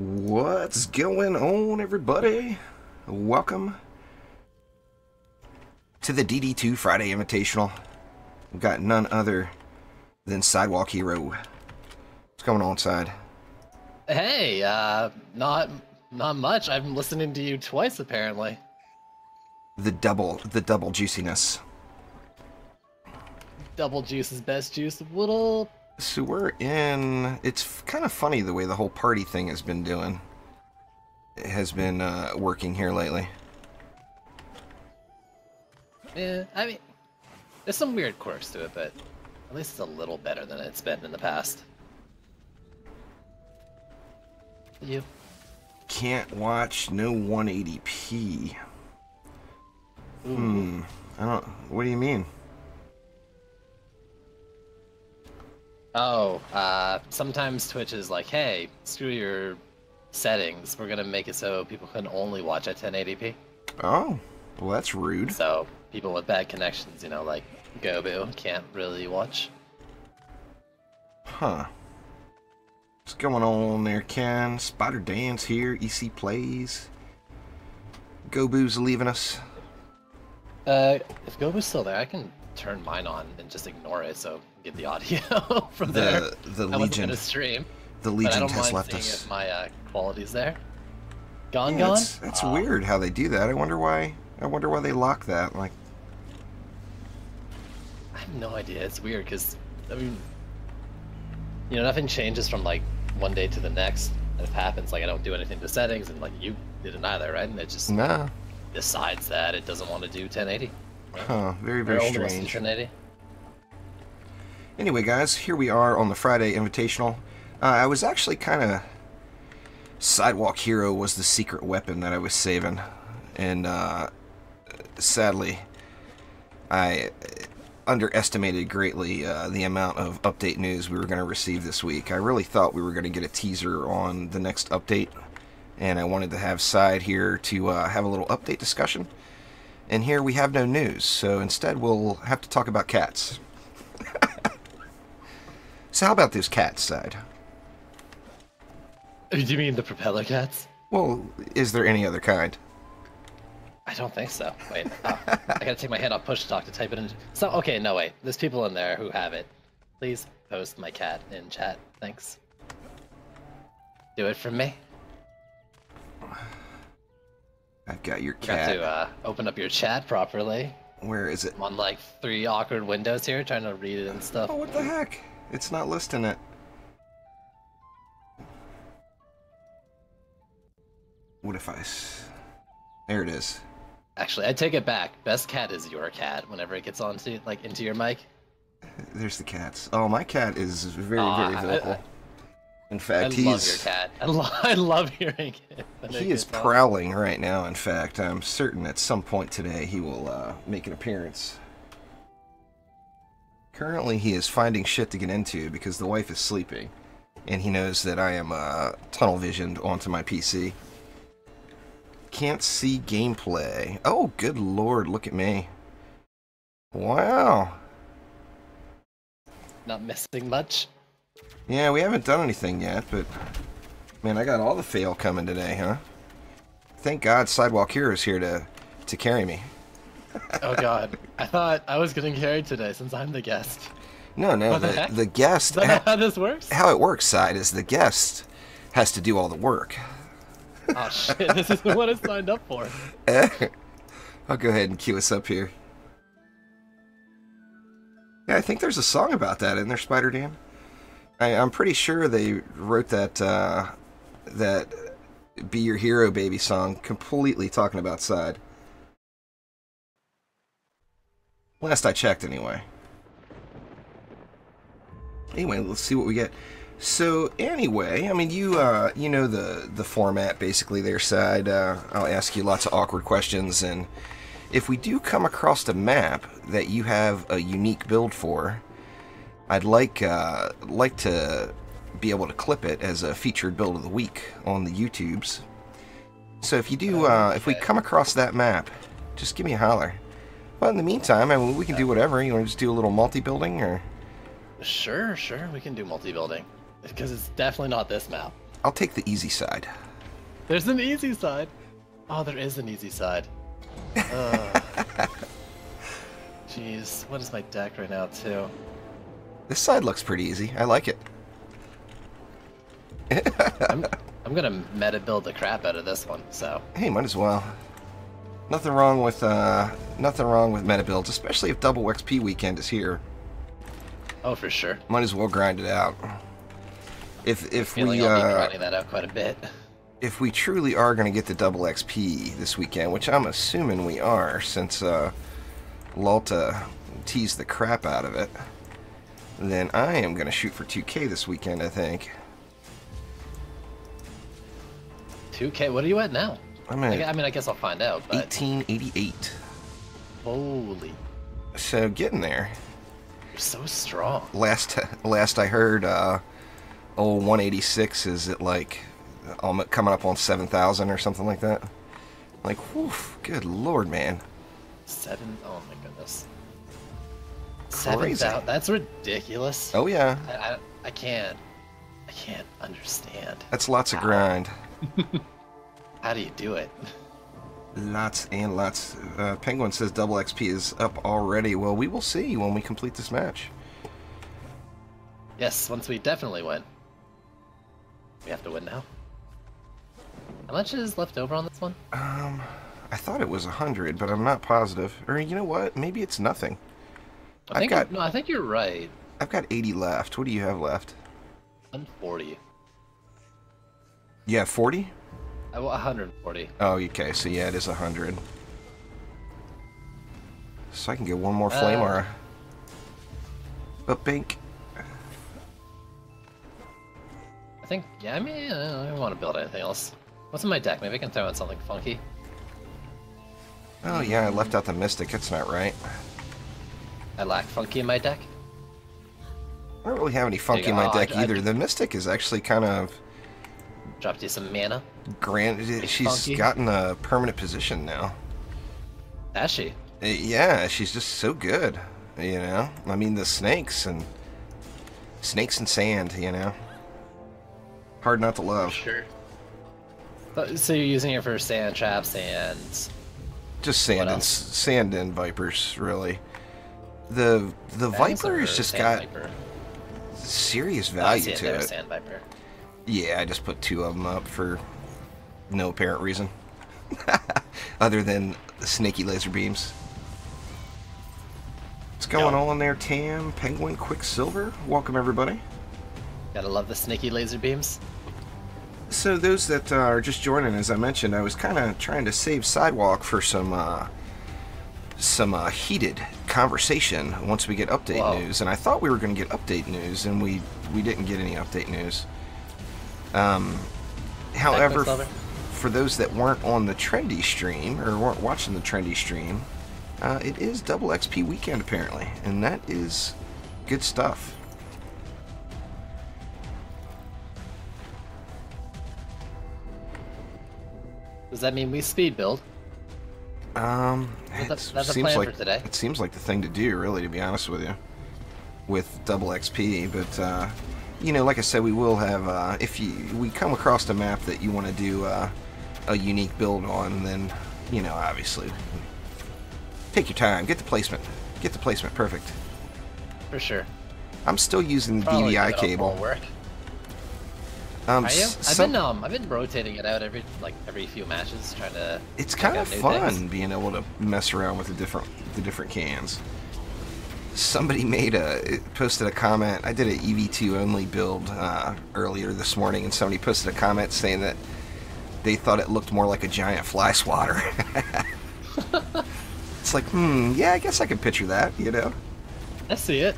What's going on, everybody? Welcome to the DD2 Friday Invitational. We've got none other than SideWalkHero. What's going on, Side? Hey, not much. I'm listening to you twice, apparently. The double juiciness. Double juice is best juice. Little. So we're in... It's kind of funny the way the whole party thing has been doing. It has been working here lately. Yeah, I mean, there's some weird quirks to it, but at least it's a little better than it's been in the past. You? Can't watch no 180p. Ooh. I don't... What do you mean? Oh, sometimes Twitch is like, hey, screw your settings. We're gonna make it so people can only watch at 1080p. Oh, well that's rude. So people with bad connections, you know, like Gobu, can't really watch. Huh. What's going on there, Ken? Spider Dan's here. EC plays. Gobu's leaving us. If Gobu's still there, I can turn mine on and just ignore it, so get the audio from there. The I wasn't Legion. gonna stream. The But I Legion don't has mind left seeing us. if my quality's there. Gone. That's weird how they do that. I wonder why. I wonder why they lock that. Like, I have no idea. It's weird because, I mean, you know, nothing changes from like one day to the next. And it happens. Like I don't do anything to settings, and like you didn't either, right? And it just nah. decides that it doesn't want to do 1080. Right? Huh. Very, Or very only wants to do strange. 1080. Anyway, guys, here we are on the Friday Invitational. I was actually kind of... SideWalkHero was the secret weapon that I was saving. And, sadly, I underestimated greatly the amount of update news we were going to receive this week. I really thought we were going to get a teaser on the next update. And I wanted to have Side here to have a little update discussion. And here we have no news, so instead we'll have to talk about cats. So how about those cats, Side? Do you mean the propeller cats? Well, is there any other kind? I don't think so. Wait, I gotta take my hand off push talk to type it in. So, okay, no, wait. There's people in there who have it. Please post my cat in chat. Thanks. Do it for me. I've got your Got cat. to open up your chat properly. Where is it? I'm on like 3 awkward windows here trying to read it and stuff. Oh, what the heck? It's not listing it. What if There it is. Actually, I take it back. Best cat is your cat whenever it gets onto like into your mic. There's the cats. Oh, my cat is very, Aw, very vocal. In fact, I love your cat. I love hearing it. when it he is gets on. prowling right now. In fact, I'm certain at some point today he will make an appearance. Currently, he is finding shit to get into because the wife is sleeping, and he knows that I am tunnel visioned onto my PC. Can't see gameplay. Oh, good lord, look at me. Wow. Not missing much. Yeah, we haven't done anything yet, but man, I got all the fail coming today, huh? Thank God SideWalkHero is here to carry me. Oh god. I thought I was getting carried today since I'm the guest. No, What the heck? the guest... Is that how this works? How it works, Side, is the guest has to do all the work. Oh shit, this isn't what I signed up for. I'll go ahead and cue us up here. Yeah, I think there's a song about that in there, Spider Dan. I'm pretty sure they wrote that that "Be Your Hero, Baby" song completely talking about Side. Last I checked, anyway. Anyway, let's see what we get. So anyway, I mean, you know the format basically. Their Side. I'll ask you lots of awkward questions, and if we do come across a map that you have a unique build for, I'd like to be able to clip it as a featured build of the week on the YouTubes. So if you do, if we come across that map, just give me a holler. Well, in the meantime, I mean, we can do whatever. You want to just do a little multi-building, or? Sure, we can do multi-building. Because it's definitely not this map. I'll take the easy side. There's an easy side. Oh, there is an easy side. Jeez, what is my deck right now, too? This side looks pretty easy. I like it. I'm gonna meta build the crap out of this one, so. Hey, might as well. Nothing wrong with meta builds, especially if double XP weekend is here. Oh, for sure. Might as well grind it out. If we I'll be grinding that out quite a bit. If we truly are going to get the double XP this weekend, which I'm assuming we are, since Lalta teased the crap out of it, then I am going to shoot for 2K this weekend, I think. 2K? What are you at now? I mean, I guess I'll find out, but... 1888. Holy. So, getting there. You're so strong. Last I heard, 186 is at like... coming up on 7,000 or something like that. Like, whew, good lord, man. Oh my goodness. Crazy. 7,000? That's ridiculous. Oh yeah. I can't understand. That's lots of grind. How do you do it? Lots and lots. Penguin says double XP is up already. Well, we will see when we complete this match. Yes, once we definitely win. We have to win now. How much is left over on this one? I thought it was 100, but I'm not positive. Or you know what? Maybe it's nothing. I think you're right. I've got 80 left. What do you have left? 140. You have 40? 140. Oh, okay. So yeah, it is 100. So I can get one more flame aura. But bink. I think, yeah, I mean, I don't want to build anything else. What's in my deck? Maybe I can throw in something funky. Oh yeah, I left out the Mystic. That's not right. I lack funky in my deck? I don't really have any funky in my deck either. The Mystic is actually kind of... Dropped you some mana? She's funky. Gotten a permanent position now. Has she? Yeah, she's just so good, you know? I mean, the snakes and sand, you know? Hard not to love. Sure. So you're using it for sand traps and... Just sand and vipers, really. The viper has just got serious value to it. Sand viper. Yeah, I just put 2 of them up for no apparent reason. Other than the snaky laser beams. What's going on there, Tam? Penguin, Quicksilver? Welcome, everybody. Gotta love the snaky laser beams. So those that are just joining, as I mentioned, I was kind of trying to save Sidewalk for some heated conversation once we get update news, and I thought we were going to get update news, and we didn't get any update news. However, for those that weren't on the Trendy stream, or weren't watching the Trendy stream, it is double XP weekend apparently, and that is good stuff. Does that mean we speed build? That's a plan for today. It seems like the thing to do, really, to be honest with you, with double XP. But you know, like I said, we will have. If we come across a map that you want to do a unique build on, then you know, obviously, take your time, get the placement, perfect. For sure. I'm still using the DVI cable. Work. Are you? I've been rotating it out every few matches, trying to. It's kind of fun being able to mess around with the different cans. Somebody posted a comment. I did an EV2 only build earlier this morning, and somebody posted a comment saying that they thought it looked more like a giant fly swatter. It's like, yeah, I guess I can picture that, you know. I see it.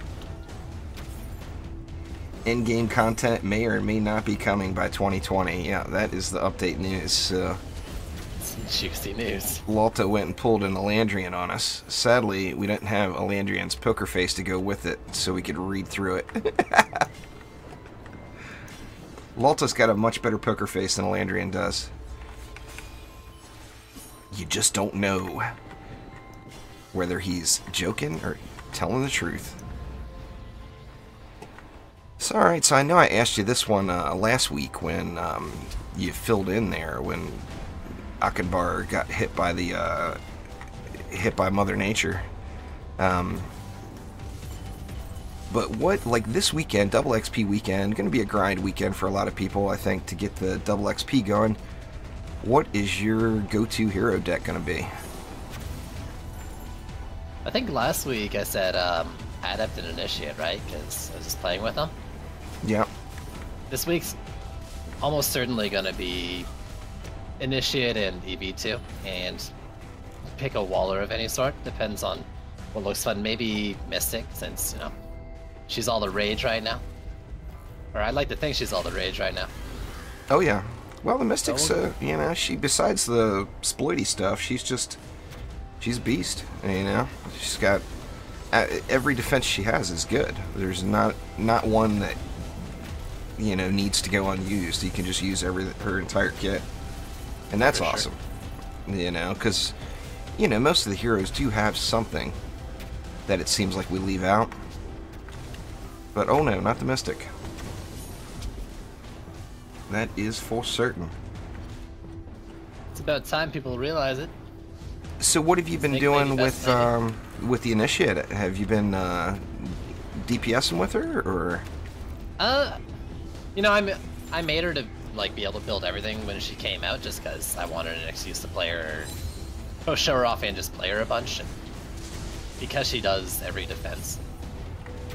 In-game content may or may not be coming by 2020. Yeah, that is the update news. So, juicy news. Lalta went and pulled an Elandrian on us. Sadly, we didn't have Elandrian's poker face to go with it, so we could read through it. Lalta's got a much better poker face than Elandrian does. You just don't know whether he's joking or telling the truth. So, alright, so I know I asked you this one last week when you filled in there when Akbar got hit by the hit by Mother Nature. But what, like this weekend, double XP weekend, going to be a grind weekend for a lot of people, I think, to get the double XP going. What is your go-to hero deck going to be? I think last week I said Adept and Initiate, right? Because I was just playing with them. Yeah. This week's almost certainly going to be Initiate and EV2, and pick a Waller of any sort. Depends on what looks fun. Maybe Mystic, since, you know, she's all the rage right now. Or I'd like to think she's all the rage right now. Oh, yeah. Well, the Mystic's, you know, she, besides the exploity stuff, she's a beast, you know? She's got, every defense she has is good. There's not one that, you know, needs to go unused. You can just use her entire kit. And that's for awesome. Sure. You know, because, you know, most of the heroes do have something that it seems like we leave out. But, oh no, not the Mystic. That is for certain. It's about time people realize it. So what have you been doing with the Initiate? Have you been DPSing with her, or? You know, I made her to like be able to build everything when she came out, just because I wanted an excuse to play her, or show her off and just play her a bunch. And because she does every defense,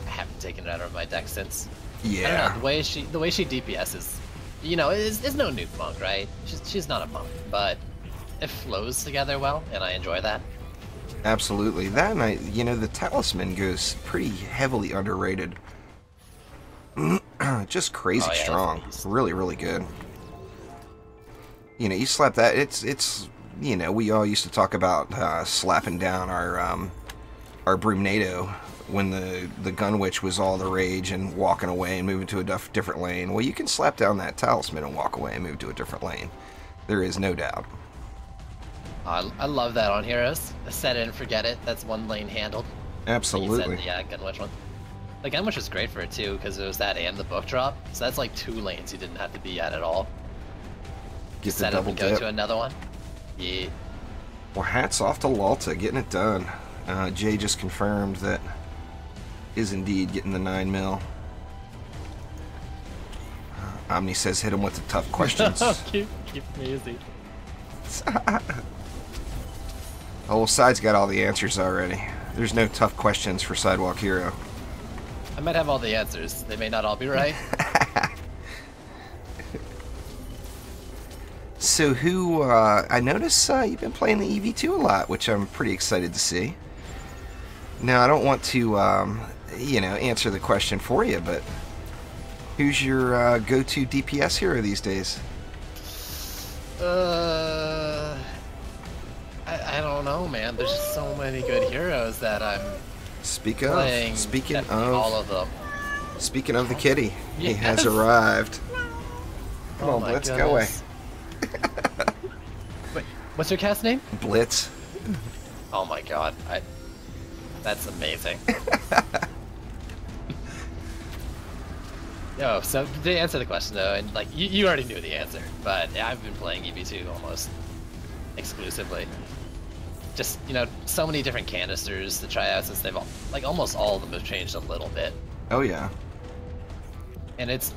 I haven't taken it out of my deck since. Yeah. I don't know, the way she DPSs, you know, is no nuke monk, right? She's not a monk, but it flows together well, and I enjoy that. Absolutely. That and you know, the talisman goes pretty heavily underrated. Just crazy strong. Really, really good. You know, you slap that, it's you know, we all used to talk about slapping down our Broomnado when the Gun Witch was all the rage and walking away and moving to a different lane. Well, you can slap down that talisman and walk away and move to a different lane. There is no doubt. I love that on heroes. Set it and forget it. That's one lane handled. Absolutely. Yeah, Gun Witch one. The Gun Witch is great for it too, because it was that and the book drop. So that's like 2 lanes you didn't have to be at all. Get set up and go to another one. Yeah. Well, hats off to Lalta getting it done. Jay just confirmed that is indeed getting the 9 mil. Omni says hit him with the tough questions. keep me easy. Oh, well, Side's got all the answers already. There's no tough questions for SideWalkHero. I might have all the answers. They may not all be right. So who, I notice you've been playing the EV2 a lot, which I'm pretty excited to see. Now, I don't want to, you know, answer the question for you, but who's your go-to DPS hero these days? I don't know, man. There's just so many good heroes that I'm speaking of all of them. Speaking of the kitty, yes. He has arrived. Come on, Blitz, go away. Wait, what's your cat's name? Blitz. Oh my god, that's amazing. Yo, so to answer the question though, and like you already knew the answer, but yeah, I've been playing EV2 almost exclusively. Just, you know, so many different canisters to try out since they've like almost all of them have changed a little bit. Oh yeah. And it's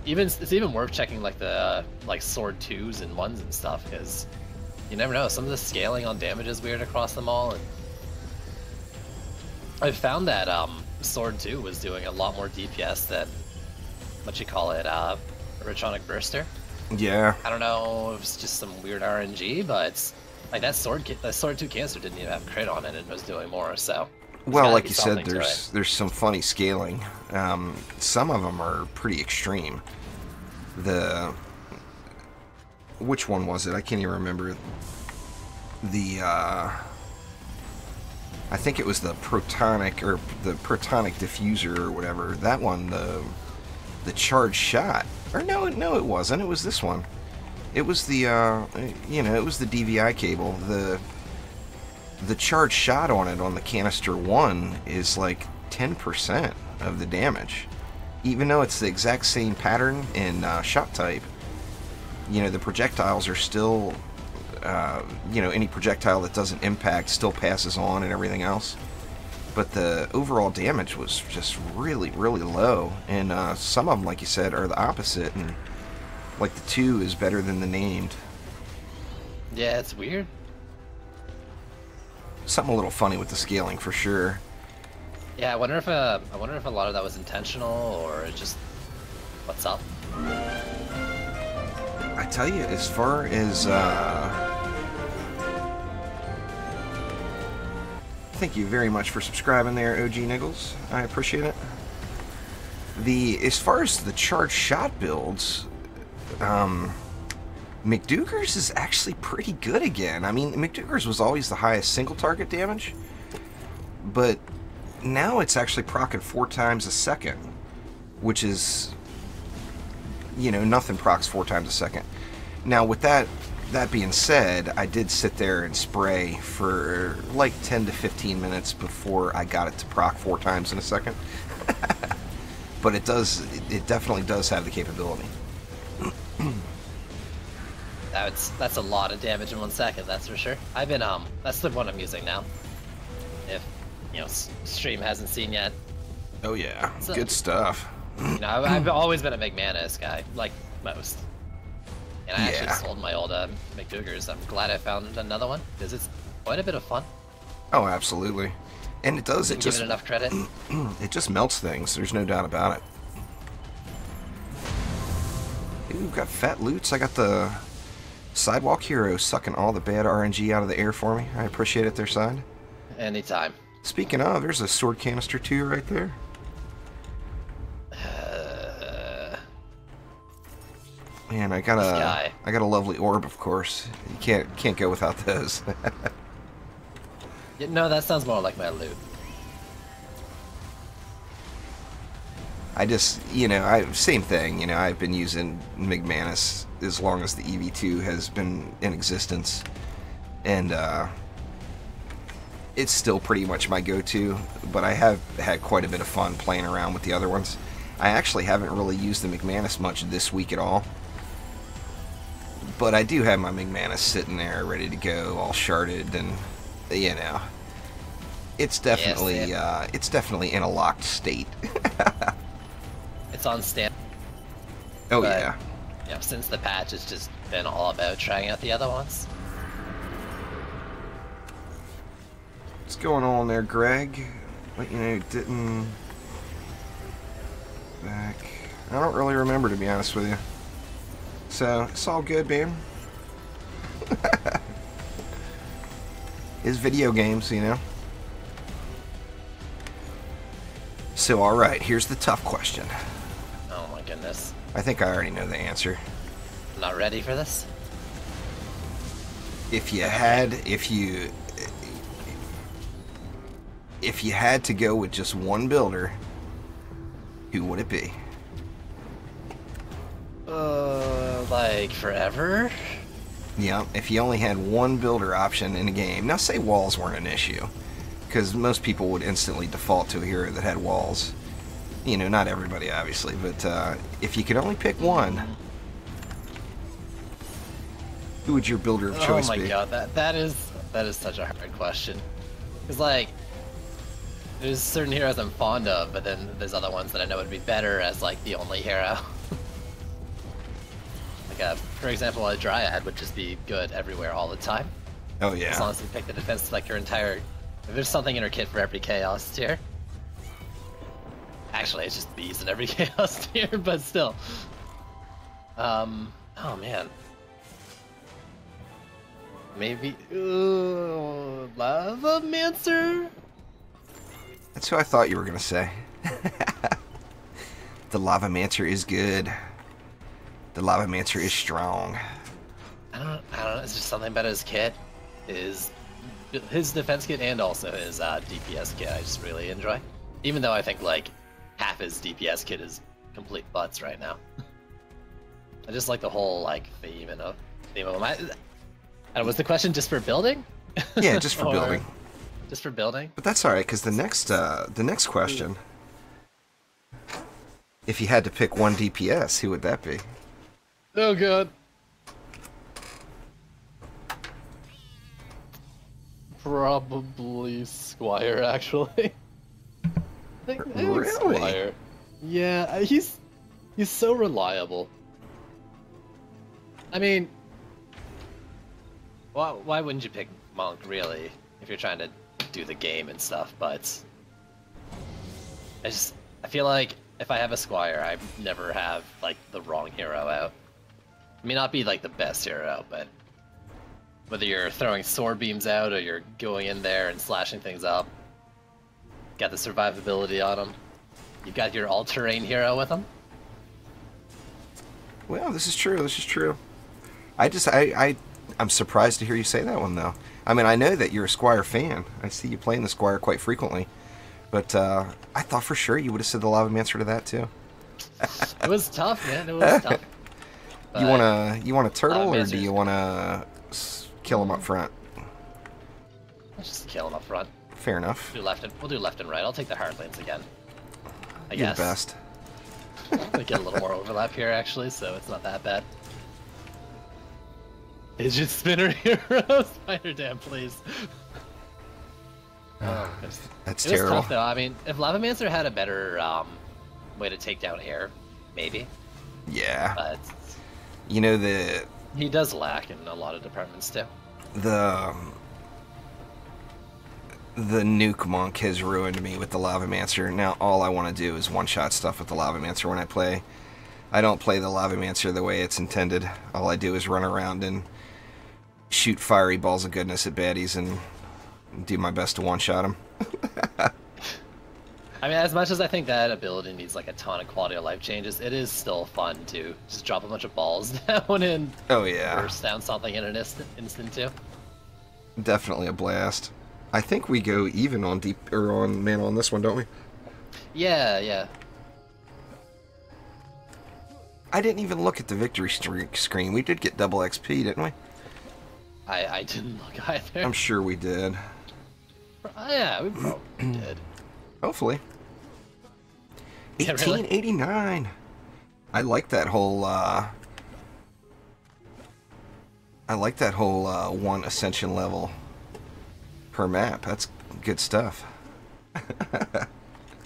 even worth checking like the sword 2s and 1s and stuff, because you never know, some of the scaling on damage is weird across them all. And I found that sword 2 was doing a lot more DPS than Electronic Burster. Yeah. I don't know if it's just some weird RNG, but like that sword 2 canister didn't even have crit on it and was doing more. So well, like you said, there's some funny scaling. Some of them are pretty extreme. Which one was it? I can't even remember. I think it was the Protonic Diffuser or whatever. That one, the charged shot. Or no, it wasn't. It was this one. It was the it was the DVI cable. The charged shot on it on the canister 1 is like 10% of the damage. even though it's the exact same pattern and shot type, you know, the projectiles are still, you know, any projectile that doesn't impact still passes on and everything else. But the overall damage was just really, really low. And some of them, like you said, are the opposite. And like the 2 is better than the named. Yeah, it's weird. Something a little funny with the scaling for sure. Yeah, I wonder if a lot of that was intentional or just what's up. I tell you, as far as thank you very much for subscribing there, OG Niggles. I appreciate it. As far as the charged shot builds, McDougar's is actually pretty good again. I mean, McDougar's was always the highest single target damage, but now it's actually proccing 4 times a second, which is, you know, nothing procs 4 times a second. Now, with that being said, I did sit there and spray for like 10 to 15 minutes before I got it to proc 4 times in a second. But it definitely does have the capability. That's a lot of damage in 1 second, that's for sure. I've been that's the one I'm using now. If you know, stream hasn't seen yet. Oh yeah, so, good stuff. You know, I've always been a McManus guy, like most. And I actually sold my old McDougar's. I'm glad I found another one because it's quite a bit of fun. Oh, absolutely. And it does. It just give it enough credit. It just melts things. There's no doubt about it. Ooh, got fat loots. I got the SideWalkHero sucking all the bad RNG out of the air for me. I appreciate it, their side. Anytime. Speaking of, there's a sword canister too right there. Man, I got a lovely orb, of course. You can't go without those. Yeah, no, that sounds more like my loot. I just, you know, same thing. You know, I've been using McManus as long as the EV2 has been in existence, and it's still pretty much my go-to. But I have had quite a bit of fun playing around with the other ones. I actually haven't really used the McManus much this week at all. But I do have my McManus sitting there ready to go, all sharded, and you know, it's definitely in a locked state. It's on stand. Oh yeah. You know, since the patch, it's just been all about trying out the other ones. What's going on there, Greg? But, you know, didn't back. I don't really remember, to be honest with you. So it's all good, man. It's video games, you know. So, all right, here's the tough question. Oh my goodness. I think I already know the answer. I'm not ready for this. If you had to go with just one builder, who would it be? Like forever? Yeah, if you only had one builder option in a game. Now, say walls weren't an issue, because most people would instantly default to a hero that had walls. You know, not everybody, obviously, but if you could only pick one, who would your builder of choice be? Oh my god, that is such a hard question. Because, like, there's certain heroes I'm fond of, but then there's other ones that I know would be better as, like, the only hero. Like, for example, a Dryad would just be good everywhere all the time. Oh, yeah. As long as you pick the defense, like, your entire... If there's something in her kit for every Chaos tier. Actually, it's just bees in every Chaos tier, but still. Oh, man. Maybe... Ooh, Lavamancer? That's who I thought you were going to say. The Lavamancer is good. The Lavamancer is strong. I don't know, it's just something about his kit. His defense kit and also his DPS kit I just really enjoy. Even though I think, like, half his DPS kit is complete butts right now. I just like the whole, like, theme of him. Was the question just for building? Yeah, just for building. Just for building? But that's alright, because the next question If you had to pick one DPS, who would that be? Oh god. Probably Squire, actually. I think Really? Squire. Yeah, he's so reliable. I mean, why wouldn't you pick Monk, really, if you're trying to do the game and stuff? But I feel like if I have a Squire, I never have like the wrong hero out. I may not be like the best hero, but whether you're throwing sword beams out or you're going in there and slashing things up, got the survivability on him. You got your all-terrain hero with him. Well, this is true. This is true. I'm surprised to hear you say that one, though. I mean, I know that you're a Squire fan. I see you playing the Squire quite frequently. But I thought for sure you would have said the Lavamancer to that, too. It was tough, man. It was tough. You want a turtle, or do you want to kill him up front? Let's just kill him up front. Fair enough. We'll do left and right. I'll take the Heartlands again. I You're guess. the best. I get a little more overlap here, actually, so it's not that bad. Fidget spinner hero, Spider Dam, please. Oh, That's it was terrible. tough, though. I mean, if Lavamancer had a better way to take down air, maybe. Yeah. But You know, he does lack in a lot of departments, too. the nuke monk has ruined me with the Lavamancer. Now all I want to do is one-shot stuff with the Lavamancer when I play. I don't play the Lavamancer the way it's intended. All I do is run around and shoot fiery balls of goodness at baddies and do my best to one-shot them. I mean, as much as I think that ability needs like a ton of quality of life changes, it is still fun to just drop a bunch of balls down and Oh yeah, burst down something in an instant too. definitely a blast. I think we go even on on mana on this one, don't we? Yeah, yeah. I didn't even look at the victory screen. We did get double XP, didn't we? I didn't look either. I'm sure we did. Yeah, we probably did. Hopefully. Yeah, really? 1889. I like that whole one ascension level per map. That's good stuff.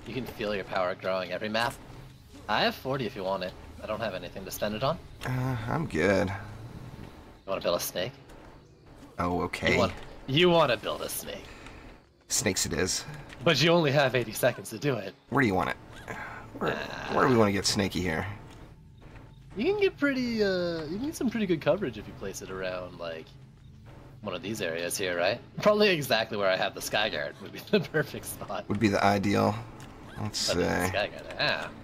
You can feel your power growing every map. I have 40 if you want it. I don't have anything to spend it on. I'm good. You want to build a snake? Oh, okay. You want to build a snake. Snakes it is. But you only have 80 seconds to do it. Where do you want it? Where do we want to get snaky here? You can get pretty, you can get some pretty good coverage if you place it around, like, one of these areas here, right? Probably exactly where I have the Skyguard would be the perfect spot. Would be the ideal. Let's see.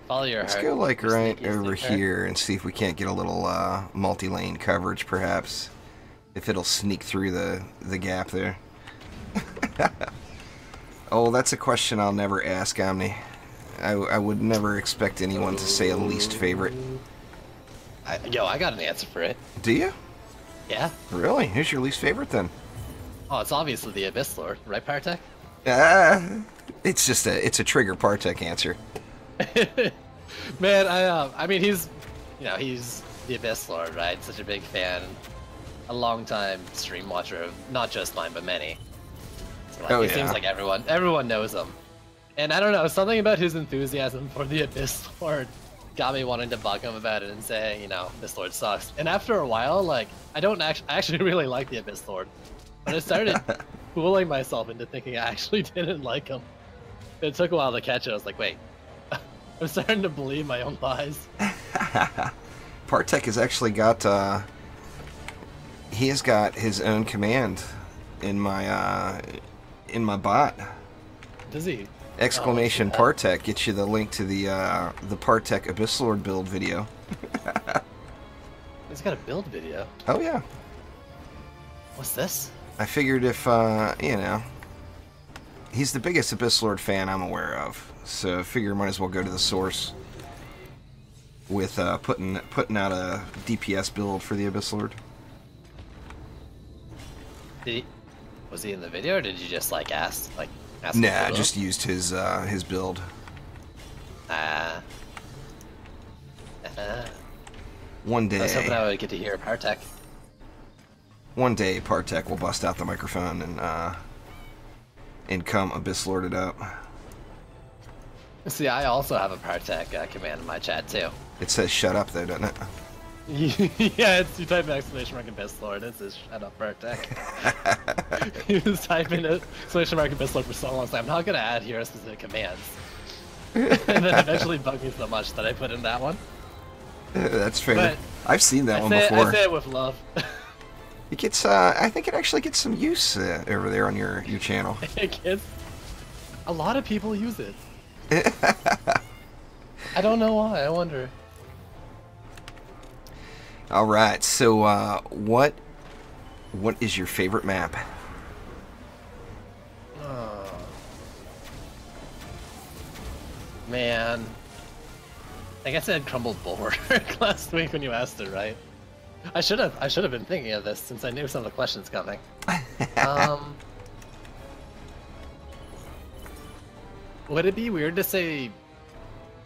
Follow your heart. Let's go like your right sneaky over sneaker. here and see if we can't get a little multi-lane coverage, perhaps. If it'll sneak through the gap there. Oh, that's a question I'll never ask, Omni. I would never expect anyone to say a least favorite. Yo, I got an answer for it. Do you? Yeah? Really? Who's your least favorite then? Oh, it's obviously the Abyss Lord, right, Partek? It's just it's a trigger Partek answer. Man, I mean, he's the Abyss Lord, right? Such a big fan, a long time stream watcher of not just mine, but many. So, like, it seems like everyone knows him. And I don't know, something about his enthusiasm for the Abyss Lord got me wanting to bug him about it and saying, Abyss Lord sucks. And after a while, like, I actually really like the Abyss Lord. But I started fooling myself into thinking I actually didn't like him. It took a while to catch it. I was like, wait, I'm starting to believe my own lies. Partek has actually got, he has got his own command in my bot. Does he? Exclamation Partek gets you the link to the Partek Abyss Lord build video. He's got a build video. Oh yeah. What's this? I figured if he's the biggest Abyss Lord fan I'm aware of, so I figure might as well go to the source with putting out a DPS build for the Abyss Lord. Was he in the video, or did you just like ask? Nah, just used his build. One I was hoping day, I would get to hear Partech. one day, Partech will bust out the microphone and come Abyss Lord it up. See, I also have a Partech command in my chat too. It says shut up though, doesn't it? Yeah, it's, you type in exclamation mark and Abyss Lord, it says shut up Partech. You just type in exclamation mark and Abyss Lord for so long, so I'm not gonna add here specific commands. And then eventually bug me so much that I put in that one. That's fair. But I've seen that one before. I say it with love. It gets, I think it actually gets some use over there on your channel. It gets, a lot of people use it. I don't know why, I wonder. Alright, so what is your favorite map? Oh. Man. I guess I had crumbled bulwark last week when you asked it, right? I should have been thinking of this since I knew some of the questions coming. Would it be weird to say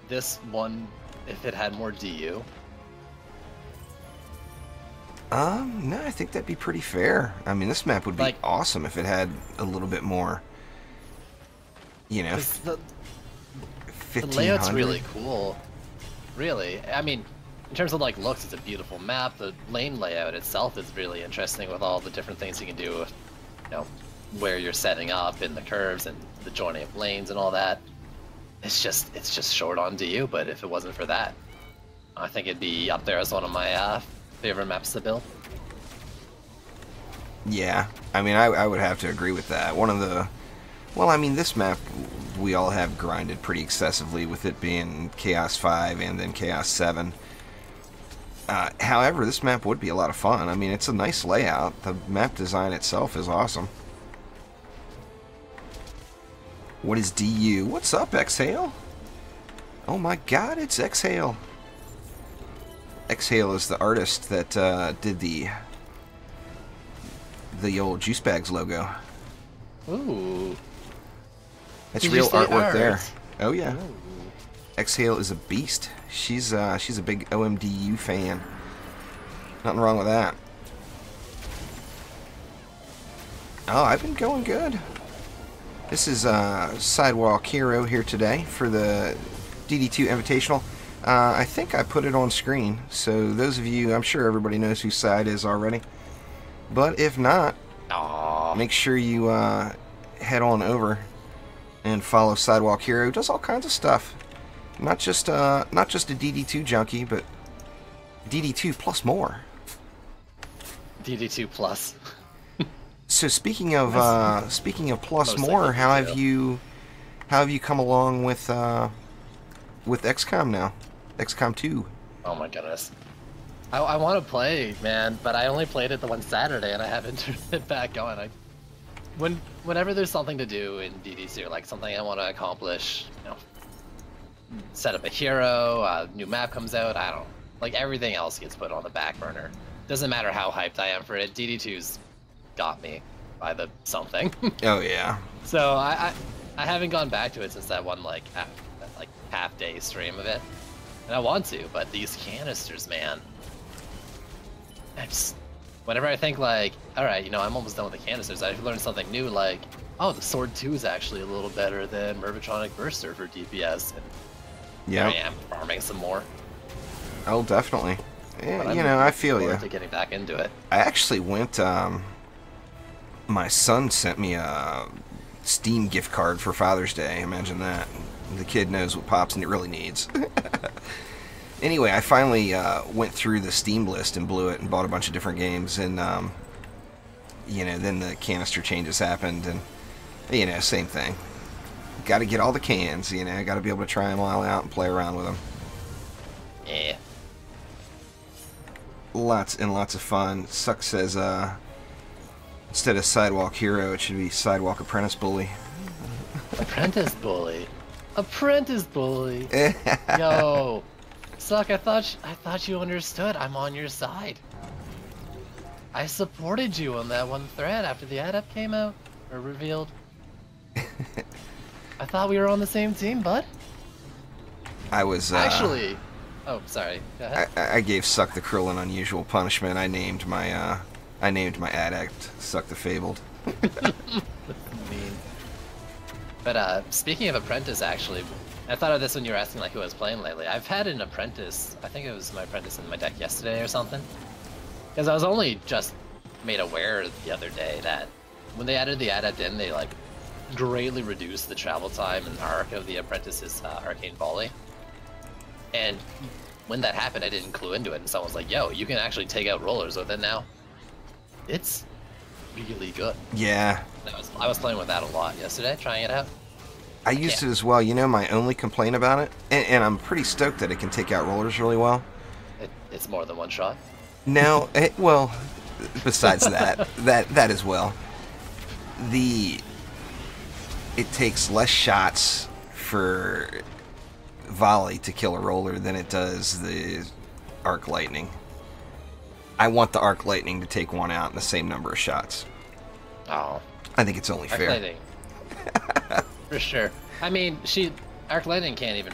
this one if it had more DU? No, I think that'd be pretty fair. I mean, this map would be awesome if it had a little bit more, you know, the layout's really cool. Really. I mean, in terms of like looks, it's a beautiful map. The lane layout itself is really interesting with all the different things you can do with, you know, where you're setting up and the curves and the joining of lanes and all that. It's just short on DU, but if it wasn't for that, I think it'd be up there as one of my favorite maps to build. Yeah, I mean, I would have to agree with that. One of the, well, I mean, this map we all have grinded pretty excessively with it being Chaos 5 and then Chaos 7. However, this map would be a lot of fun. I mean, it's a nice layout. The map design itself is awesome. What is DU? What's up, Exhale? Oh my god, it's Exhale. Exhale is the artist that did the old Juice Bags logo. Ooh. That's real artwork there. Oh yeah. Ooh. Exhale is a beast. She's a big OMDU fan. Nothing wrong with that. Oh, I've been going good. This is SideWalkHero here today for the DD2 Invitational. I think I put it on screen, so those of you, I'm sure everybody knows who Side is already. But if not, make sure you head on over and follow SideWalkHero. Who does all kinds of stuff. Not just a DD2 junkie, but DD2 plus more. DD2 plus. So speaking of plus more, how have you come along with XCOM now? XCOM 2. Oh my goodness. I want to play, man, but I only played it the one Saturday and I haven't turned it back on. Whenever there's something to do in DD2, like something I want to accomplish, you know, set up a hero, a new map comes out, I don't, like everything else gets put on the back burner. Doesn't matter how hyped I am for it, DD2's got me by the something. Oh yeah. So I haven't gone back to it since that one like half day stream of it, and I want to, but these canisters, man. Whenever I think like, all right, you know, I'm almost done with the canisters, I learned something new, like, oh, the Sword 2 is actually a little better than Mervitronic Burster for DPS, and yeah, I am farming some more. Oh, definitely. Yeah, you know, I feel you. To getting back into it. I actually went. My son sent me a Steam gift card for Father's Day. Imagine that. The kid knows what Pops really needs. Anyway, I finally went through the Steam list and blew it and bought a bunch of different games, and you know, then the canister changes happened, and you know, same thing. Got to get all the cans, you know. Got to be able to try them all out and play around with them. Yeah. Lots and lots of fun. Suck says, instead of SideWalkHero, it should be Sidewalk Apprentice Bully. Apprentice Bully. Apprentice Bully. Yo. Suck, I thought you understood. I'm on your side. I supported you on that one thread after the ad up came out, or revealed. I thought we were on the same team, bud. I was, Actually, Oh, sorry. Go ahead. I gave Suck the Cruel an unusual punishment. I named my addict Suck the Fabled. Mean. But speaking of apprentice, actually, I thought of this when you were asking like who I was playing lately. I've had an apprentice. I think it was my apprentice in my deck yesterday or something. Because I was only just made aware the other day that when they added the adept in, they like greatly reduced the travel time and arc of the apprentice's arcane volley. And when that happened, I didn't clue into it, and someone was like, "Yo, you can actually take out rollers with it now." It's really good. Yeah. I was playing with that a lot yesterday, trying it out. I used it as well. You know, my only complaint about it, and I'm pretty stoked that it can take out rollers really well. It's more than one shot. No, well, besides that as well. It takes less shots for volley to kill a roller than it does the arc lightning. I want the arc lightning to take one out in the same number of shots. Oh. I think it's only Arc fair. lightning. For sure. I mean, arc lightning can't even,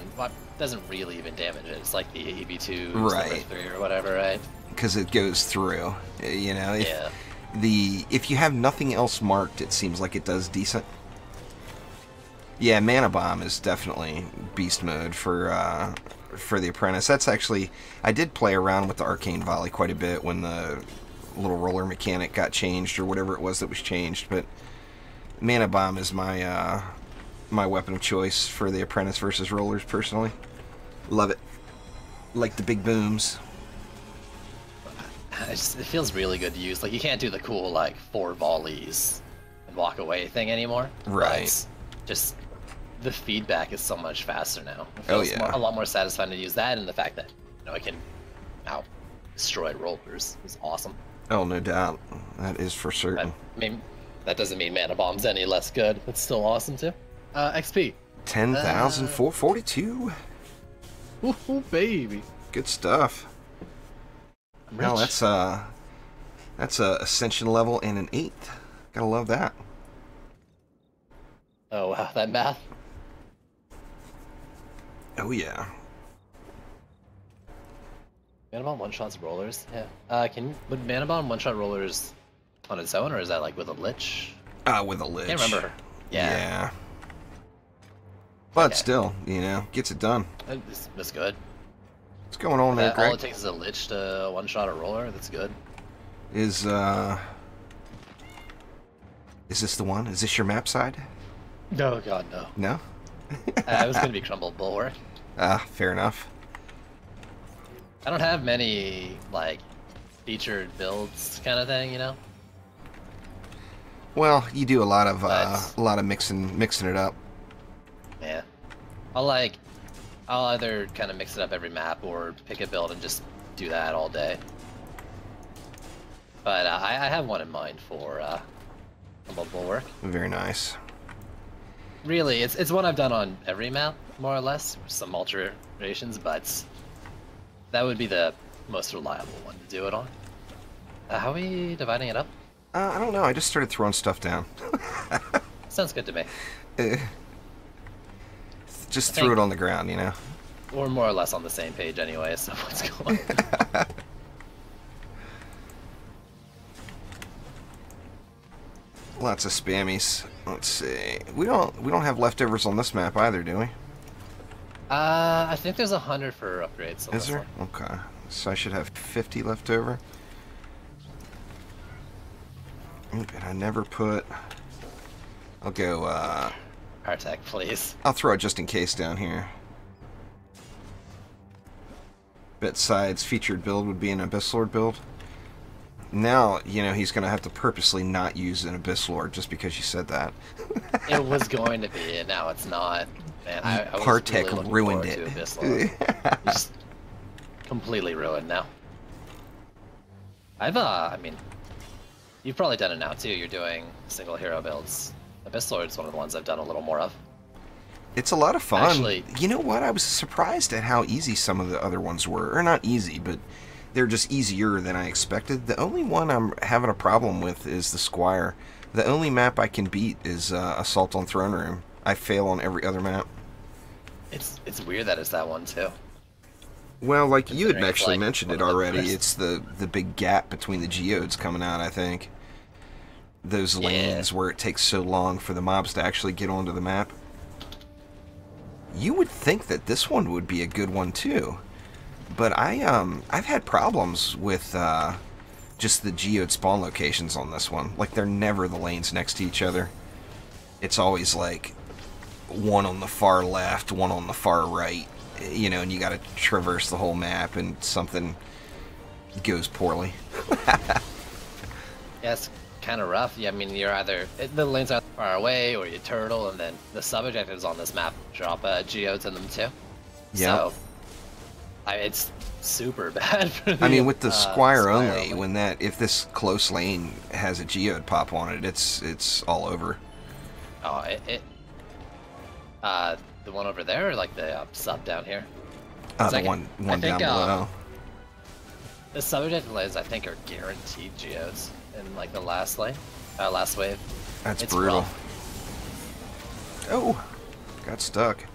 doesn't really even damage it. It's like the EB2 right. 3 or whatever, right? Because it goes through, you know. Yeah. If you have nothing else marked, it seems like it does decent. Yeah, Mana Bomb is definitely beast mode for the Apprentice. That's actually, I did play around with the Arcane Volley quite a bit when the little roller mechanic got changed or whatever it was that was changed. But Mana Bomb is my my weapon of choice for the Apprentice versus rollers. Personally, love it. Like the big booms. It feels really good to use. Like, you can't do the cool, like, 4 volleys and walk away thing anymore. Right. But just the feedback is so much faster now. It Oh, feels yeah. a lot more satisfying to use that, and the fact that, you know, it can out destroy rollers is awesome. Oh, no doubt. That is for certain. I mean, that doesn't mean Mana Bomb's any less good. It's still awesome, too. XP. 10,442. Ooh, baby. Good stuff. Well, that's a ascension level and an 8th. Gotta love that. Oh, wow, that math. Oh yeah. Mana Bomb one-shots rollers? Yeah. Would Mana Bomb one-shot rollers on its own, or is that like with a Lich? With a Lich. Can't remember. Yeah. But Okay. still, you know, gets it done. That's good. What's going on there, All Greg? it takes is a Lich to one-shot a roller. That's good. Is this the one? Is this your map side? No, God, no. No? I was gonna be Crumble Bulwark. Fair enough. I don't have many like featured builds, kind of thing, you know. Well, you do a lot of mixing it up. Yeah. I'll either kind of mix it up every map or pick a build and just do that all day. But I have one in mind for Crumble Bulwark. Very nice. Really, it's one I've done on every map, more or less, with some alterations, but that would be the most reliable one to do it on. How are we dividing it up? I don't know. I just started throwing stuff down. Sounds good to me. Just threw it on the ground, you know. We're more or less on the same page anyway, so what's going on? Lots of spammies. Let's see. We don't have leftovers on this map either, do we? I think there's 100 for upgrades. On Is this there? one. Okay. So I should have 50 left over. And I never put... I'll go, Artec, please. I'll throw it just in case down here. Bet Side's featured build would be an Abyss Lord build. Now, you know, he's going to have to purposely not use an Abyss Lord just because you said that. It was going to be, and now it's not. Man, I was Partech really looking ruined forward it. to Abyss Lord. Just completely ruined now. I mean, you've probably done it now too. You're doing single hero builds. Abyss Lord's one of the ones I've done a little more of. It's a lot of fun. Actually, you know what? I was surprised at how easy some of the other ones were. Or not easy, but they're just easier than I expected. The only one I'm having a problem with is the Squire. The only map I can beat is Assault on Throne Room. I fail on every other map. it's weird that it's that one too. Well, like you had considering it's actually like mentioned one it of the already, first. it's the big gap between the geodes coming out, I think. Those Yeah. lanes where it takes so long for the mobs to actually get onto the map. You would think that this one would be a good one too. But I've had problems with just the geode spawn locations on this one. Like they're never the lanes next to each other. It's always like one on the far left, one on the far right, you know, and you got to traverse the whole map and something goes poorly. Yeah, it's kind of rough. Yeah, I mean, you're either the lanes are far away, or you turtle, and then the sub-objectives on this map drop geodes in them too. Yeah. So, it's super bad for the. I mean, with the Squire Squire only, when that if this close lane has a geode pop on it, it's all over. Oh, the one over there, or like the sub down here. The one down below. The sub-objective lanes, I think, are guaranteed geodes in like the last lane, last wave. That's It's brutal. rough. Oh, got stuck.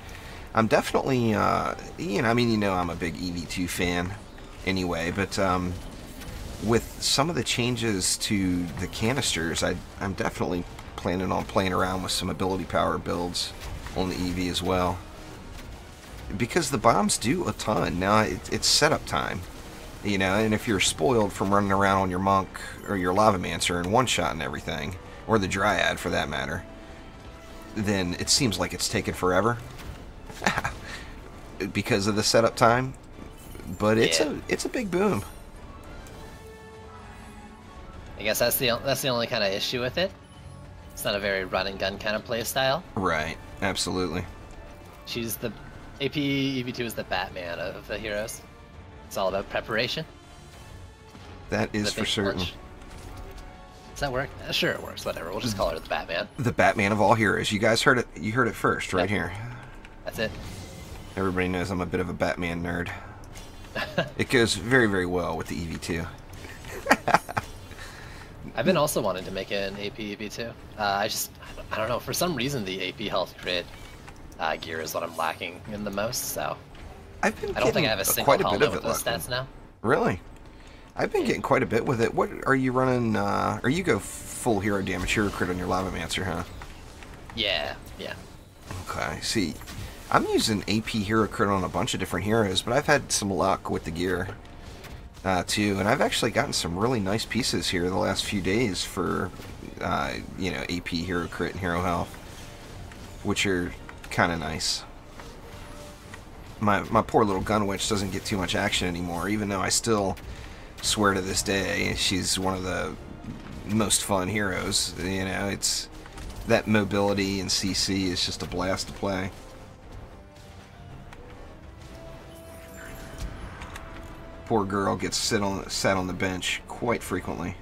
I'm definitely, you know, I mean, you know, I'm a big EV2 fan anyway, but with some of the changes to the canisters, I'm definitely planning on playing around with some ability power builds on the EV as well. Because the bombs do a ton. Now, it's setup time, you know, and if you're spoiled from running around on your monk or your lavamancer and one-shot and everything, or the dryad for that matter, then it seems like it's taken forever. Because of the setup time, but it's a big boom. I guess that's the only kind of issue with it. It's not a very run and gun kind of play style. Right, absolutely. She's the AP EV2 is the Batman of the heroes. It's all about preparation. That is for certain. Does that work? Sure, it works. Whatever. We'll just call her the Batman. The Batman of all heroes. You guys heard it. You heard it first, right here. That's it. Everybody knows I'm a bit of a Batman nerd. It goes very, very well with the EV2. I've been also wanting to make an AP EV2. I don't know. For some reason, the AP health crit gear is what I'm lacking in the most. So I don't think I have a single quite a bit helmet of with it those left. stats now. Really? I've been getting quite a bit with it. What are you running? Or you go full hero damage, hero crit on your lavamancer, huh? Yeah. Okay. See, I'm using AP hero crit on a bunch of different heroes, but I've had some luck with the gear too, and I've actually gotten some really nice pieces here the last few days for you know, AP hero crit and hero health, which are kind of nice. My poor little gun witch doesn't get too much action anymore, even though I still swear to this day she's one of the most fun heroes. You know, it's that mobility and CC is just a blast to play. Poor girl gets sat on the bench quite frequently.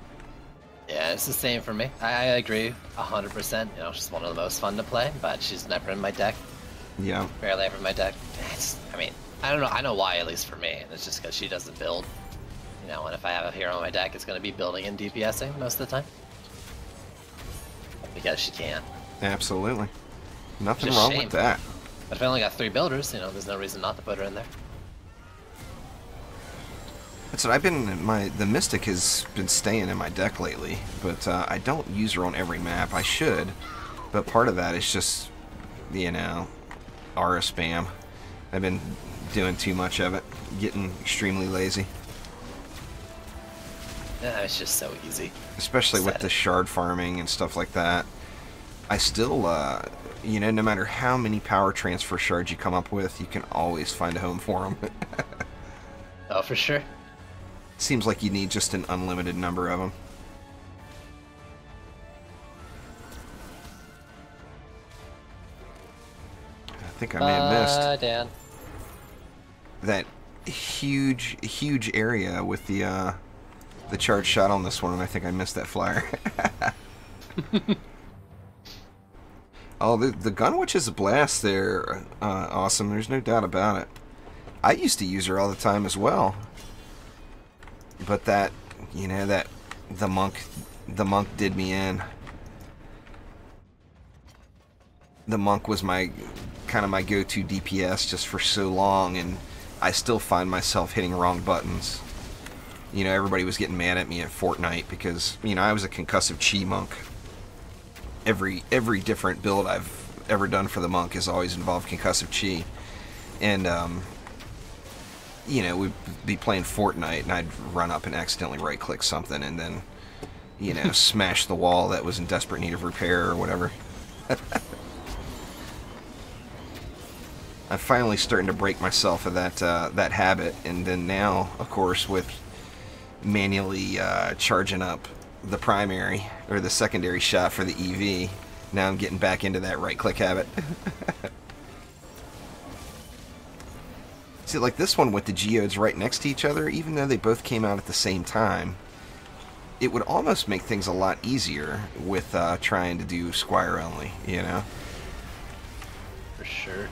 Yeah, it's the same for me. I agree 100%. You know, she's one of the most fun to play, but she's never in my deck. Yeah. Barely ever in my deck. I mean, I don't know. I know why, at least for me. And it's just because she doesn't build. You know, and if I have a hero in my deck, it's going to be building and DPSing most of the time. Because she can. Absolutely. Nothing Just wrong shame. with that. But if I only got 3 builders, you know, there's no reason not to put her in there. That's what I've been. The Mystic has been staying in my deck lately, but I don't use her on every map. I should, but part of that is just, you know, aura spam. I've been doing too much of it, getting extremely lazy. Yeah, it's just so easy. Especially with the shard farming and stuff like that. I still, you know, no matter how many power transfer shards you come up with, you can always find a home for them. Oh, for sure. Seems like you need just an unlimited number of them. I think I may have missed Dan. that huge area with the charge shot on this one, and I think I missed that flyer. Oh, the gun witch is a blast there. Awesome. There's no doubt about it. I used to use her all the time as well. But that, you know, that the monk did me in. The monk was my kind of my go-to DPS just for so long, and I still find myself hitting wrong buttons. You know, everybody was getting mad at me at Fortnite because, you know, I was a concussive chi monk. Every different build I've ever done for the monk has always involved concussive chi. And, you know, we'd be playing Fortnite and I'd run up and accidentally right-click something and then, you know, smash the wall that was in desperate need of repair or whatever. I'm finally starting to break myself of that habit, and then now, of course, with manually charging up the primary or the secondary shot for the EV, now I'm getting back into that right-click habit. See, like this one with the geodes right next to each other, even though they both came out at the same time, it would almost make things a lot easier with trying to do Squire only, you know? For sure.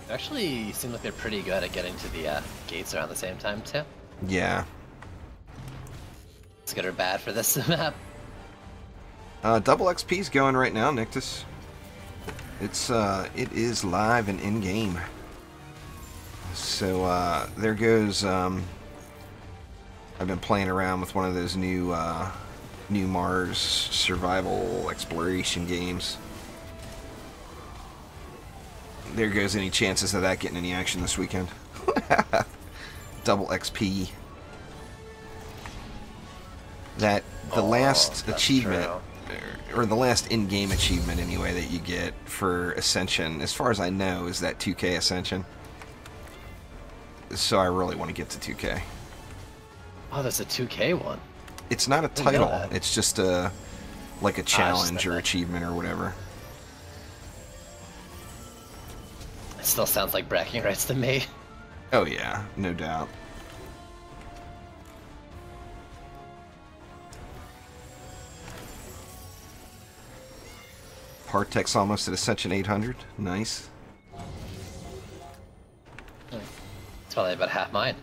They actually seem like they're pretty good at getting to the gates around the same time, too. Yeah. It's good or bad for this map. Double XP's going right now, Nictus. It is live and in-game. So, there goes, I've been playing around with one of those new Mars survival exploration games. There goes any chances of that getting any action this weekend. Double XP. The last achievement, or the last in-game achievement anyway, that you get for Ascension, as far as I know, is that 2K Ascension. So I really want to get to 2K. Oh, that's a 2K one. It's not a title. It's just like a challenge or achievement or whatever. It still sounds like bragging rights to me. Oh yeah, no doubt. Partek's almost at Ascension 800. Nice. It's probably about half mine.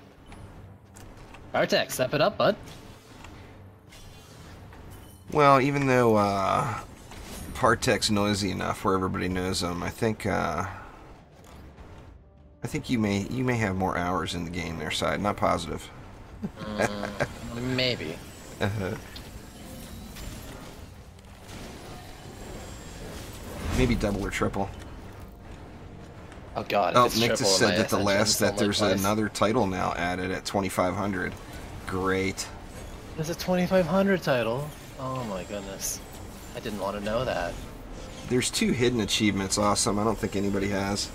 Partek, step it up, bud. Well, even though Partek's noisy enough where everybody knows him, I think you may have more hours in the game there, Side. Not positive. Maybe. Maybe double or triple. Oh god. Oh, Nick just said that there's another title now added at 2,500. Great. There's a 2,500 title. Oh my goodness. I didn't want to know that. There's 2 hidden achievements. Awesome. I don't think anybody has.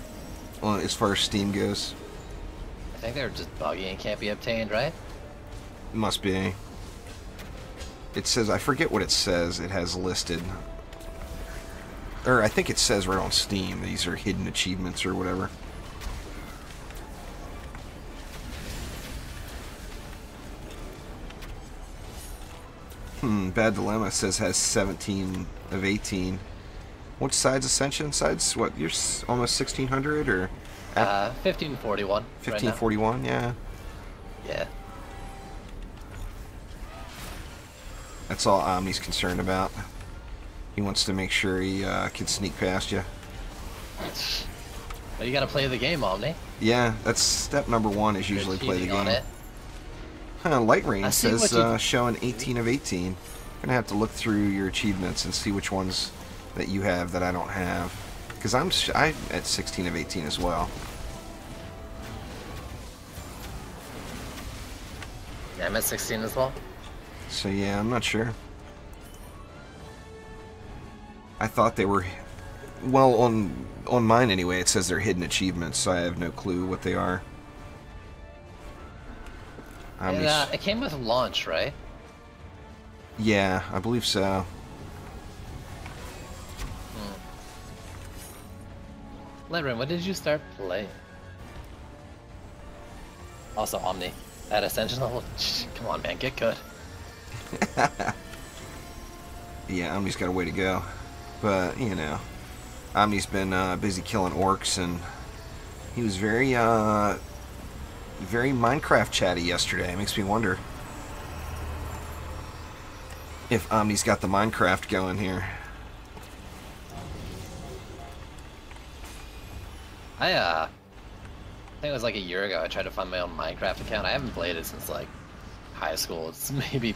Well, as far as Steam goes. I think they're just buggy and can't be obtained, right? Must be. It says, I forget what it says. It has listed. Or I think it says right on Steam, these are hidden achievements or whatever. Bad Dilemma says has 17 of 18. What's Side's Ascension? Side's what? You're almost 1,600 or? 1541. 1541, yeah. Yeah. That's all Omni's concerned about. He wants to make sure he can sneak past you. But you gotta play the game, Omni. Yeah, that's step number 1 is usually play the game. Light Rain says showing 18 of 18. Gonna have to look through your achievements and see which ones that you have that I don't have. Because I'm at 16 of 18 as well. Yeah, I'm at 16 as well. So yeah, I'm not sure. I thought they were... Well, on mine anyway, it says they're hidden achievements, so I have no clue what they are. It came with launch, right? Yeah, I believe so. Ledrin, when did you start playing? Also, Omni. At Ascension level? Come on, man, get good. Yeah, Omni's got a way to go. But, you know, Omni's been busy killing orcs, and he was very Minecraft chatty yesterday. It makes me wonder if Omni's got the Minecraft going here. I think it was like a year ago. I tried to find my own Minecraft account. I haven't played it since like high school. It's maybe,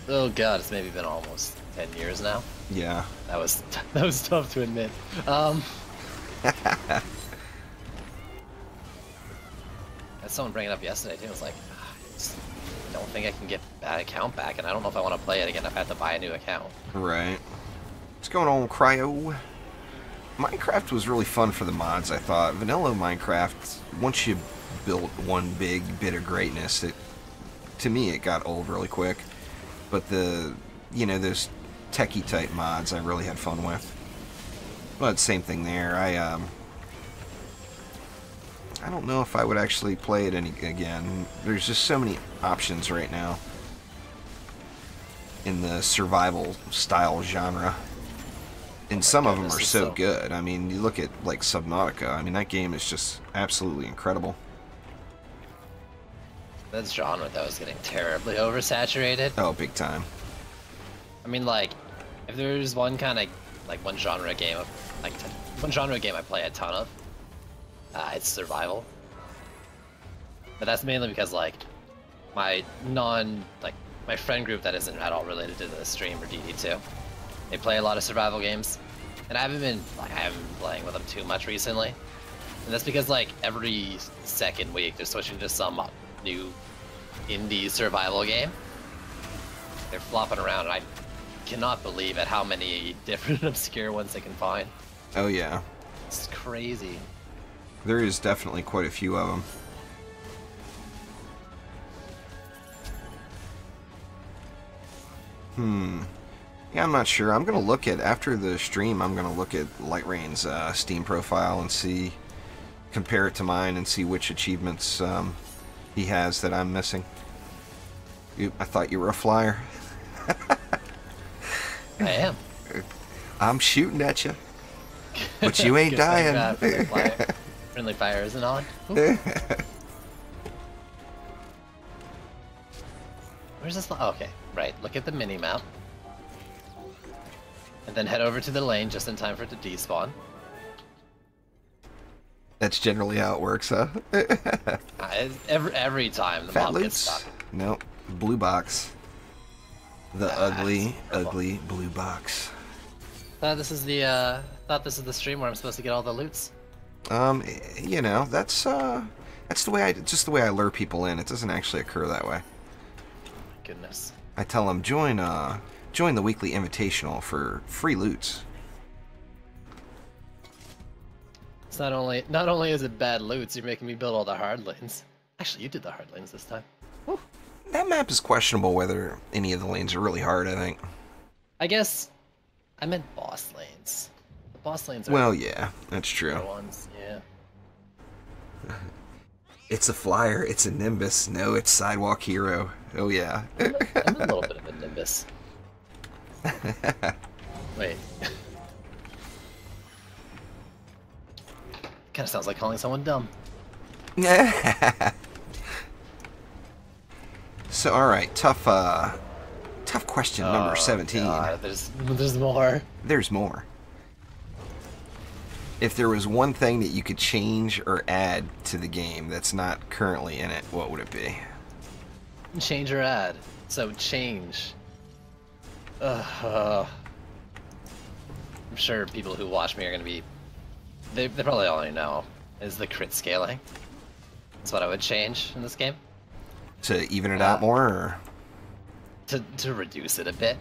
oh god, it's maybe been almost 10 years now. Yeah. That was tough to admit. Had someone bring it up yesterday too. I was like, I don't think I can get that account back, and I don't know if I want to play it again. If I have to buy a new account. Right. What's going on, Cryo? Minecraft was really fun for the mods, I thought. Vanilla Minecraft, once you built one big bit of greatness, to me it got old really quick. But those techie type mods I really had fun with. But same thing there. I don't know if I would actually play it again. There's just so many options right now in the survival style genre. And some of them are so good. I mean, you look at, like, Subnautica. I mean, that game is just absolutely incredible. That genre, though, is getting terribly oversaturated. Oh, big time. I mean, like, if there's one kind of, like, one genre game I play a ton of, it's survival. But that's mainly because, like, my friend group that isn't at all related to the stream or DD2, they play a lot of survival games, and I haven't been playing with them too much recently. And that's because, like, every second week they're switching to some new indie survival game. They're flopping around, and I cannot believe at how many different obscure ones they can find. Oh yeah. It's crazy. There is definitely quite a few of them. Yeah, I'm not sure. I'm going to look at, after the stream, I'm going to look at Light Rain's Steam profile and compare it to mine and see which achievements he has that I'm missing. I thought you were a flyer. I am. I'm shooting at you, but you ain't dying. Friendly fire isn't on. Where's this? Oh, okay, right. Look at the mini map. And then head over to the lane just in time for it to despawn. That's generally how it works, huh? Every time the Fat mob loots? gets stuck. Nope. Blue box. The ugly blue box. This is the stream where I'm supposed to get all the loots. That's the way I lure people in. It doesn't actually occur that way. Goodness. I tell them join the weekly invitational for free loots. It's not only is it bad loots, you're making me build all the hard lanes. Actually, you did the hard lanes this time. Woo. That map is questionable whether any of the lanes are really hard, I think. I guess I meant boss lanes. The boss lanes are well, yeah, that's true. Ones, yeah. It's a flyer, it's a Nimbus. No, it's SideWalkHero. Oh yeah. I'm a little bit of a Nimbus. Wait. Kind of sounds like calling someone dumb. So, alright, tough question number 17. God, there's more. There's more. If there was one thing that you could change or add to the game that's not currently in it, what would it be? Change or add. So, change. I'm sure people who watch me are going to be... They probably already know, is the crit scaling. That's what I would change in this game. To even it out more, or? To reduce it a bit.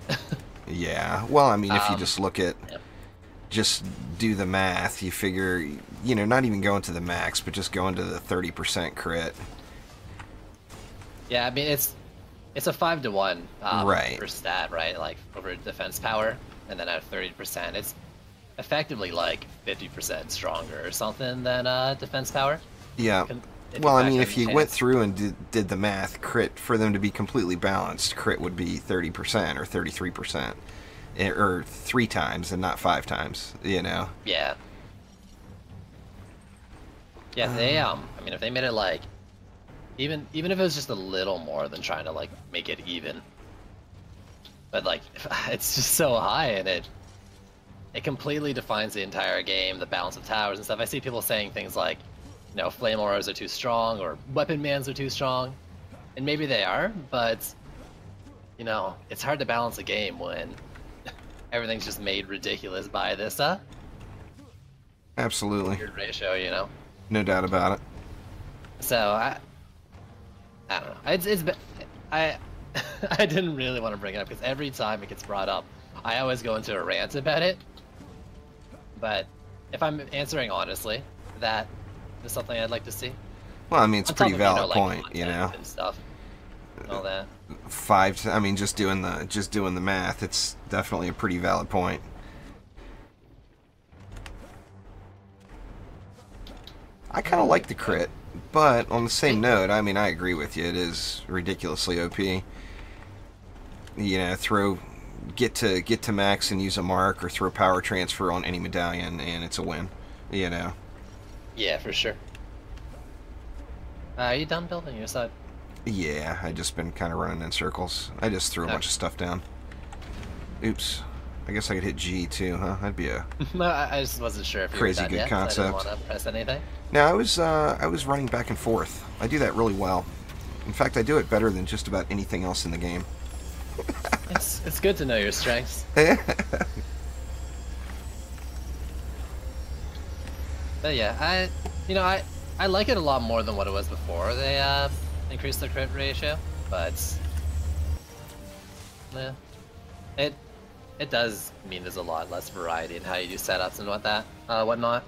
Yeah, well, I mean, if you just look at... Yep. Just do the math, you figure, not even going to the max, but just going to the 30% crit. Yeah, I mean, it's a 5-to-1 right. per stat, right? Like, over defense power, and then at 30%, it's effectively like 50% stronger or something than defense power. Yeah. Well, I mean, if you went through and did the math, crit, for them to be completely balanced, crit would be 30% or 33%. Or 3 times and not 5 times, Yeah. Yeah, they, I mean, if they made it, like, even if it was just a little more than trying to, like, make it even. But, like, it's just so high, and it completely defines the entire game, the balance of towers and stuff. I see people saying things like, you know, flame auras are too strong or weapon mans are too strong, and maybe they are, but you know, it's hard to balance a game when everything's just made ridiculous by this Absolutely. weird ratio, you know. No doubt about it. So I don't know. I I didn't really want to bring it up because every time it gets brought up, I always go into a rant about it. But if I'm answering honestly, that is something I'd like to see. Well, I mean, it's a pretty valid like, point, you know. And stuff, and all that. I mean, just doing the math, it's definitely a pretty valid point. I kind of like the crit, but on the same note, I mean, I agree with you. It is ridiculously OP. You know, get to max and use a mark, or throw power transfer on any medallion, and it's a win. You know. Yeah, for sure. Are you done building your side? Yeah, I just been kind of running in circles. I just threw a bunch of stuff down. Oops. I guess I could hit G too, huh? That'd be a I just wasn't sure if you crazy were done good yet, concept. So I didn't want to press anything. No, I was running back and forth. I do that really well. In fact, I do it better than just about anything else in the game. It's good to know your strengths. But yeah, I like it a lot more than what it was before. They increased the crit ratio, but yeah, it does mean there's a lot less variety in how you do setups and whatnot.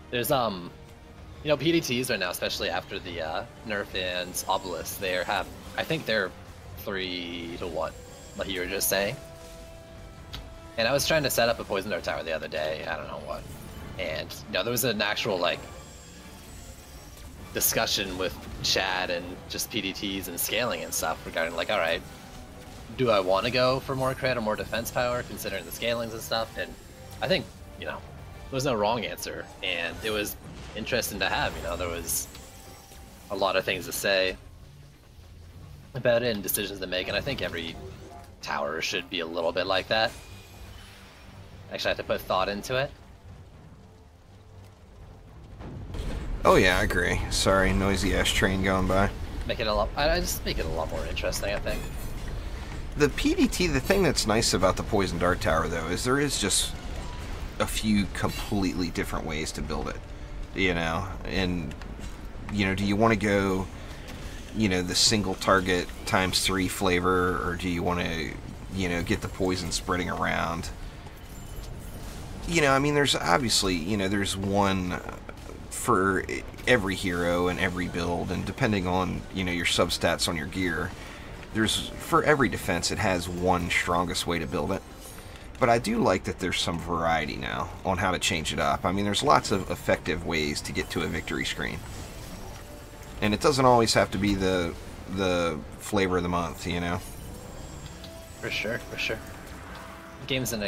There's you know, PDTs right now, especially after the nerf and obelisk, I think they're 3-to-1, like you were just saying. And I was trying to set up a poison dart tower the other day, I don't know what, and you know, there was an actual like discussion with chat and just PDTs and scaling and stuff regarding like, all right, do I want to go for more crit or more defense power considering the scalings and stuff? And I think, you know, there was no wrong answer, and it was interesting to have. You know, there was a lot of things to say about it and decisions to make, and I think every tower should be a little bit like that. Actually, I have to put thought into it. Oh yeah, I agree. Sorry, noisy ass train going by. I just make it a lot more interesting, I think. The PDT, the thing that's nice about the poison dart tower though, is there is just a few completely different ways to build it. You know, and you know, do you want to go, you know, the single target ×3 flavor, or do you want to, you know, get the poison spreading around? You know, I mean, there's obviously, you know, there's one for every hero and every build, and depending on, you know, your substats on your gear, there's, for every defense, it has one strongest way to build it. But I do like that there's some variety now on how to change it up. I mean, there's lots of effective ways to get to a victory screen. And it doesn't always have to be the flavor of the month, you know? For sure, for sure. The game's in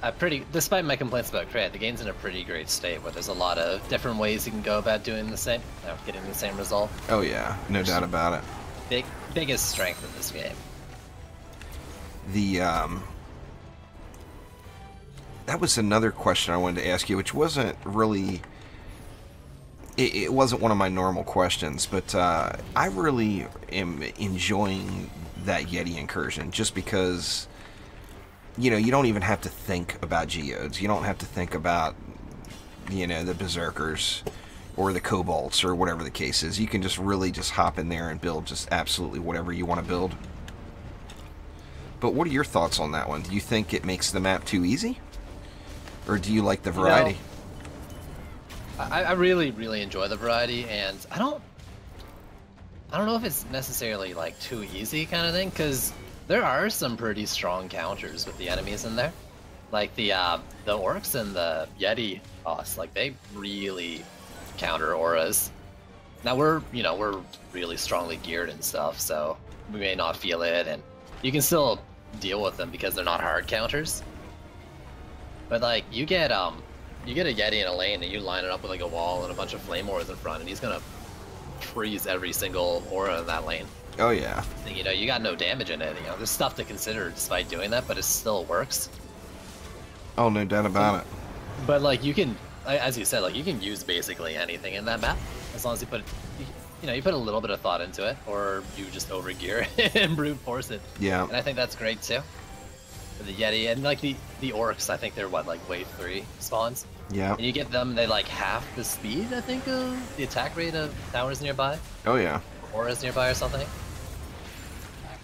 a pretty, despite my complaints about crit, the game's in a pretty great state where there's a lot of different ways you can go about doing the same, getting the same result. Oh yeah, no doubt about it. Biggest strength of this game. That was another question I wanted to ask you, which wasn't really, it wasn't one of my normal questions, but I really am enjoying that Yeti incursion, just because, you know, you don't even have to think about geodes. You don't have to think about, you know, the berserkers or the kobolds or whatever the case is. You can just really just hop in there and build just absolutely whatever you want to build. But what are your thoughts on that one? Do you think it makes the map too easy? Or do you like the variety? You know, I really, really enjoy the variety, and I don't know if it's necessarily like too easy kind of thing, because there are some pretty strong counters with the enemies in there. Like the orcs and the Yeti boss, like they really counter auras. Now we're really strongly geared and stuff, so we may not feel it, and you can still deal with them because they're not hard counters. But like you get a Yeti in a lane and you line it up with like a wall and a bunch of flame auras in front, and he's gonna freeze every single aura in that lane. Oh yeah. And, you know, you got no damage in it. You know, there's stuff to consider despite doing that, but it still works. Oh, no doubt about it. But like you can, as you said, like you can use basically anything in that map as long as you put, you put a little bit of thought into it, or you just overgear it and brute force it. Yeah. And I think that's great too. For the Yeti and like the orcs, I think they're what, like wave 3 spawns. Yeah. And you get them, they like half the speed, I think, of the attack rate of towers nearby. Oh yeah. Auras nearby or something.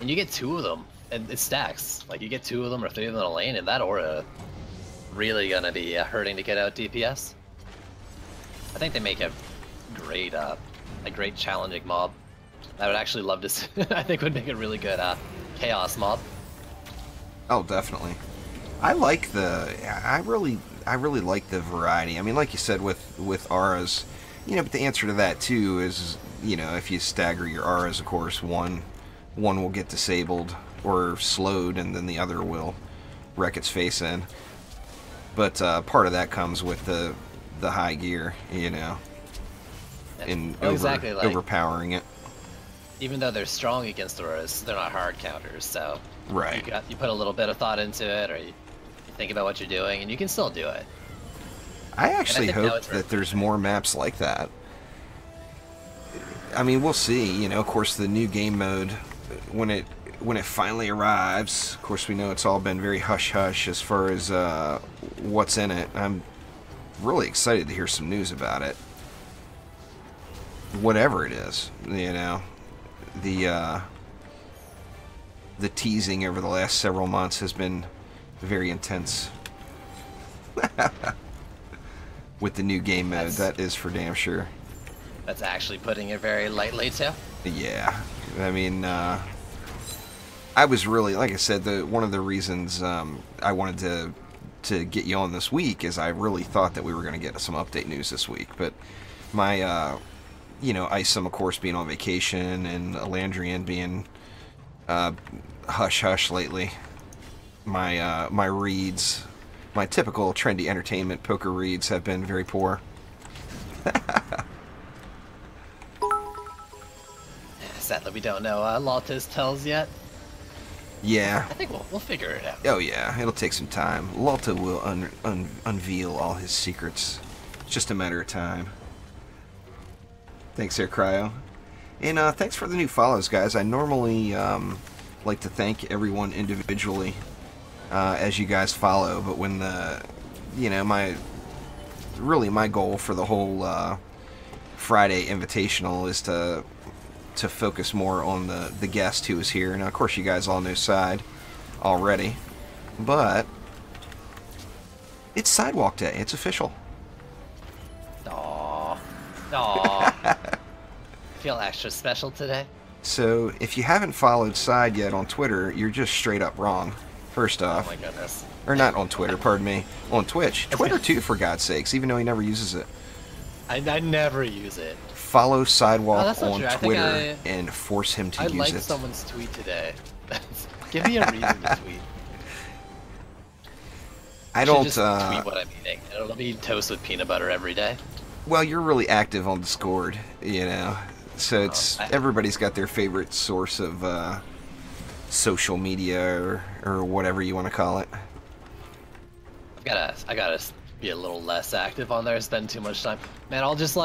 And you get 2 of them, and it stacks. Like you get 2 of them or 3 of them in a lane, and that aura really gonna be hurting to get out DPS. I think they make a great challenging mob. I would actually love to see, I think would make a really good chaos mob. Oh, definitely. I like I really like the variety. I mean, like you said with auras, but the answer to that too is, if you stagger your auras, of course, one will get disabled or slowed, and then the other will wreck its face in. But part of that comes with the high gear, Yeah. and exactly, like, overpowering it. Even though they're strong against auras, they're not hard counters, so Right. you put a little bit of thought into it, or you think about what you're doing, and you can still do it. I actually think now hope it's that there's more maps like that. I mean, we'll see. Of course, the new game mode, when it finally arrives, of course, we know it's all been very hush-hush as far as what's in it. I'm really excited to hear some news about it. Whatever it is, the teasing over the last several months has been very intense. With the new game mode, that is for damn sure. That's actually putting it very lightly, too. Yeah, I mean, I was really, like I said, one of the reasons I wanted to get you on this week is I really thought that we were going to get some update news this week, but my, Isom, of course, being on vacation, and Elandrian being hush-hush lately, my reads, my typical trendy entertainment poker reads have been very poor. Sadly, we don't know Lawtis tells yet. Yeah. I think we'll figure it out. Oh yeah, it'll take some time. Lalta will unveil all his secrets. It's just a matter of time. Thanks there, Cryo. And thanks for the new follows, guys. I normally like to thank everyone individually as you guys follow, but when my goal for the whole Friday Invitational is to focus more on the guest who is here. Now, of course, you guys all know Side already, but it's Sidewalk Day. It's official. Aww. Aww. Feel extra special today? So, if you haven't followed Side yet on Twitter, you're just straight up wrong. First off. Oh my goodness. Or not on Twitter, pardon me. On Twitch. Twitter too, for God's sakes, even though he never uses it. I never use it. Follow Sidewalk on true. Twitter and force him to use it. I liked someone's tweet today. Give me a reason to tweet. I don't just tweet what I'm eating. It'll be toast with peanut butter every day. Well, you're really active on Discord, so it's everybody's got their favorite source of social media or whatever you want to call it. I gotta be a little less active on there. Spend too much time. Man, I'll just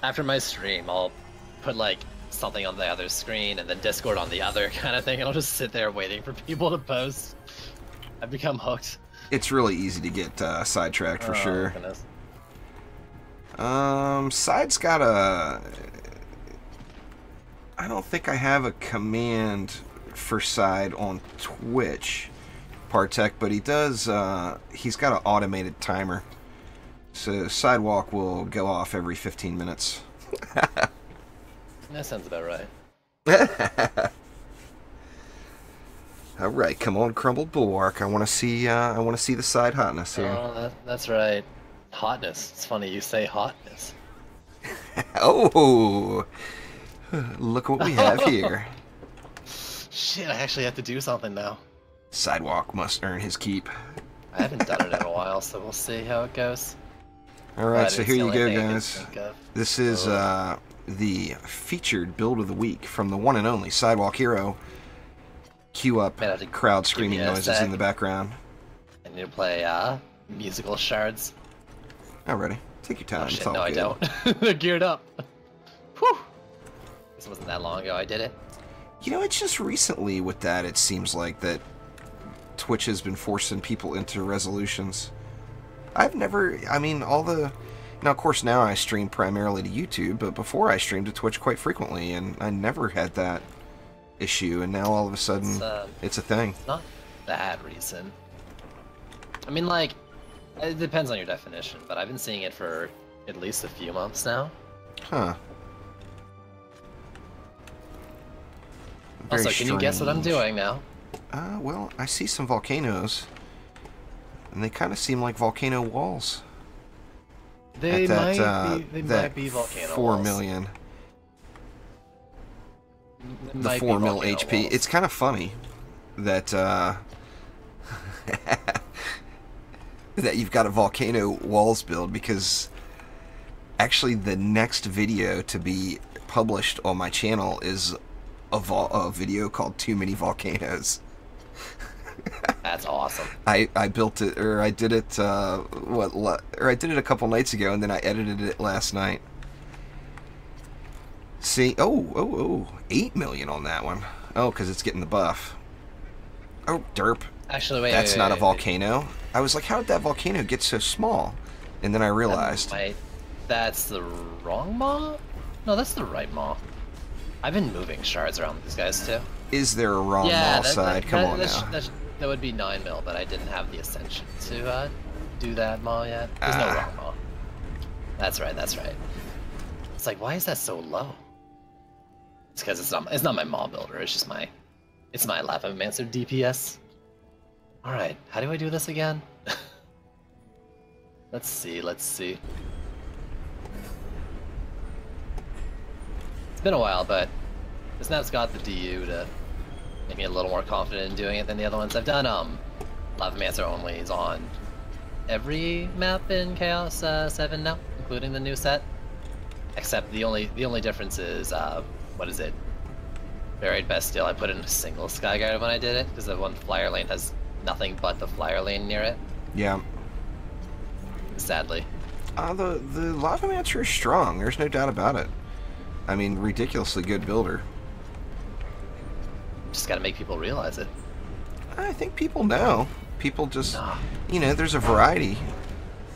after my stream, I'll put something on the other screen and then Discord on the other kind of thing, and I'll just sit there waiting for people to post. I've become hooked. It's really easy to get sidetracked for sure. Goodness. Side's got I don't think I have a command for Side on Twitch, Partek, but he does. He's got an automated timer, so Sidewalk will go off every 15 minutes. That sounds about right. All right, come on, crumbled bulwark. I want to see. I want to see the Side hotness here. Oh, that's right. Hotness. It's funny you say hotness. Oh, look what we have here. Shit, I actually have to do something now. Sidewalk must earn his keep. I haven't done it in a while, so we'll see how it goes. Alright, so here you go, guys. This is Oh. the featured build of the week from the one and only SideWalkHero. Cue up Man, I have to crowd give screaming me a noises sec. in the background. I need to play musical shards. Alrighty. Take your time. Oh It's shit, all no, I good. don't. They're geared up. Whew. This wasn't that long ago I did it. You know, it's just recently with that, it seems like that Twitch has been forcing people into resolutions. I've never, I mean, all the... Now, of course, now I stream primarily to YouTube, but before I streamed to Twitch quite frequently, and I never had that issue, and now all of a sudden, it's a thing. It's not that recent. I mean, like, it depends on your definition, but I've been seeing it for at least a few months now. Huh. Very Also, can you guess what I'm strange. doing now? Well, I see some volcanoes, and they kind of seem like volcano walls. They At that, might be volcano 4 walls. million. It The might be 4 mil volcano HP. walls. It's kind of funny that that you've got a volcano walls build, because actually the next video to be published on my channel is a video called Too Many Volcanoes. That's awesome. I built it, or I did it I did it a couple nights ago, and then I edited it last night. See, 8 million on that one. Oh, because it's getting the buff. Oh, derp. Actually, wait. That's wait, not wait, a volcano. I was like, how did that volcano get so small? And then I realized. That's the wrong maw? No, that's the right maw. I've been moving shards around these guys too. Is there a wrong mall side? Come on now. That would be 9 mil, but I didn't have the ascension to do that maw yet. There's no wrong maw. That's right, that's right. It's like, why is that so low? It's because it's not my maw builder, it's just my Lavamancer DPS. Alright, how do I do this again? Let's see. It's been a while, but this map's got the DU to make me a little more confident in doing it than the other ones. I've done Lavamancer onlys on every map in Chaos 7 now, including the new set. Except the only difference is what is it? Buried Bestial. I put in a single Skyguard when I did it, because the one flyer lane has nothing but the flyer lane near it. Yeah. Sadly. The Lavamancer is strong. There's no doubt about it. I mean, ridiculously good builder. Just gotta make people realize it. I think people know. People just, you know, there's a variety.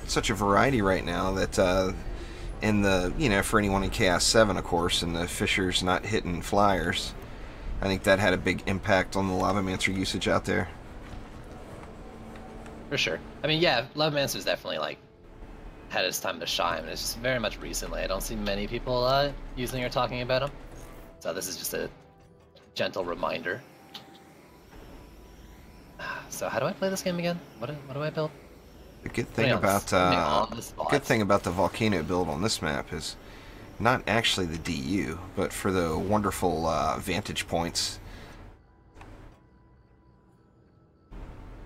Such a variety right now that, in the, you know, for anyone in Chaos 7, of course, and the Fishers not hitting flyers, I think that had a big impact on the Lavamancer usage out there. For sure. I mean, yeah, Lavamancer's definitely, like, had its time to shine, and it's just very much recently. I don't see many people using or talking about him. So this is just a gentle reminder. So how do I play this game again? What do I build? The good thing about the volcano build on this map is not actually the DU, but for the wonderful vantage points.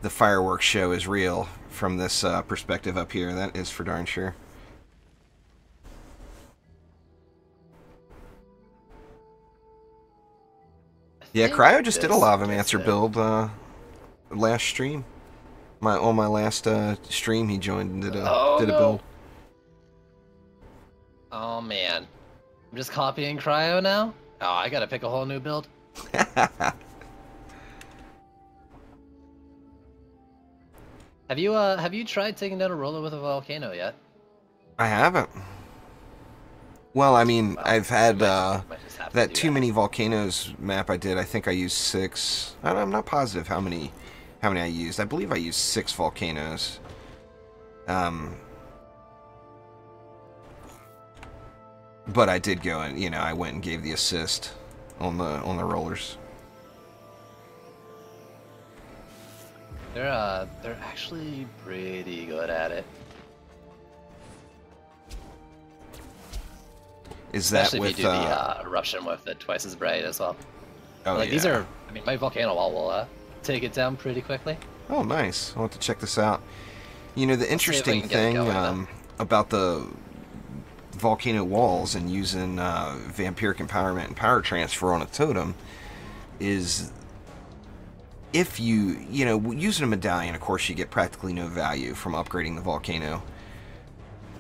The fireworks show is real from this perspective up here. That is for darn sure. Yeah, Cryo just did a Lavamancer build last stream. On my last stream, he joined and did a build. Oh man, I'm just copying Cryo now. Oh, I gotta pick a whole new build. Have you tried taking down a roller with a volcano yet? I haven't. Well, I mean, I've had that Too Many Volcanoes map I did. I think I used 6. I'm not positive how many I used. I believe I used 6 volcanoes. But I did go and, you know, I went and gave the assist on the rollers. They're actually pretty good at it. Is that especially with if you do the eruption with it twice as bright as well? Oh, like yeah. these are, I mean, my volcano wall will take it down pretty quickly. Oh, nice. I'll have to check this out. You know, the interesting thing about the volcano walls and using vampiric empowerment and power transfer on a totem is if you know, using a medallion, of course, you get practically no value from upgrading the volcano.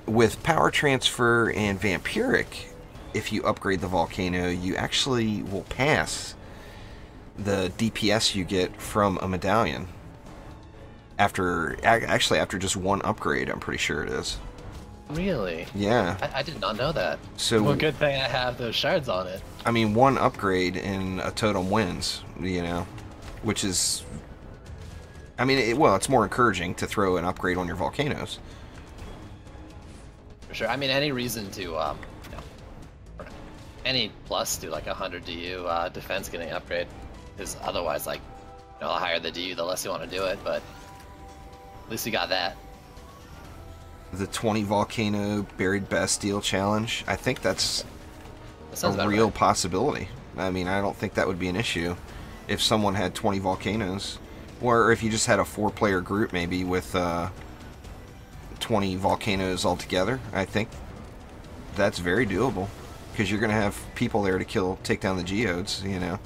With power transfer and vampiric, if you upgrade the volcano, you actually will pass the DPS you get from a medallion. Actually after just one upgrade, I'm pretty sure it is. Really? Yeah. I did not know that. So, well, good thing I have those shards on it. I mean, one upgrade and a totem wins, you know, which is, I mean, well, it's more encouraging to throw an upgrade on your volcanoes. For sure. I mean, any reason to, you know, any plus to like 100 DU defense getting an upgrade is otherwise like, you know, the higher the DU, the less you want to do it, but at least you got that. The 20 volcano buried Bastille challenge, I think that's That a real right. possibility. I mean, I don't think that would be an issue if someone had 20 volcanoes, or if you just had a 4-player group maybe with 20 volcanoes altogether. I think that's very doable because you're going to have people there to take down the geodes, you know.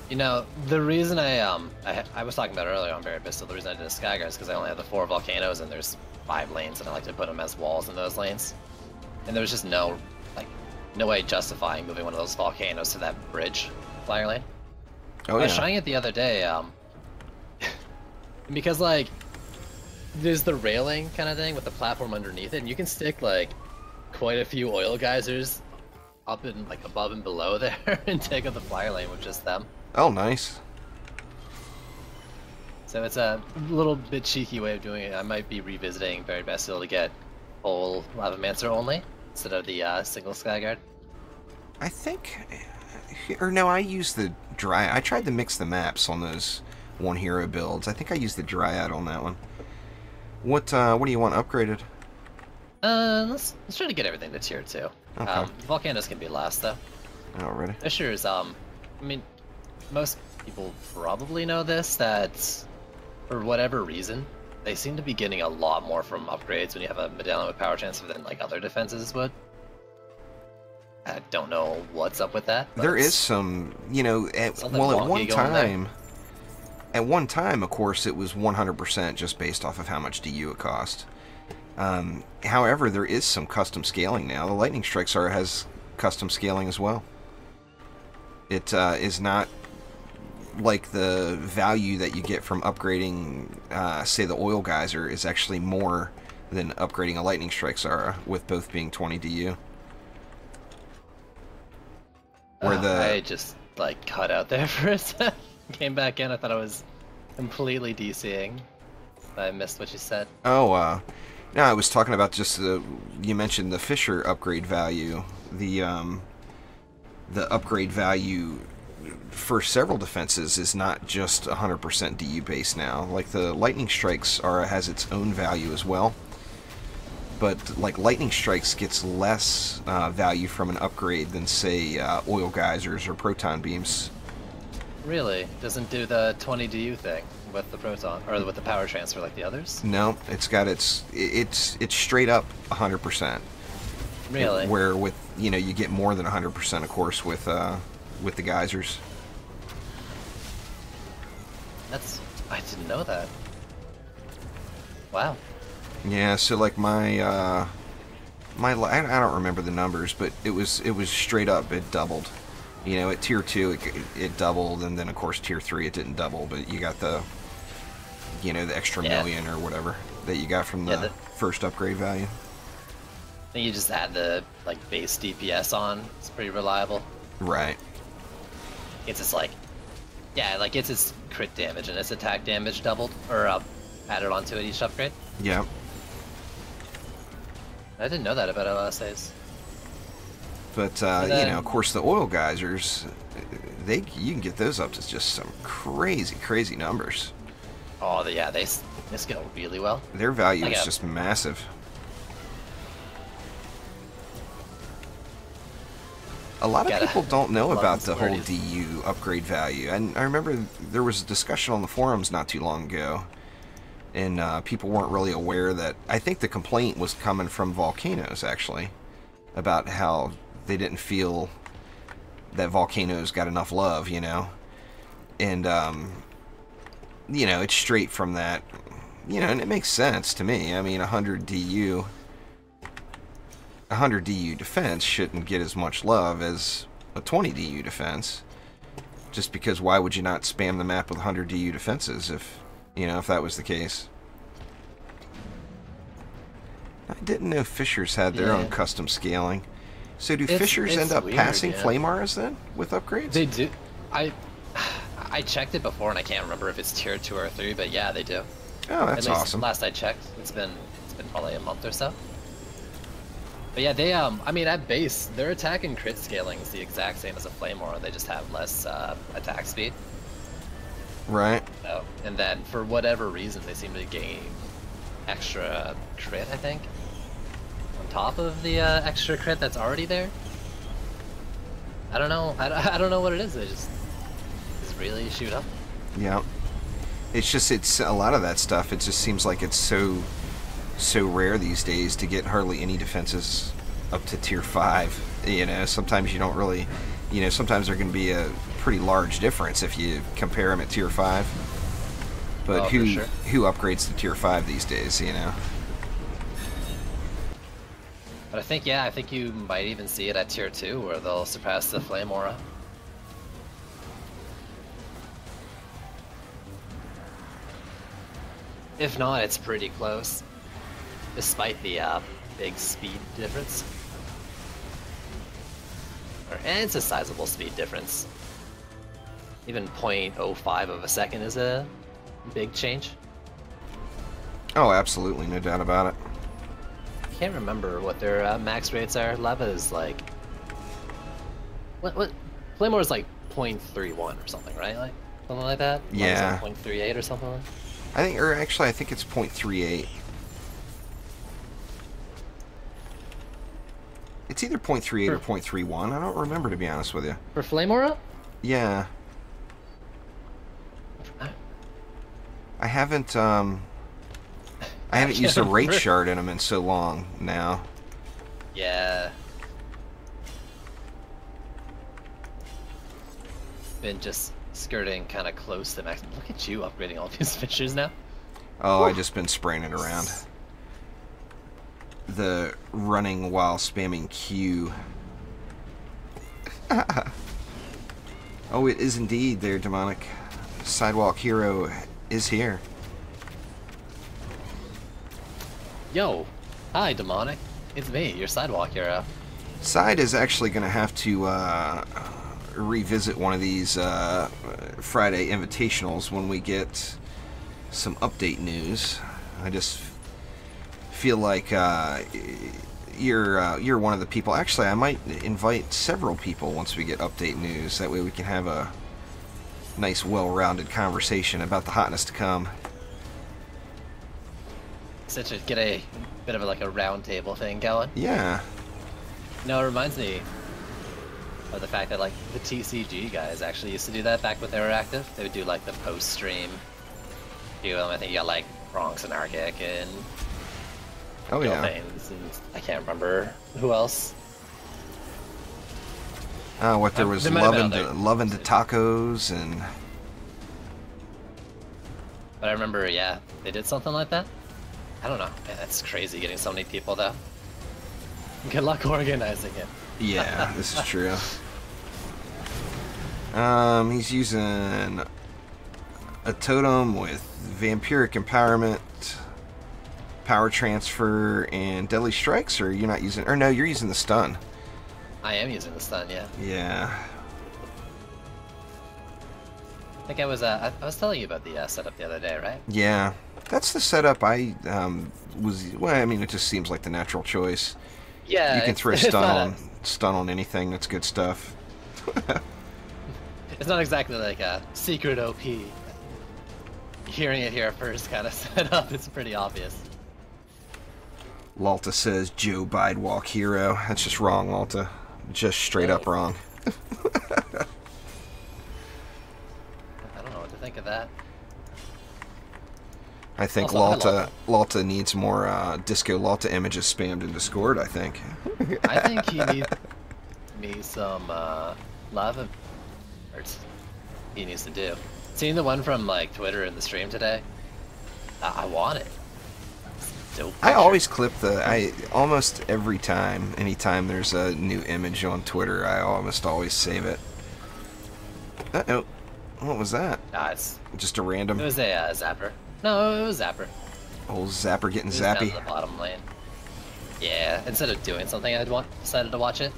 You know, the reason I was talking about earlier on Barret Pistol, the reason I did a Skyguard is because I only have the 4 volcanoes and there's 5 lanes, and I like to put them as walls in those lanes. And there was just no way justifying moving one of those volcanoes to that bridge flyer lane. Oh, I was yeah. trying it the other day, because like there's the railing kind of thing with the platform underneath it, and you can stick like quite a few oil geysers up and like above and below there and take up the flyer lane with just them. Oh, nice. So it's a little bit cheeky way of doing it. I might be revisiting Buried Bastille to get whole Lavamancer only instead of the single Skyguard. I think, or no, I used the Dryad. I tried to mix the maps on those one hero builds. I think I used the Dryad on that one. What do you want upgraded? Let's try to get everything to tier 2. Okay. Volcanoes can be last though. Already. Fishers, I mean, most people probably know this, that for whatever reason, they seem to be getting a lot more from upgrades when you have a medallion with power transfer than like other defenses would. I don't know what's up with that. There is some, you know, at one time, of course, it was 100% just based off of how much DU it cost. However, there is some custom scaling now. The Lightning Strike Star has custom scaling as well. It is not like the value that you get from upgrading, say, the Oil Geyser is actually more than upgrading a Lightning Strike Star, with both being 20 DU. I just like cut out there for a sec. Came back in. I thought I was completely DCing. I missed what you said. Oh, no, I was talking about just you mentioned the Fisher upgrade value. The upgrade value for several defenses is not just 100% DU based now. Like the Lightning Strikes has its own value as well. But like Lightning Strikes gets less value from an upgrade than, say, Oil Geysers or Proton Beams. Really? Doesn't do the 20 DU thing with the proton or with the power transfer like the others? No, it's got it's straight up 100%. Really? Where with, you know, you get more than 100%, of course, with the geysers. I didn't know that. Wow. Yeah, so like I don't remember the numbers, but it was straight up, it doubled. You know, at tier 2 it doubled, and then of course tier 3 it didn't double, but you got the, you know, the extra million or whatever that you got from the first upgrade value. I think you just add the like base DPS on. It's pretty reliable. Right. It's just like, yeah, like it's its crit damage and its attack damage doubled or added onto it each upgrade. Yeah. I didn't know that about LSAs. But you know, of course, the Oil Geysers, you can get those up to just some crazy numbers. Oh, yeah, they scale really well. Their value is just massive. A lot of people don't know about the whole DU upgrade value. And I remember there was a discussion on the forums not too long ago, and people weren't really aware that. I think the complaint was coming from volcanoes, actually, about how they didn't feel that volcano's got enough love, you know. And you know, it's straight from that, you know, and it makes sense to me. I mean, 100 DU defense shouldn't get as much love as a 20 DU defense. Just because why would you not spam the map with 100 DU defenses if, you know, if that was the case? I didn't know Fishers had their own custom scaling. So do Fishers end up weird, passing Flame Auras then with upgrades? They do. I checked it before and I can't remember if it's tier 2 or 3, but yeah, they do. Oh, that's At least awesome. Last I checked, it's been probably a month or so. But yeah, they I mean at base, their attack and crit scaling is the exact same as a Flame Aura. They just have less attack speed. Right. So, and then for whatever reason, they seem to gain extra crit, I think, on top of the extra crit that's already there. I don't know. I don't know what it is. They just really shoot up. Yeah. It's just, it's a lot of that stuff. It just seems like it's so rare these days to get hardly any defenses up to tier 5. You know, sometimes you don't really, you know, sometimes there can be a pretty large difference if you compare them at tier 5. But who upgrades to tier 5 these days, you know? But I think, yeah, I think you might even see it at tier 2 where they'll surpass the Flame Aura. If not, it's pretty close, despite the big speed difference. And it's a sizable speed difference. Even 0.05 of a second is a big change. Oh, absolutely, no doubt about it. I can't remember what their max rates are. Lava is like... What? Flame Aura is like 0.31 or something, right? Like something like that? Yeah. 0.38 or something like that? I think, or actually, I think it's 0.38. It's either 0.38 or 0.31. I don't remember, to be honest with you. For Flame Aura? Yeah. I haven't used a rate shard in them in so long now. Yeah. Been just skirting kind of close to max. Look at you upgrading all these fishers now. Oh, I just been spraying it around. The running while spamming Q. Oh, it is indeed there, Demonic. SideWalkHero is here. Yo, hi Demonic. It's me, your SideWalkHero. Side is actually going to have to revisit one of these Friday invitationals when we get some update news. I just feel like you're one of the people. Actually, I might invite several people once we get update news. That way we can have a nice, well-rounded conversation about the hotness to come. So to get a bit of like a round table thing going. Yeah. No, it reminds me of the fact that like the TCG guys actually used to do that back when they were active. They would do like the post-stream. I think you got like Bronx and Arctic and Gilfanes, and I can't remember who else. What there was loving the tacos and. But I remember, yeah, they did something like that. I don't know. Man, that's crazy getting so many people though. Good luck organizing it. Yeah, this is true. He's using a totem with vampiric empowerment, power transfer, and deadly strikes. Or you're not using? Or no, you're using the stun. I am using the stun, yeah. Yeah. I think I was telling you about the setup the other day, right? Yeah, that's the setup I was. Well, I mean, it just seems like the natural choice. Yeah. You can throw stun on anything. That's good stuff. It's not exactly like a secret OP. Hearing it here first kind of setup. It's pretty obvious. Lalta says Joe SideWalkHero. That's just wrong, Lalta. Just straight up wrong. I don't know what to think of that. I think Also, Lalta needs more Disco Lalta images spammed in Discord, I think. I think he needs me some lava arts he needs to do. Seeing the one from like Twitter in the stream today, I want it. Dope I picture. always clip almost every time, anytime there's a new image on Twitter, I almost always save it. Uh-oh. What was that? It's Just a random... It was a zapper. No, it was zapper. Old zapper getting It was down zappy. to the bottom lane. Yeah, instead of doing something, decided to watch it.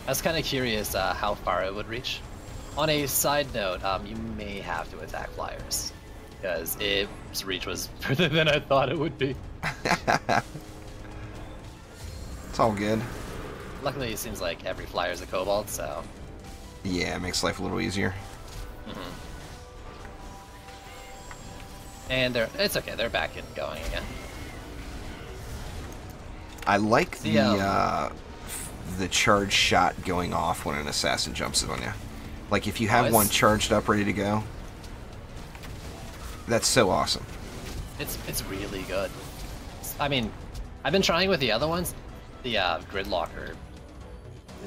I was kind of curious how far it would reach. On a side note, you may have to attack flyers, because its reach was further than I thought it would be. It's all good. Luckily, it seems like every flyer is a kobold, so... Yeah, it makes life a little easier. And it's okay, they're back and going again. I like the charge shot going off when an assassin jumps on you. Like if you have one charged up ready to go. That's so awesome. It's really good. I mean, I've been trying with the other ones. The Gridlocker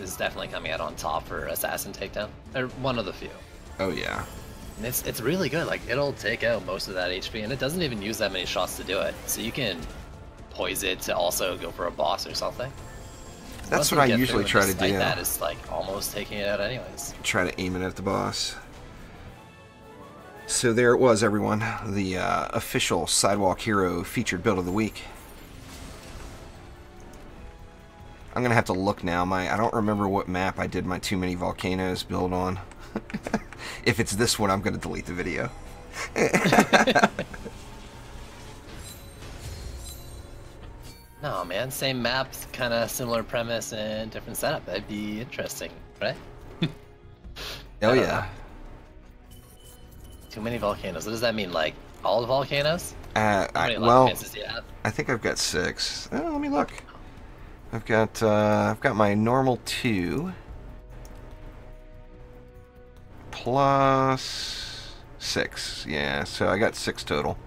is definitely coming out on top for assassin takedown. They're one of the few. Oh yeah. And it's really good. Like it'll take out most of that HP, and it doesn't even use that many shots to do it. So you can poise it to also go for a boss or something. That's what I usually try to do. That is like almost taking it out anyways. Try to aim it at the boss. So there it was, everyone. The official SideWalkHero featured build of the week. I'm gonna have to look now. I don't remember what map I did my Too Many Volcanoes build on. If it's this one, I'm gonna delete the video. No, man, same map, kind of similar premise and different setup. That'd be interesting, right? Oh yeah. Too many volcanoes. What does that mean? Like all the volcanoes? Well, Do you have? I think I've got 6. Oh, let me look. I've got my normal 2 plus 6. Yeah, so I got 6 total.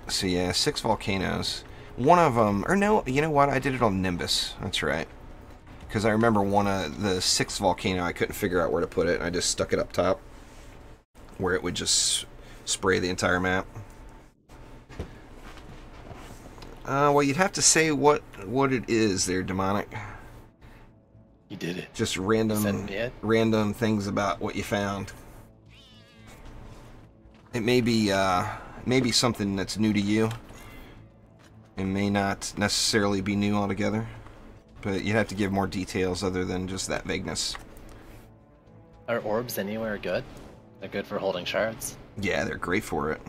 So yeah, 6 volcanoes. One of them, or no, you know what? I did it on Nimbus. That's right. Because I remember one of the 6th volcano, I couldn't figure out where to put it, and I just stuck it up top, where it would just spray the entire map. Well, you'd have to say what it is there, Demonic. You did it. Just random things about what you found. It may be something that's new to you. It may not necessarily be new altogether, but you'd have to give more details other than just that vagueness. Are orbs anywhere good? They're good for holding shards. Yeah, they're great for it.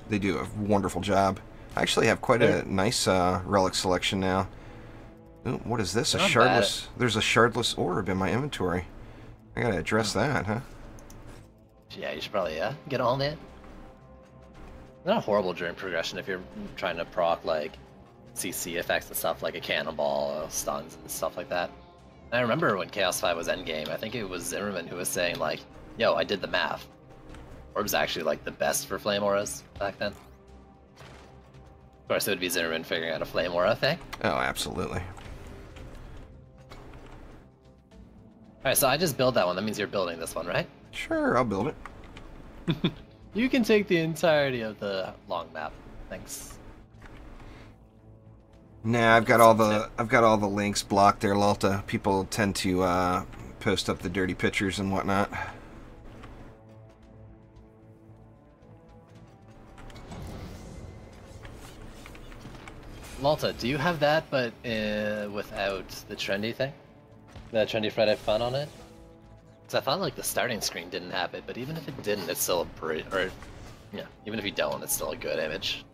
They do a wonderful job. I actually have quite a nice relic selection now. Ooh, what is this? A shardless... There's a shardless orb in my inventory. I gotta address that, huh? Yeah, you should probably get on it. Not a horrible during progression if you're trying to proc like CC effects and stuff like a cannonball, stuns and stuff like that. And I remember when Chaos 5 was endgame, I think it was Zimmerman who was saying like, yo, I did the math. Orb's actually like the best for flame auras back then. Of course it would be Zimmerman figuring out a flame aura thing. Oh, absolutely. Alright, so I just build that one. That means you're building this one, right? Sure, I'll build it. You can take the entirety of the long map. Thanks. Nah, I've got all the links blocked there, Lalta. People tend to post up the dirty pictures and whatnot. Malta, do you have that but without the trendy thing? The trendy Friday fun on it? Because I thought like the starting screen didn't have it, but even if it didn't, it's still a pretty, or yeah, even if you don't, it's still a good image.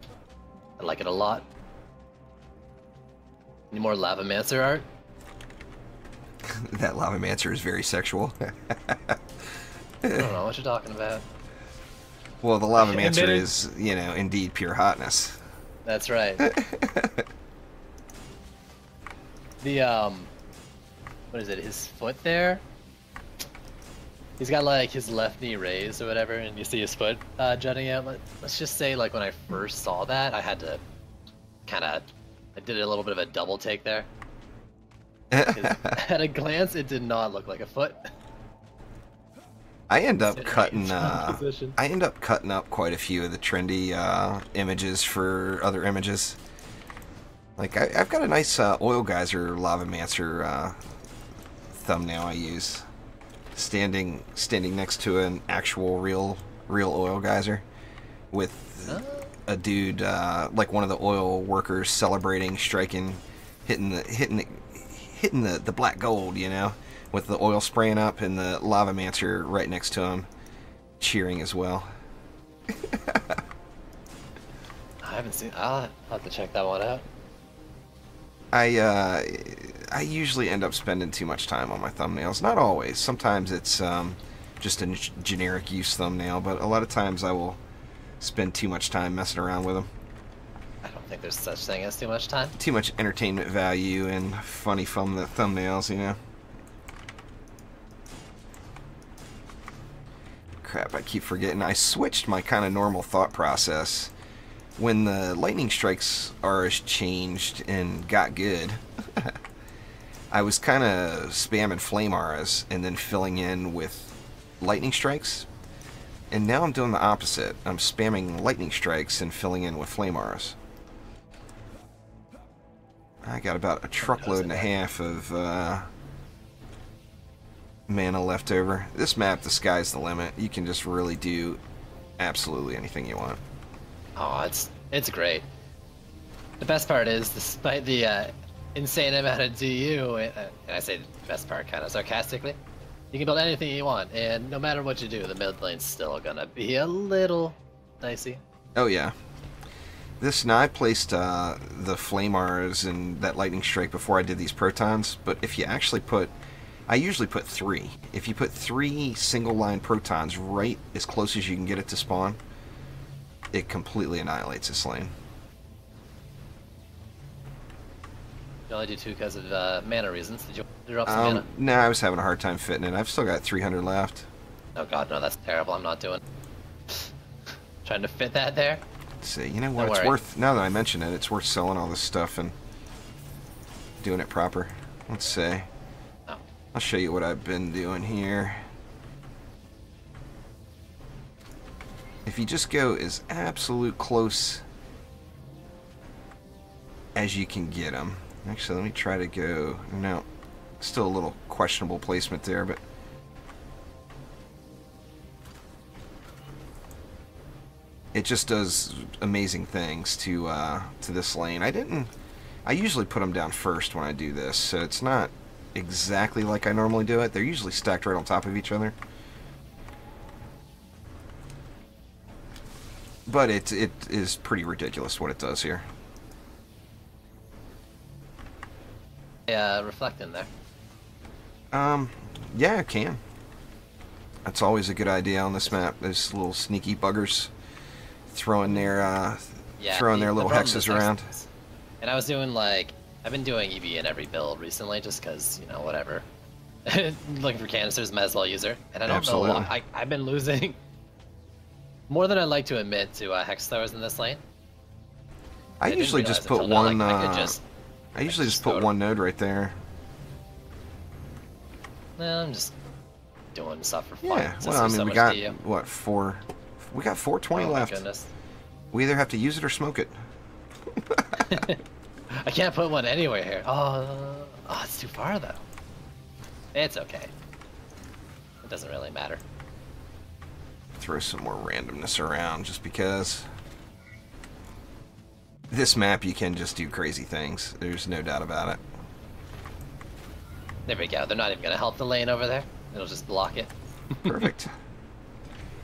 I like it a lot. Any more Lavamancer art? That Lavamancer is very sexual. I don't know what you're talking about. Well, the Lavamancer is, you know, indeed pure hotness. That's right. The what is it? His foot there? He's got like his left knee raised or whatever, and you see his foot jutting out. Let's just say, like when I first saw that, I had to I did a little bit of a double take there. At a glance, it did not look like a foot. I end up Sit cutting. right in position. I end up cutting up quite a few of the trendy images for other images. Like I've got a nice oil geyser lavamancer thumbnail I use, standing next to an actual real oil geyser, with a dude like one of the oil workers celebrating, striking, hitting the black gold, you know, with the oil spraying up and the lavamancer right next to him, cheering as well. I haven't seen. I'll have to check that one out. I usually end up spending too much time on my thumbnails. Not always. Sometimes it's just a generic use thumbnail, but a lot of times I will spend too much time messing around with them. I don't think there's such thing as too much time. Too much entertainment value and funny thumbnails, you know. Crap, I keep forgetting. I switched my kind of normal thought process. When the lightning strikes R's changed and got good, I was kind of spamming flame auras and then filling in with lightning strikes. And now I'm doing the opposite. I'm spamming lightning strikes and filling in with flame auras. I got about a truckload and a half of mana left over. This map, the sky's the limit. You can just really do absolutely anything you want. Oh, it's great. The best part is, despite the insane amount of DU, and I say the best part kind of sarcastically, you can build anything you want, and no matter what you do, the mid lane's still gonna be a little dicey. Oh yeah. Now I placed the flame auras and that lightning strike before I did these protons, but if you actually I usually put 3. If you put 3 single line protons right as close as you can get it to spawn, it completely annihilates this lane. You only do 2 because of mana reasons. Did you drop some mana? No, I was having a hard time fitting it. I've still got 300 left. Oh god, no, that's terrible. I'm not doing trying to fit that there. Let's see, you know what, it's worth, now that I mention it, it's worth selling all this stuff and doing it proper. Let's see. Oh. I'll show you what I've been doing here. If you just go as absolute close as you can get them. Actually, let me try to go, no, still a little questionable placement there, but it just does amazing things to this lane. I usually put them down first when I do this, so it's not exactly like I normally do it. They're usually stacked right on top of each other. But it is pretty ridiculous what it does here. Yeah, reflect in there. Yeah, I can. That's always a good idea on this map. Those little sneaky buggers throwing their little hexes around. And I was doing I've been doing EV in every build recently, just because, you know, whatever. Looking for canisters, might as well use her. And I don't know, I've been losing more than I like to admit to hex throwers in this lane. I usually just put one. I usually just put one node right there. No, I'm just doing stuff for fun. Yeah, well, I mean, we got what, 4? We got 420 left. Goodness. We either have to use it or smoke it. I can't put one anywhere here. Oh, it's too far though. It's okay. It doesn't really matter. Throw some more randomness around just because. This map, you can just do crazy things. There's no doubt about it. There we go. They're not even going to help the lane over there. It'll just block it. Perfect.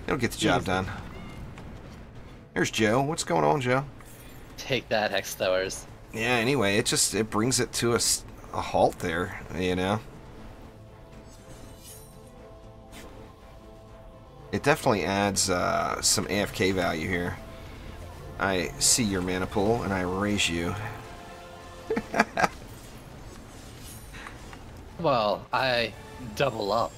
It'll get the job done. There's Joe. What's going on, Joe? Take that, hex throwers. Yeah, anyway, it brings it to a halt there, you know? It definitely adds some AFK value here. I see your mana pool, and I raise you. Well, I double up.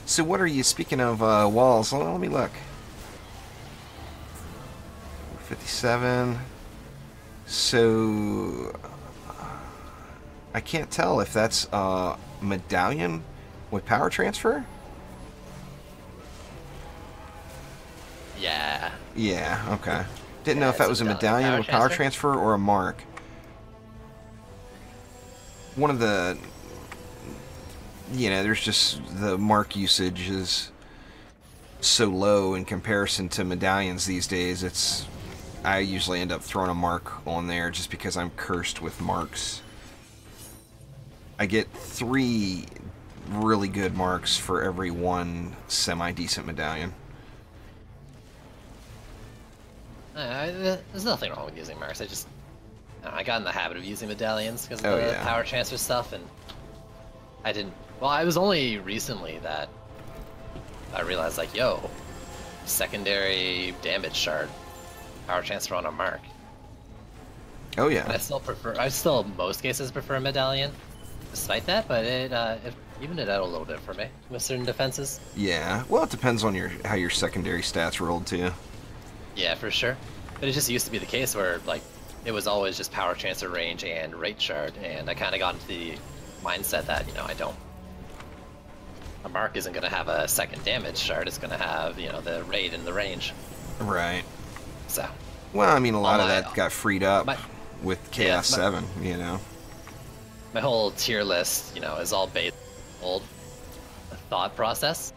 So what are you, speaking of walls, let me look. 56. 7. So I can't tell if that's a medallion with power transfer. Yeah. Yeah, okay. Didn't know Yeah, if that it's was a a medallion medallion power with power transfer? transfer or a mark. One of the, there's just the mark usage is so low in comparison to medallions these days. I usually end up throwing a mark on there just because I'm cursed with marks. I get 3 really good marks for every 1 semi-decent medallion. There's nothing wrong with using marks. I got in the habit of using medallions because of Oh, the yeah. power transfer stuff, and I didn't. Well, I was only recently that I realized, like, yo, secondary damage shard, power transfer on a mark. Oh, And yeah. I still in most cases prefer a medallion, despite that, but it evened it out a little bit for me with certain defenses. Yeah. Well, it depends on how your secondary stats rolled, too. Yeah, for sure. But it just used to be the case where, like, it was always just power transfer range and rate shard, and I kind of got into the mindset that, a mark isn't going to have a second damage shard, it's going to have, the rate and the range. Right. So. Well, I mean, a lot of that got freed up with Chaos 7, My whole tier list, is all based on old thought process.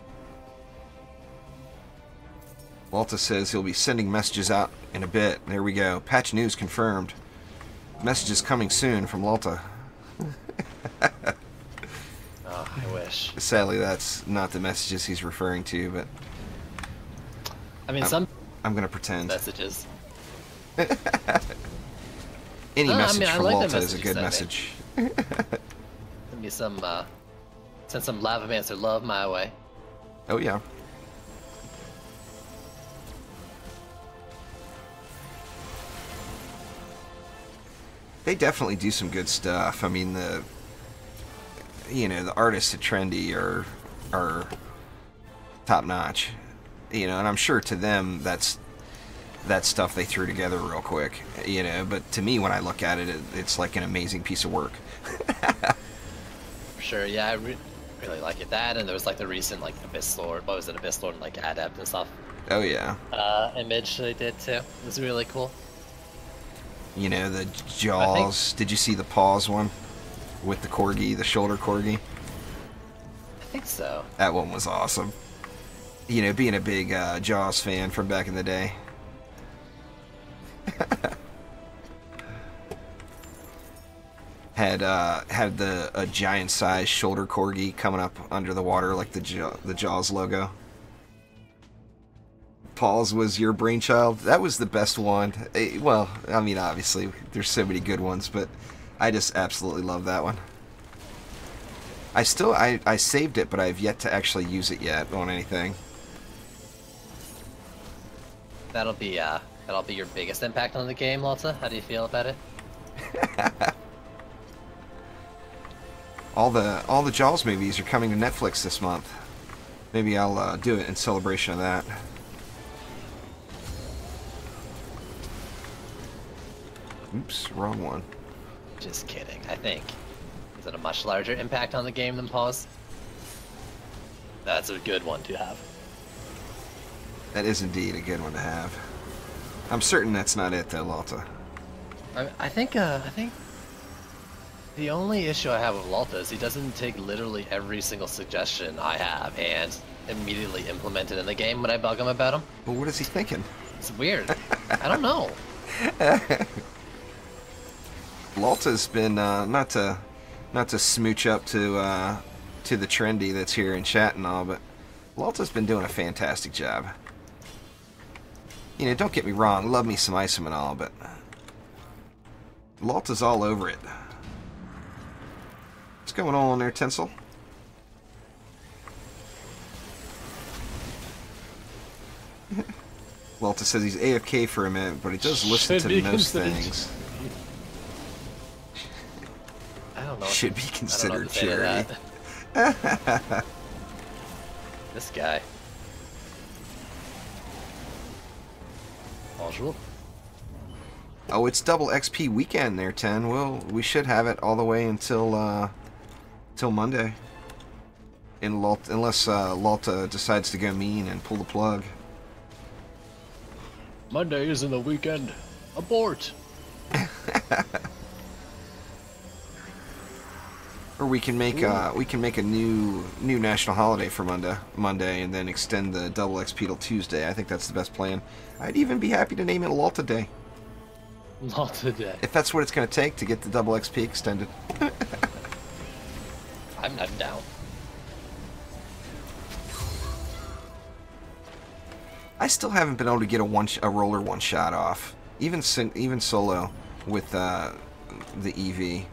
Walta says he'll be sending messages out in a bit. There we go. Patch news confirmed. Messages coming soon from Lalta. Oh, I wish. Sadly, that's not the messages he's referring to, but I mean, I'm going to pretend. Messages. Any message I from like the Walta is a message you good sent me. message. Send me send some Lavamancer love my way. Oh, yeah. They definitely do some good stuff. I mean, the artists at Trendy are top notch. And I'm sure to them that's stuff they threw together real quick. But to me, when I look at it, it's like an amazing piece of work. For sure, yeah, I really like it. That, and there was like the recent Abyss Lord. What was it, Abyss Lord and Adept and stuff? Oh yeah. Image they did too. It was really cool. The jaws. Did you see the paws one with the corgi, the shoulder corgi? I think so. That one was awesome. Being a big Jaws fan from back in the day. had a giant size shoulder corgi coming up under the water like the Jaws logo. Paul's was your brainchild. That was the best one. Well, I mean, obviously, there's so many good ones, but I just absolutely love that one. I saved it, but I've yet to actually use it yet on anything. That'll be your biggest impact on the game, Lalta. How do you feel about it? All the Jaws movies are coming to Netflix this month. Maybe I'll do it in celebration of that. Oops, wrong one. Just kidding. I think. Is it a much larger impact on the game than Pause? That's a good one to have. That is indeed a good one to have. I'm certain that's not it, though, Lalta. I think the only issue I have with Lalta is he doesn't take literally every single suggestion I have and immediately implement it in the game when I bug him about him. Well, what is he thinking? It's weird. I don't know. Lalta's been not to smooch up to the trendy that's here in chat and all, but Lalta's been doing a fantastic job. Don't get me wrong, love me some Isom and all, but Lalta's all over it. What's going on there, Tinsel? Lalta says he's AFK for a minute, but he does listen to most things. I don't know. Should be considered I don't know what to say to that. This guy. Bonjour. Oh, it's double XP weekend there, 10. Well, we should have it all the way until till Monday. Unless Lalta decides to go mean and pull the plug. Monday isn't the weekend. Abort. Or we can make a new national holiday for Monday, and then extend the double XP till Tuesday. I think that's the best plan. I'd even be happy to name it Lalta Day. Lalta Day. If that's what it's going to take to get the double XP extended. I'm down. I still haven't been able to get a roller one shot off, even solo with the EV.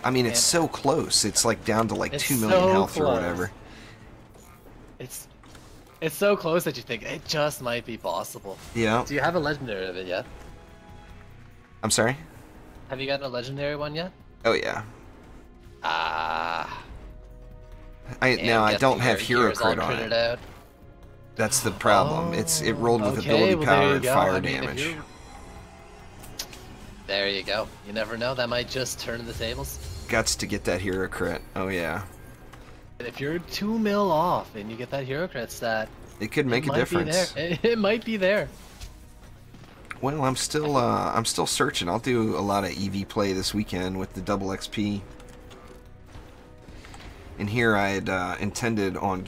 I mean, it's so close. It's like down to like 2 million so health close. or whatever. It's so close that you think it just might be possible. Yeah. Do you have a legendary of it yet? I'm sorry? Have you gotten a legendary one yet? Oh yeah. Ah. Now I don't have hero crit on it. it. That's the problem. It rolled with ability power and fire damage. There you go. You never know. That might just turn the tables. Guts to get that hero crit. Oh yeah. If you're 2 mil off and you get that hero crit stat, it could make a difference. It might be there. Well, I'm still searching. I'll do a lot of EV play this weekend with the double XP. And here I had intended on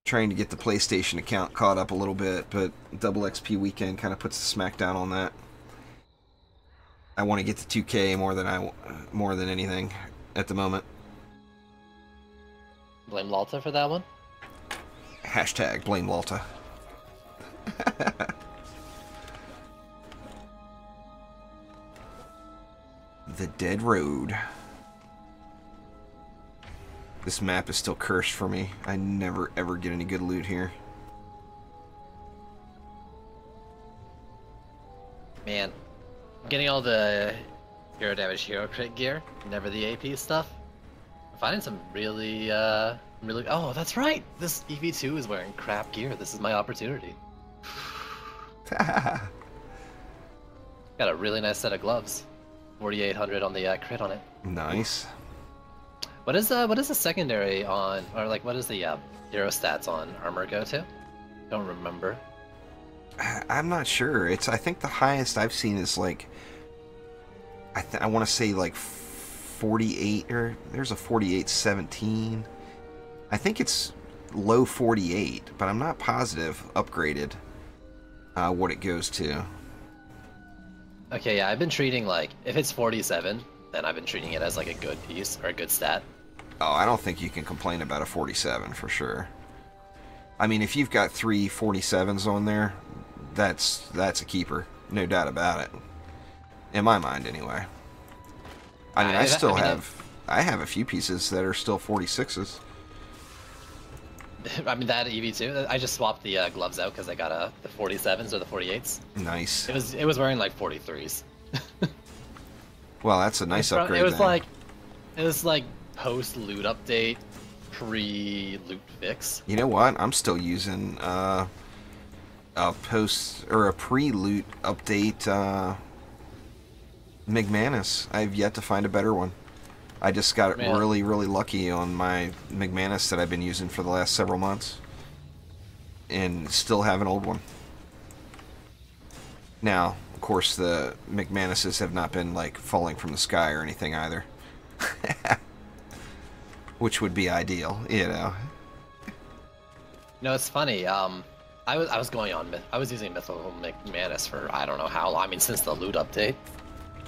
trying to get the PlayStation account caught up a little bit, but double XP weekend kind of puts the smackdown on that. I want to get to 2K more than anything at the moment. Blame Lalta for that one? Hashtag blame Lalta. The Dead Road. This map is still cursed for me. I never ever get any good loot here. Man, I'm getting all the hero damage, hero crit gear, never the AP stuff. I'm finding some really, oh, that's right! This EV2 is wearing crap gear. This is my opportunity. Got a really nice set of gloves. 4,800 on the crit on it. Nice. What is the secondary on, or like what is the hero stats on armor go to? Don't remember. I'm not sure. I think the highest I've seen is like I want to say like 48, or there's a 48-17. I think it's low 48, but I'm not positive upgraded what it goes to. Okay, yeah, I've been treating like if it's 47, then I've been treating it as like a good piece or a good stat. Oh, I don't think you can complain about a 47 for sure. I mean, if you've got 3 47s on there, that's a keeper, no doubt about it. In my mind, anyway. I mean, I have a few pieces that are still 46s. I mean, that EV2, I just swapped the gloves out because I got the 47s or the 48s. Nice. It was wearing like 43s. Well, that's a nice upgrade. It was then. it was like post loot update, pre loot fix. You know what? I'm still using a post or a pre-loot update McManus. I've yet to find a better one. I just got really lucky on my McManus that I've been using for the last several months, and still have an old one. Now, of course, the McManuses have not been like falling from the sky or anything either. Which would be ideal, you know. No, it's funny. I was going on. I was using Mythical McManus for I don't know how long. I mean, since the loot update,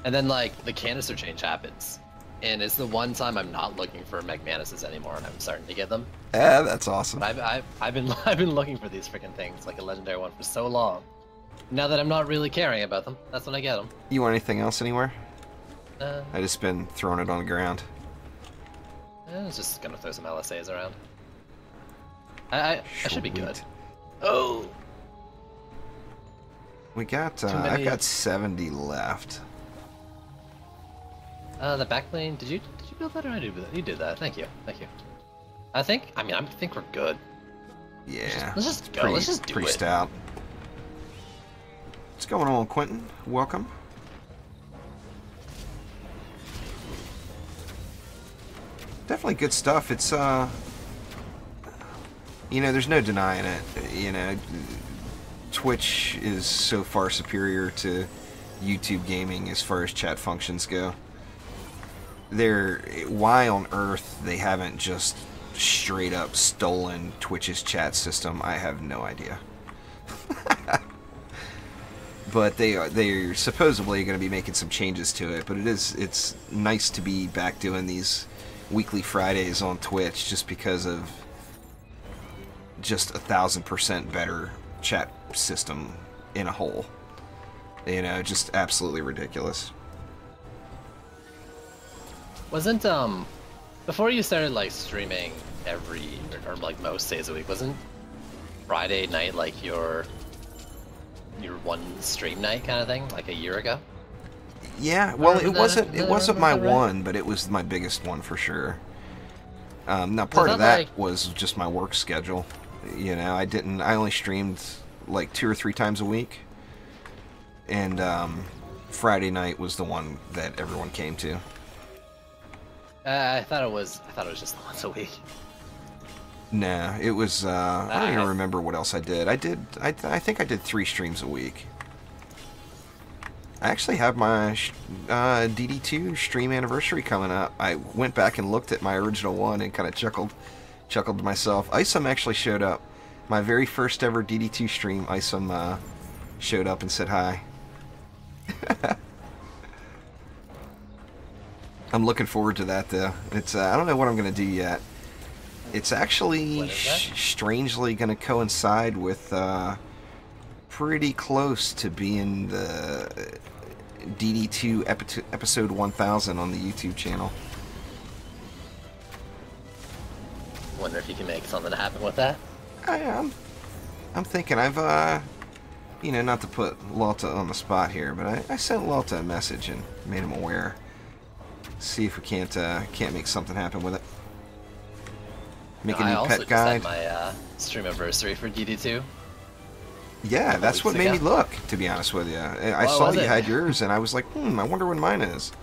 and then like the canister change happens, and it's the one time I'm not looking for McManuses anymore, and I'm starting to get them. Yeah, that's awesome. But I've been looking for these freaking things, like a legendary one, for so long. Now that I'm not really caring about them, that's when I get them. You want anything else anywhere? I just been throwing it on the ground. I was just gonna throw some LSAs around. I should be good. Oh! We got, I've got 70 left. The backplane, did you build that or I did that? You did that, thank you. I think we're good. Yeah. Let's just go, let's just do it. Pretty stout. What's going on, Quentin? Welcome. Definitely good stuff. It's, you know, there's no denying it. You know, Twitch is so far superior to YouTube gaming as far as chat functions go. Why on earth they haven't just straight up stolen Twitch's chat system, I have no idea. But they're supposedly going to be making some changes to it. But it's nice to be back doing these weekly Fridays on Twitch just because of just 1,000% better chat system in a whole. You know, just absolutely ridiculous. Wasn't before you started like streaming every or like most days a week, wasn't Friday night like your one stream night kind of thing, like a year ago? Yeah, well, it wasn't my one, but it was my biggest one for sure. Now part of that was just my work schedule. You know, I only streamed like 2 or 3 times a week, and Friday night was the one that everyone came to. I thought it was just once a week. Nah, it was. I don't even remember what else I did. I think I did 3 streams a week. I actually have my DD2 stream anniversary coming up. I went back and looked at my original one and kind of chuckled to myself. Isom actually showed up. My very first ever DD2 stream, Isom showed up and said hi. I'm looking forward to that though. It's I don't know what I'm gonna do yet. It's actually strangely gonna coincide with pretty close to being the DD2 episode 1000 on the YouTube channel. Wonder if you can make something happen with that. I'm thinking I've you know, not to put Lalta on the spot here, but I sent Lalta a message and made him aware. See if we can't make something happen with it. Make a new pet guide. I also just had my stream anniversary for DD2. Yeah, that's what made me look, to be honest with you. I saw you had yours, and I was like, I wonder when mine is.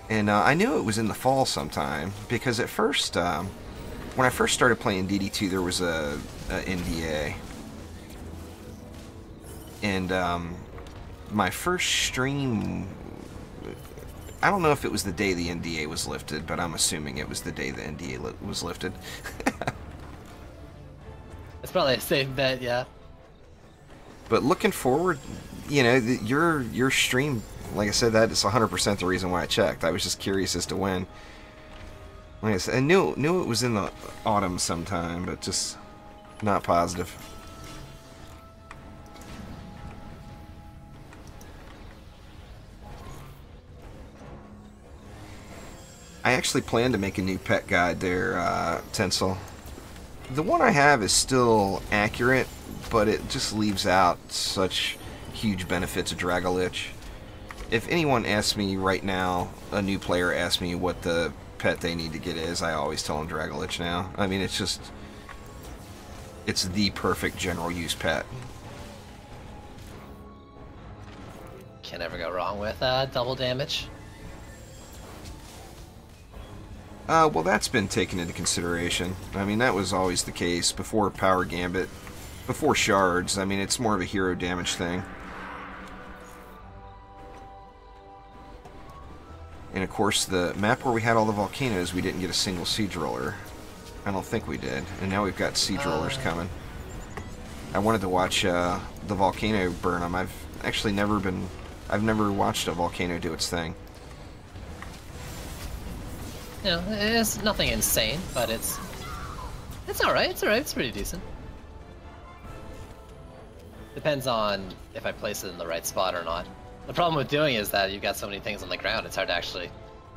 And I knew it was in the fall sometime, because at first, when I first started playing DD2, there was a NDA. And my first stream, I don't know if it was the day the NDA was lifted, but I'm assuming it was the day the NDA was lifted. It's probably a safe bet, yeah. But looking forward, you know, your stream, like I said, that is 100% the reason why I checked. I was just curious as to when. Like I said, I knew it was in the autumn sometime, but just not positive. I actually plan to make a new pet guide there, Tencel. The one I have is still accurate, but it just leaves out such huge benefits of Dragolich. If anyone asks me right now, a new player asks me what the pet they need to get is, I always tell them Dragolich now. I mean, it's the perfect general use pet. Can't ever go wrong with double damage. Well, that's been taken into consideration. I mean, that was always the case before Power Gambit, before shards. I mean, it's more of a hero damage thing. And of course, the map where we had all the volcanoes, we didn't get a single siege roller. I don't think we did. And now we've got siege rollers coming. I wanted to watch the volcano burn them. I've never watched a volcano do its thing. You know, it's nothing insane, but it's alright, it's pretty decent. Depends on if I place it in the right spot or not. The problem with doing it is that you've got so many things on the ground, it's hard to actually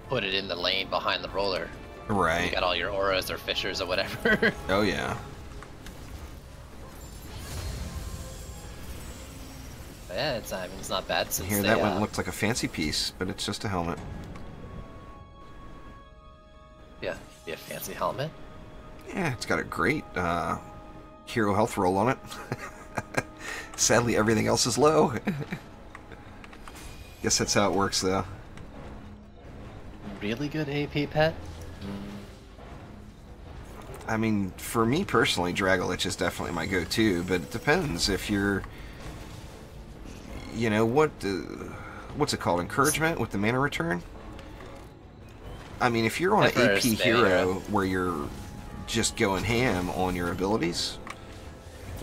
put it in the lane behind the roller. Right. You got all your auras or fissures or whatever. Oh yeah. But yeah, I mean, it's not bad since Here, that one looked like a fancy piece, but it's just a helmet. Yeah, be a fancy helmet. Yeah, it's got a great hero health roll on it. Sadly, everything else is low. Guess that's how it works, though. Really good AP pet? I mean, for me personally, Dragolich is definitely my go-to, but it depends if you're... You know, what's it called? Encouragement with the mana return? I mean, if you're on an AP hero where you're just going ham on your abilities,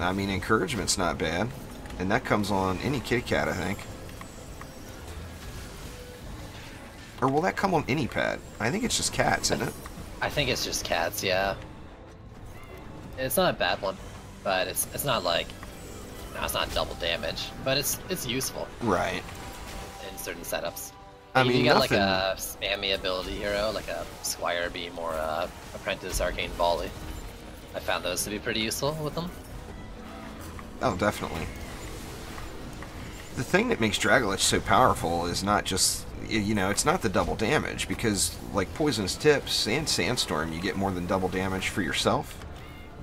I mean, encouragement's not bad. And that comes on any kitty cat, I think. Or will that come on any pet? I think it's just cats, isn't it? I think it's just cats, yeah. It's not a bad one, but it's not like... No, it's not double damage, but it's useful. Right. In certain setups. I mean, you got nothing... like a spammy ability hero, like a Squire Beam or a Apprentice Arcane Volley. I found those to be pretty useful with them. Oh, definitely. The thing that makes Dragolich so powerful is not just, you know, it's not the double damage, because like Poisonous Tips and Sandstorm, you get more than double damage for yourself,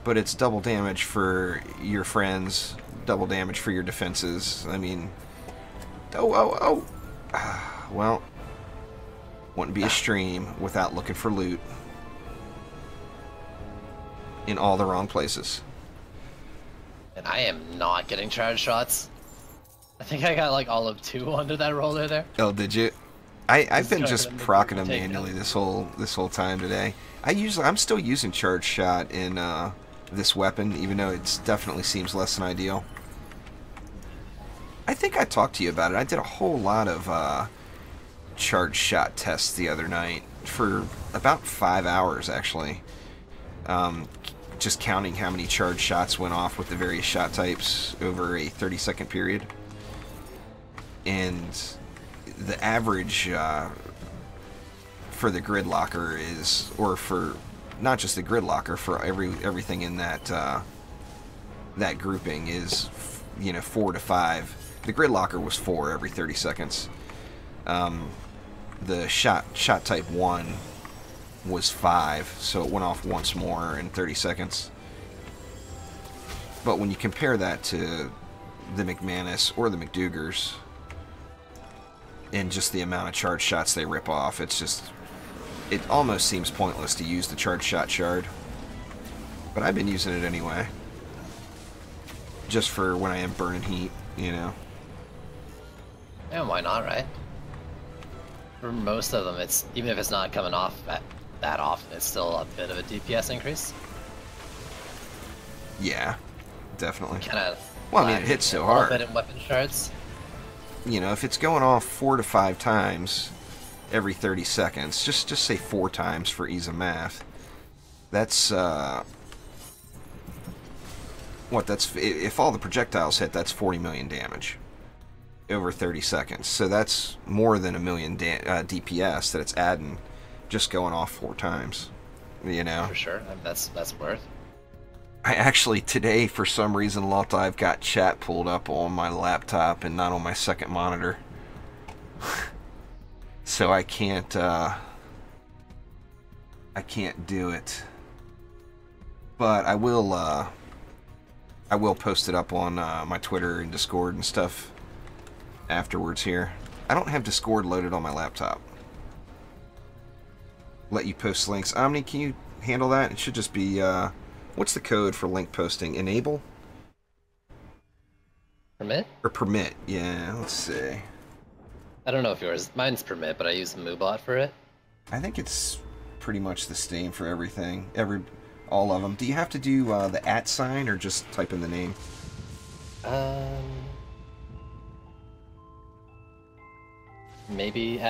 but it's double damage for your friends, double damage for your defenses. I mean, well, wouldn't be a stream without looking for loot in all the wrong places. And I am not getting charge shots. I think I got like all of 2 under that roller there. Oh, did you? I've been just proccing them manually this whole time today. I'm still using charge shot in this weapon, even though it definitely seems less than ideal. I think I talked to you about it. I did a whole lot of charge shot tests the other night for about 5 hours, actually. Just counting how many charge shots went off with the various shot types over a 30-second period. And the average for the grid locker is, or for not just the grid locker, for everything in that that grouping is, you know, 4 to 5. The grid locker was 4 every 30 seconds. The shot type 1 was 5, so it went off once more in 30 seconds. But when you compare that to the McManus or the McDougars, and just the amount of charge shots they rip off, it's just, it almost seems pointless to use the charge shot shard. But I've been using it anyway, just for when I am burning heat, you know. Yeah, why not, right? For most of them, it's, even if it's not coming off that often, it's still a bit of a DPS increase. Yeah, definitely. Kind of. Well, I mean, it hits so hard. A bit in weapon shards. You know, if it's going off 4 to 5 times every 30 seconds, just say 4 times for ease of math. That's what? That's if all the projectiles hit, that's 40 million damage over 30 seconds. So that's more than a million DPS that it's adding, just going off 4 times. You know. For sure, that's worth. I actually, today, for some reason, Lotta, I've got chat pulled up on my laptop and not on my second monitor. So I can't do it. But I will post it up on my Twitter and Discord and stuff afterwards here. I don't have Discord loaded on my laptop. Let you post links. Omni, can you handle that? It should just be... what's the code for link posting? Enable? Permit? Or permit, yeah, let's see. I don't know if yours... Mine's permit, but I use the MooBot for it. I think it's pretty much the same for everything. All of them. Do you have to do the @ sign or just type in the name? Maybe @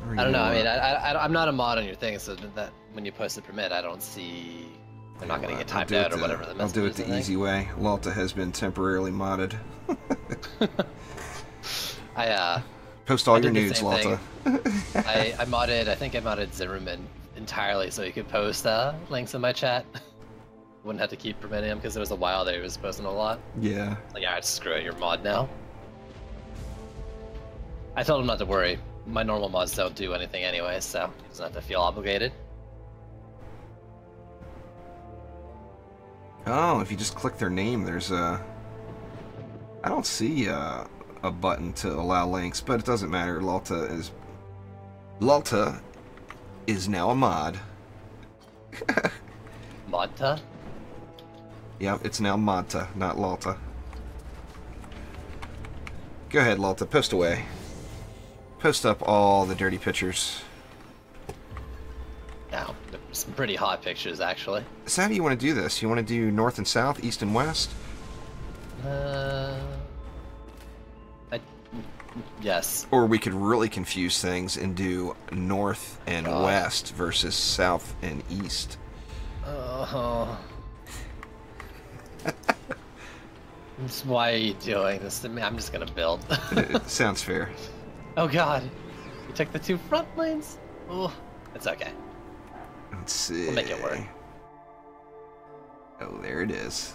I don't know. I mean, I'm not a mod on your thing, so that when you post a permit, I don't see. They're not going to get timed out or whatever. I'll do it the easy way. Lalta has been temporarily modded. Post all your nudes, Lalta. I modded. I think I modded Zimmerman entirely so he could post links in my chat. Wouldn't have to keep permitting him because there was a while that he was posting a lot. Yeah. Like, alright, screw it. You're mod now. I told him not to worry. My normal mods don't do anything anyway, so he doesn't have to feel obligated. Oh, if you just click their name, there's a... I don't see a button to allow links, but it doesn't matter. Lalta is now a mod. Modta? Yep, it's now Modta, not Lalta. Go ahead, Lalta, post away. Post up all the dirty pictures. Now, some pretty hot pictures, actually. So how do you want to do this? You want to do north and south, east and west? Yes. Or we could really confuse things and do north and west versus south and east. Oh. Why are you doing this to me? I'm just gonna build. Sounds fair. Oh god. You took the 2 front lanes? Oh, it's okay. Let's see. We'll make it work. Oh, there it is.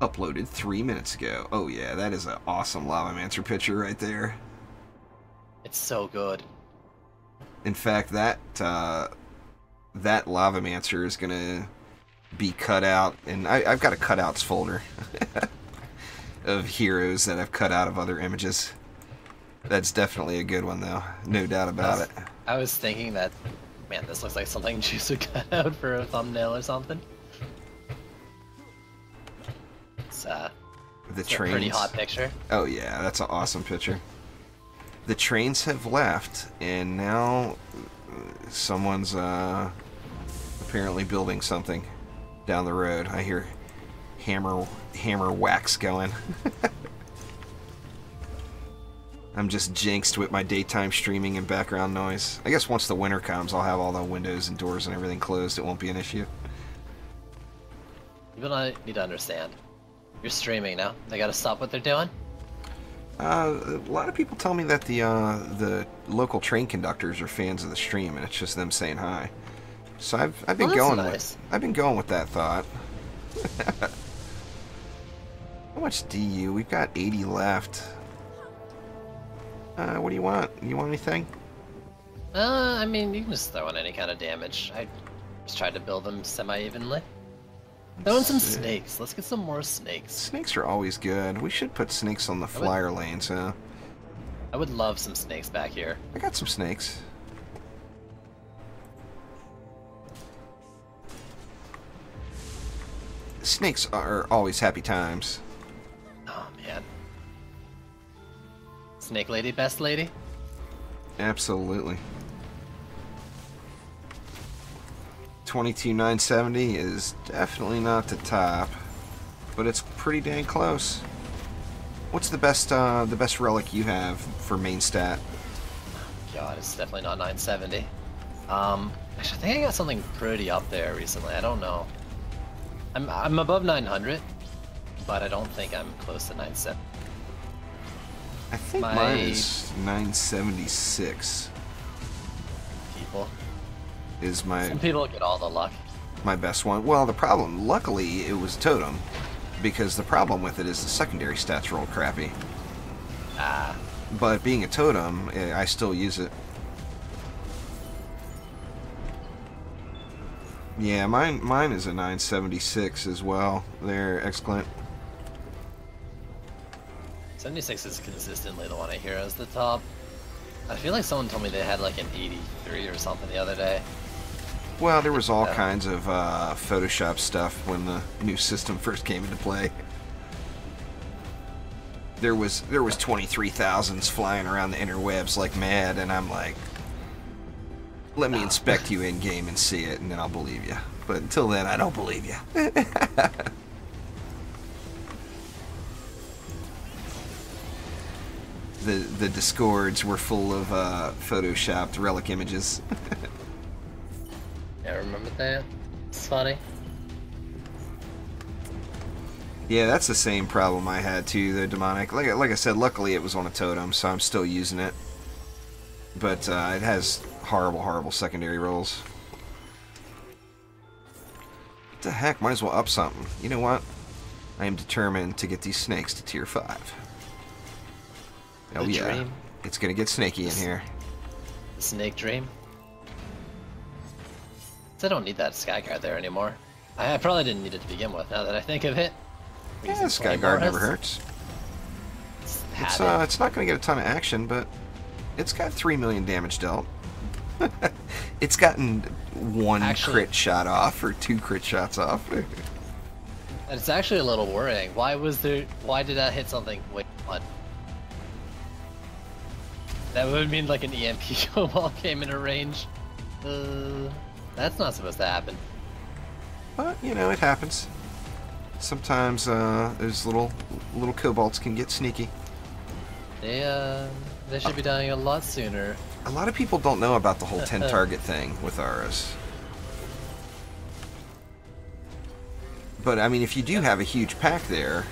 Uploaded 3 minutes ago. Oh yeah, that is an awesome Lavamancer picture right there. It's so good. In fact, that Lavamancer is gonna be cut out, and I've got a cutouts folder of heroes that I've cut out of other images. That's definitely a good one, though. No doubt about it. I was thinking that, man, this looks like something Juice would cut out for a thumbnail or something. It's the it's trains. a pretty hot picture. Oh yeah, that's an awesome picture. The trains have left, and now someone's apparently building something down the road. I hear hammer wax going. I'm just jinxed with my daytime streaming and background noise. I guess once the winter comes, I'll have all the windows and doors and everything closed. It won't be an issue. Even I need to understand. You're streaming now. They gotta stop what they're doing? A lot of people tell me that the local train conductors are fans of the stream, and it's just them saying hi. So I've been going with that thought. How much DU? We've got 80 left. What do you want? You want anything? I mean, you can just throw in any kind of damage. I just tried to build them semi-evenly. Throw in some snakes. Let's get some more snakes. Snakes are always good. We should put snakes on the flyer lanes, huh? I would love some snakes back here. I got some snakes. Snakes are always happy times. Oh, man. Snake lady, best lady? Absolutely. 22,970 is definitely not the top, but it's pretty dang close. What's the best relic you have for main stat? God, it's definitely not 970. Actually, I think I got something pretty up there recently. I don't know. I'm above 900, but I don't think I'm close to 970. I think mine is 976. People. Is my... Some people get all the luck. My best one. Well, the problem, luckily, it was Totem, because the problem with it is the secondary stats roll crappy. Ah. But being a Totem, I still use it. Yeah, mine is a 976 as well. There, Excellent. 76 is consistently the one I hear as the top. I feel like someone told me they had like an 83 or something the other day. Well, there was all kinds of Photoshop stuff when the new system first came into play. There was 23,000s flying around the interwebs like mad, and I'm like, let me inspect you in game and see it, and then I'll believe you. But until then, I don't believe you. The Discords were full of photoshopped relic images. Yeah, remember that? It's funny. Yeah, that's the same problem I had too, the demonic. Like I said, luckily it was on a totem, so I'm still using it. But it has horrible, horrible secondary rolls. What the heck? Might as well up something. You know what? I am determined to get these snakes to tier 5. Oh yeah, dream. It's gonna get snaky in here. The snake dream. I don't need that sky guard there anymore. I probably didn't need it to begin with, now that I think of it. Yeah, Sky Guard never hurts. It's not going to get a ton of action, but it's got 3 million damage dealt. It's gotten one crit shot off, or 2 crit shots off. It's actually a little worrying. Why did that hit something? Wait, what? That would mean like an EMP Cobalt came into range. That's not supposed to happen. But, you know, it happens. Sometimes those little Cobalts can get sneaky. They should be dying a lot sooner. A lot of people don't know about the whole 10 target thing with auras. But, I mean, if you do have a huge pack there,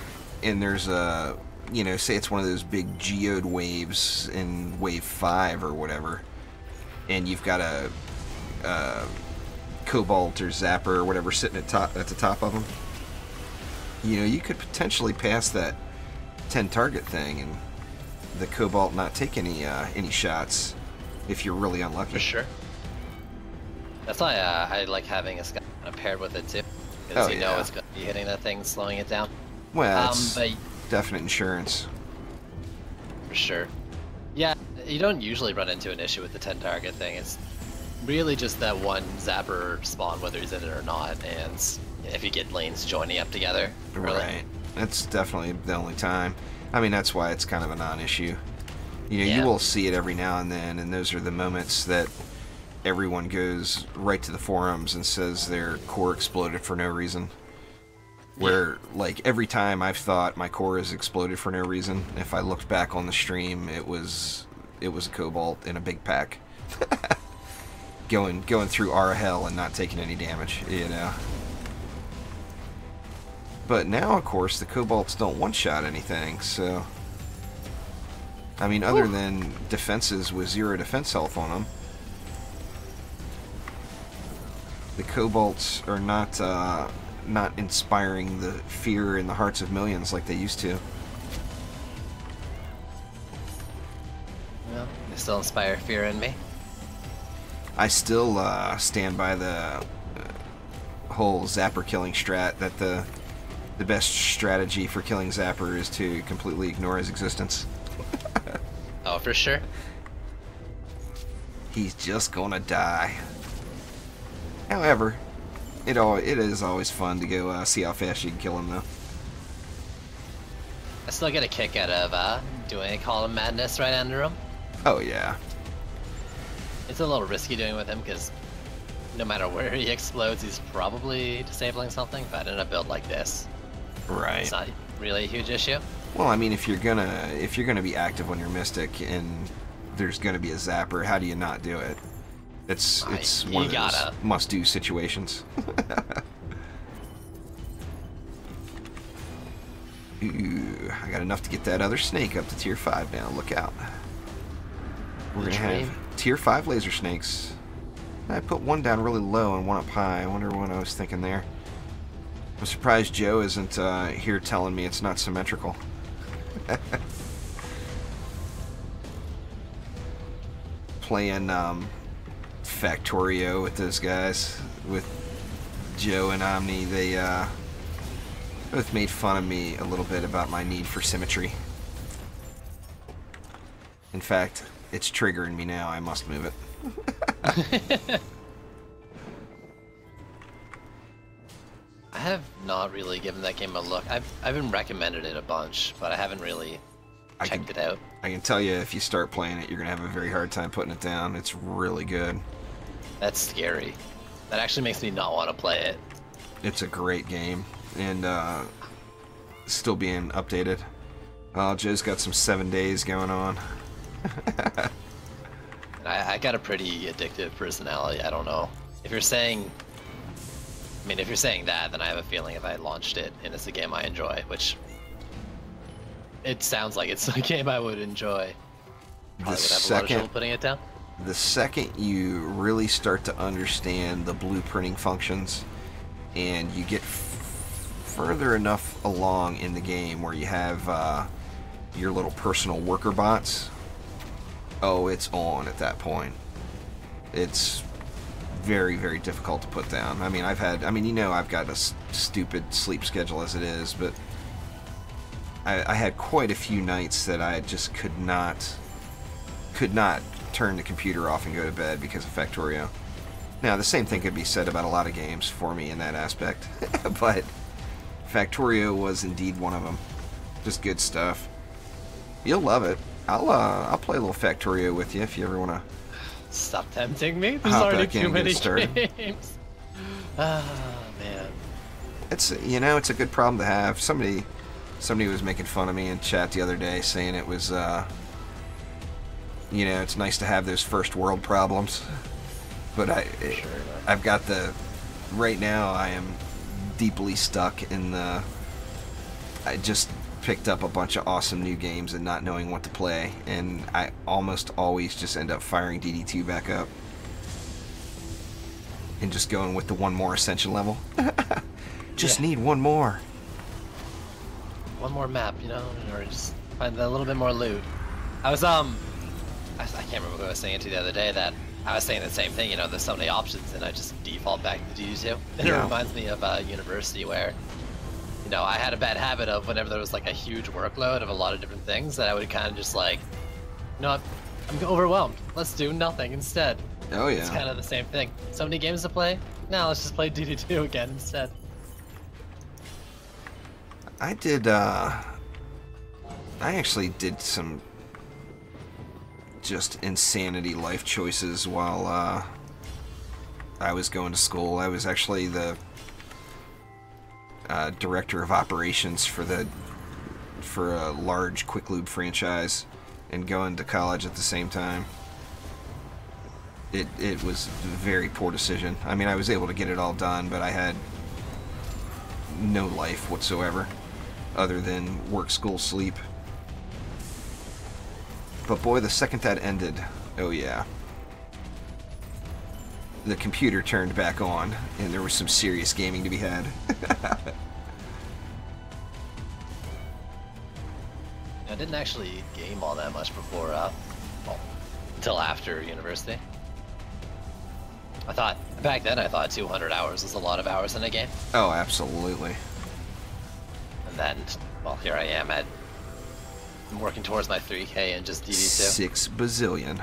and there's a, you know, say it's one of those big geode waves in wave 5 or whatever, and you've got a Cobalt or Zapper or whatever sitting at the top of them, you know, you could potentially pass that 10 target thing and the Cobalt not take any shots if you're really unlucky. For sure. That's why I like having a Sky paired with it too, because you know it's going to be hitting that thing, slowing it down. Well, it's definite insurance. For sure. Yeah, you don't usually run into an issue with the 10 target thing. It's really just that one Zapper spawn, whether he's in it or not, and if you get lanes joining up together. Really. Right. That's definitely the only time. I mean, that's why it's kind of a non-issue. You know, you will see it every now and then, and those are the moments that everyone goes right to the forums and says their core exploded for no reason. Where, like, every time I've thought my core has exploded for no reason, if I looked back on the stream, it was a Cobalt in a big pack. going through our hell and not taking any damage, you know. But now, of course, the Cobalts don't one-shot anything, so... I mean, other than defenses with 0 defense health on them, the Cobalts are not inspiring the fear in the hearts of millions like they used to. Well, they still inspire fear in me. I still stand by the whole Zapper killing strat, that the best strategy for killing Zapper is to completely ignore his existence. Oh, for sure. He's just gonna die. However, it is always fun to go see how fast you can kill him, though. I still get a kick out of doing a Call of Madness right under him. Oh, yeah. It's a little risky doing with him, because no matter where he explodes, he's probably disabling something, but in a build like this, right, it's not really a huge issue. Well, I mean, if you're gonna be active on your Mystic and there's gonna be a Zapper, how do you not do it? It's one of those must-do situations. Ooh, I got enough to get that other snake up to tier 5 now. Look out. We're gonna have tier 5 laser snakes. I put one down really low and one up high. I wonder what I was thinking there. I'm surprised Joe isn't here telling me it's not symmetrical. Playing Factorio with those guys, with Joe and Omni, they both made fun of me a little bit about my need for symmetry. In fact, it's triggering me now. I must move it. I have not really given that game a look. I've been recommended it a bunch, but I haven't really checked it out. I can tell you, if you start playing it, you're gonna have a very hard time putting it down. It's really good. That's scary. That actually makes me not want to play it. It's a great game, and still being updated. Joe's got some 7 days going on. I got a pretty addictive personality. I don't know. If you're saying that, then I have a feeling if I launched it and it's a game I enjoy, which it sounds like it's a game I would enjoy, probably would have a lot of trouble putting it down. The second you really start to understand the blueprinting functions and you get further enough along in the game where you have your little personal worker bots, oh, it's on at that point. It's very, very difficult to put down. I mean, I've got a stupid sleep schedule as it is, but I had quite a few nights that I just could not turn the computer off and go to bed because of Factorio. Now, the same thing could be said about a lot of games for me in that aspect, but Factorio was indeed one of them. Just good stuff. You'll love it. I'll play a little Factorio with you if you ever want to. Stop tempting me. There's already too many games. Ah, man. It's it's a good problem to have. Somebody was making fun of me in chat the other day, saying it was it's nice to have those first world problems. But I've got right now I am deeply stuck in I just picked up a bunch of awesome new games and not knowing what to play, and I almost always just end up firing DD2 back up and just going with the one more ascension level. Just need one more. One more map, or just find a little bit more loot. I was I can't remember what I was saying to you the other day, that I was saying the same thing, there's so many options and I just default back to DD2. And it reminds me of university where, I had a bad habit of whenever there was like a huge workload of a lot of different things that I would kind of just like, I'm overwhelmed. Let's do nothing instead. Oh yeah. It's kind of the same thing. So many games to play? Now let's just play DD2 again instead. I actually did some just insanity life choices while I was going to school. I was actually the director of operations for a large quick lube franchise, and going to college at the same time. It was a very poor decision. I mean, I was able to get it all done, but I had no life whatsoever other than work, school, sleep. But boy, the second that ended, oh yeah, the computer turned back on, and there was some serious gaming to be had. I didn't actually game all that much before, until after university. Back then I thought 200 hours was a lot of hours in a game. Oh, absolutely. And then, well, here I am I'm working towards my 3K and just DD2. 6 bazillion.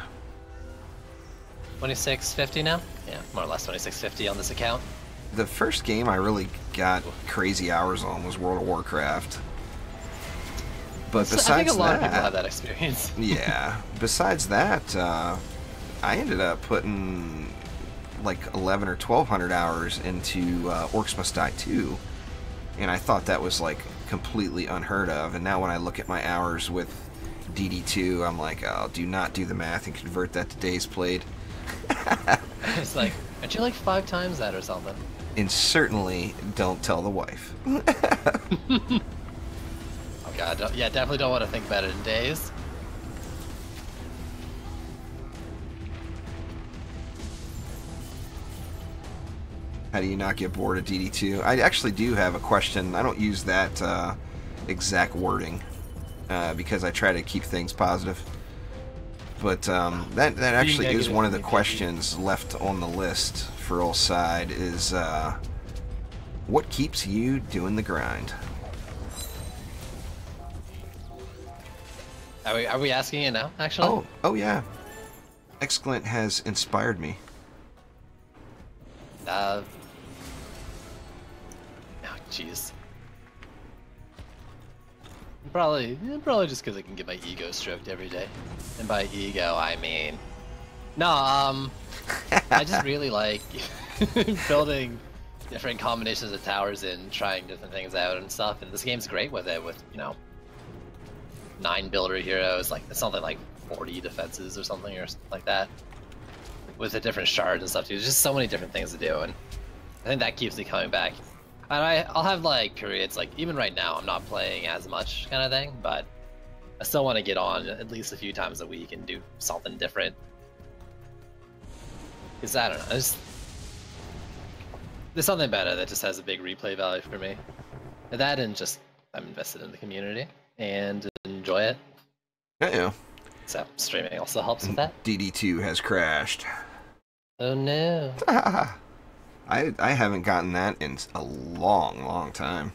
2650 now? Yeah, more or less 2650 on this account. The first game I really got crazy hours on was World of Warcraft. But besides I think a lot of people have that experience. Yeah. Besides that, I ended up putting like 11 or 1200 hours into Orcs Must Die 2, and I thought that was like completely unheard of. And now when I look at my hours with DD2, I'm like, oh, do not do the math and convert that to days played. It's like, aren't you like 5 times that or something? And certainly don't tell the wife. Oh god, definitely don't want to think about it in days. How do you not get bored of DD2? I actually do have a question. I don't use that exact wording because I try to keep things positive. But that actually is one of the questions left on the list for old Side is what keeps you doing the grind? Are we asking it now, actually? Oh yeah. Excellent has inspired me. Oh, jeez. Probably just because I can get my ego stroked every day. And by ego, I mean... No, I just really like building different combinations of towers and trying different things out and stuff. And this game's great with it, with, 9 builder heroes, like something like 40 defenses or something like that. With the different shards and stuff too. There's just so many different things to do, and I think that keeps me coming back. And I'll have like periods, like even right now I'm not playing as much kind of thing, but I still want to get on at least a few times a week and do something different. Because I don't know, there's something about it that just has a big replay value for me. And that, and just I'm invested in the community and enjoy it. Yeah. So streaming also helps with that. DD2 has crashed. Oh no. I haven't gotten that in a long time.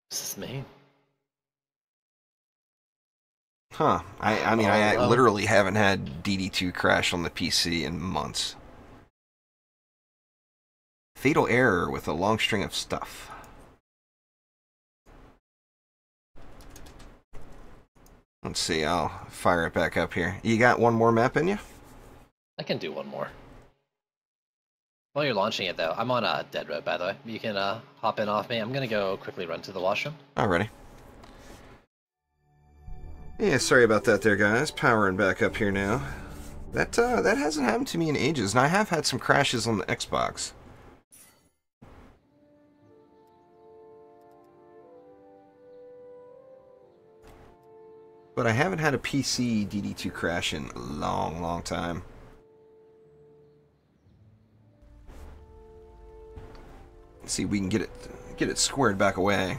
What's this mean? Huh. I mean, Oh, I no. literally haven't had DD2 crash on the PC in months. Fatal error with a long string of stuff. Let's see, I'll fire it back up here. You got one more map in you? I can do one more. While you're launching it, though, I'm on a dead road, by the way. You can hop in off me. I'm gonna go quickly run to the washroom. Alrighty. Yeah, sorry about that there, guys. Powering back up here now. That hasn't happened to me in ages, and I have had some crashes on the Xbox. But I haven't had a PC DD2 crash in a long time. Let's see if we can get it squared back away.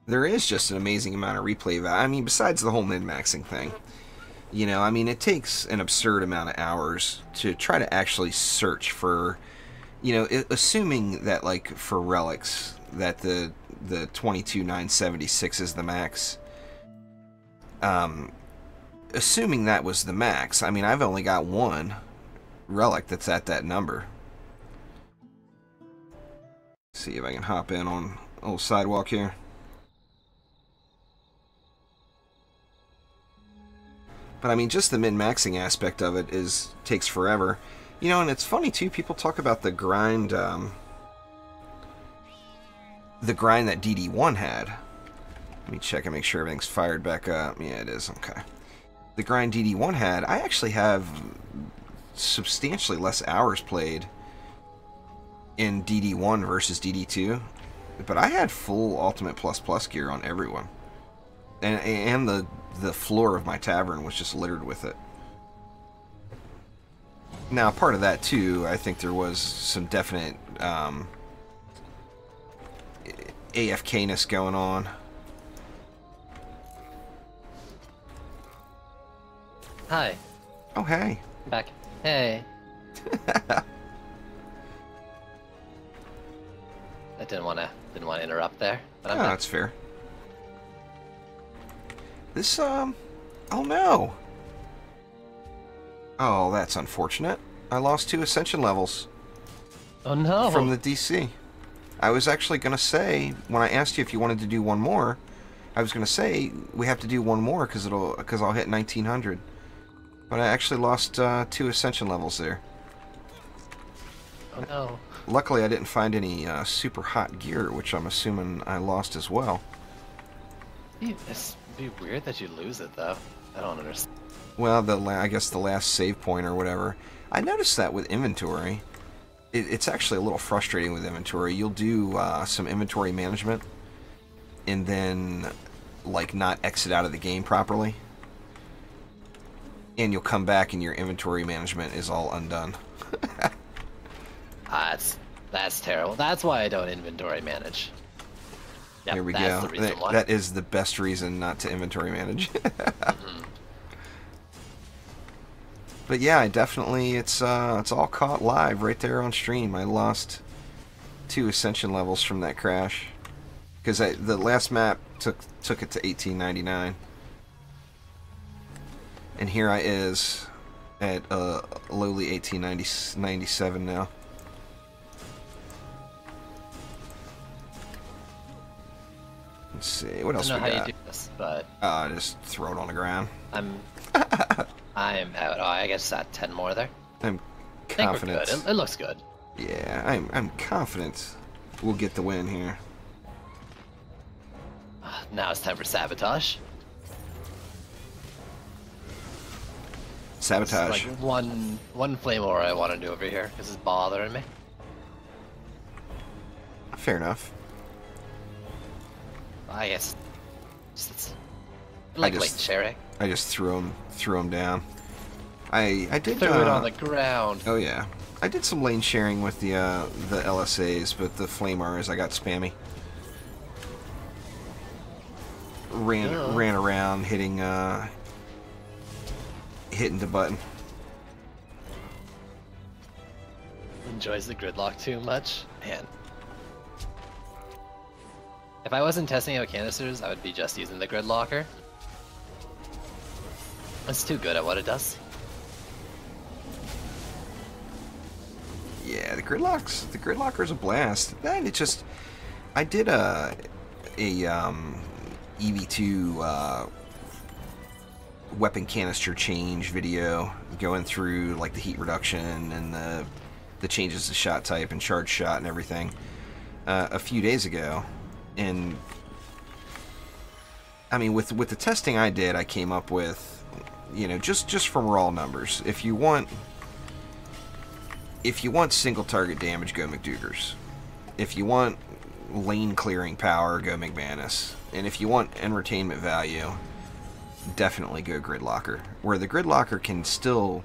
There is just an amazing amount of replay value. I mean, besides the whole min-maxing thing. You know, I mean, it takes an absurd amount of hours to try to actually search for, you know, assuming that, like, for relics, that the 22,976 is the max. Assuming that was the max, I mean, I've only got one relic that's at that number. See if I can hop in on old sidewalk here. But I mean, just the min-maxing aspect of it takes forever. You know, and it's funny too, people talk about the grind that DD1 had. Let me check and make sure everything's fired back up. Yeah, it is. Okay. The grind DD1 had, I actually have substantially less hours played in DD1 versus DD2. But I had full Ultimate Plus gear on everyone. And the floor of my tavern was just littered with it. Now, part of that too, I think there was some definite AFK-ness going on. Hi. Oh, hey. Back. Hey. I didn't want to interrupt there, but I'm Oh, back. that's fair. This, oh no! Oh, that's unfortunate. I lost 2 ascension levels. Oh no! From the DC. I was actually going to say, when I asked you if you wanted to do one more, I was going to say, we have to do one more because I'll hit 1900. But I actually lost 2 ascension levels there. Oh no. Luckily, I didn't find any super hot gear, which I'm assuming I lost as well. It's be weird that you lose it, though. I don't understand. Well, I guess the last save point or whatever. I noticed that with inventory. It's actually a little frustrating with inventory. You'll do some inventory management and then, like, not exit out of the game properly. And you'll come back and your inventory management is all undone. That's terrible. That's why I don't inventory manage. Yep, Here we that's go. The reason why. That is the best reason not to inventory manage. But yeah, I definitely it's all caught live right there on stream. I lost 2 ascension levels from that crash because the last map took it to 1899, and here I is at lowly 1897 now. Let's see, what else we got? I don't know how you do this, but... just throw it on the ground. I'm out. Oh, I guess at 10 more there. I'm I confident. think we're good. It looks good. Yeah, I'm confident we'll get the win here. Now it's time for sabotage. Sabotage. Like one flame aura I want to do over here because it's bothering me. Fair enough. I guess it's like late cherry. I just threw him down. I did Threw it on the ground. Oh yeah, I did some lane sharing with the LSAs, but the Flamers I got spammy. Ran around hitting the button. Enjoys the gridlock too much, man. If I wasn't testing out canisters, I would be just using the grid locker. It's too good at what it does. Yeah, the gridlocker's a blast. And it just, I did a EV2 weapon canister change video going through like the heat reduction and the changes to shot type and charge shot and everything a few days ago. And I mean, with the testing I did, I came up with, you know, just from raw numbers. If you want single target damage, go McDougars. If you want lane clearing power, go McManus. And if you want entertainment value, definitely go Gridlocker. Where the Gridlocker can still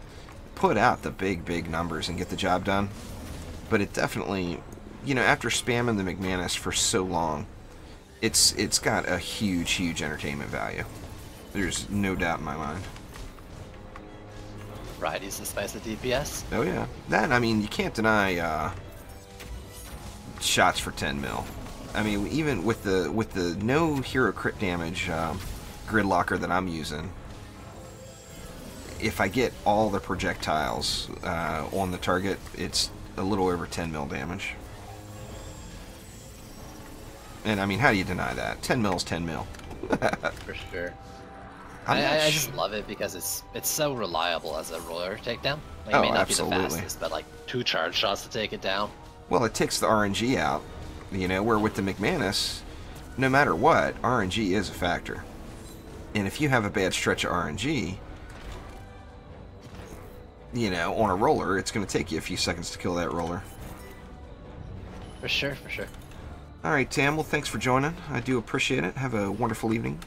put out the big numbers and get the job done. But it definitely, you know, after spamming the McManus for so long, it's got a huge entertainment value. There's no doubt in my mind. Variety's the spice of DPS. Oh yeah, that, I mean, you can't deny shots for 10 mil. I mean, even with the no hero crit damage Gridlocker that I'm using, if I get all the projectiles on the target, it's a little over 10 mil damage. And I mean, how do you deny that? 10 mil is 10 mil. For sure. I just love it because it's so reliable as a roller takedown. Like, it may not be the fastest, but like 2 charge shots to take it down. Well, it takes the RNG out, you know, where with the McManus, no matter what, RNG is a factor. And if you have a bad stretch of RNG, you know, on a roller, it's going to take you a few seconds to kill that roller. For sure, for sure. All right, Tam, well, thanks for joining. I do appreciate it. Have a wonderful evening.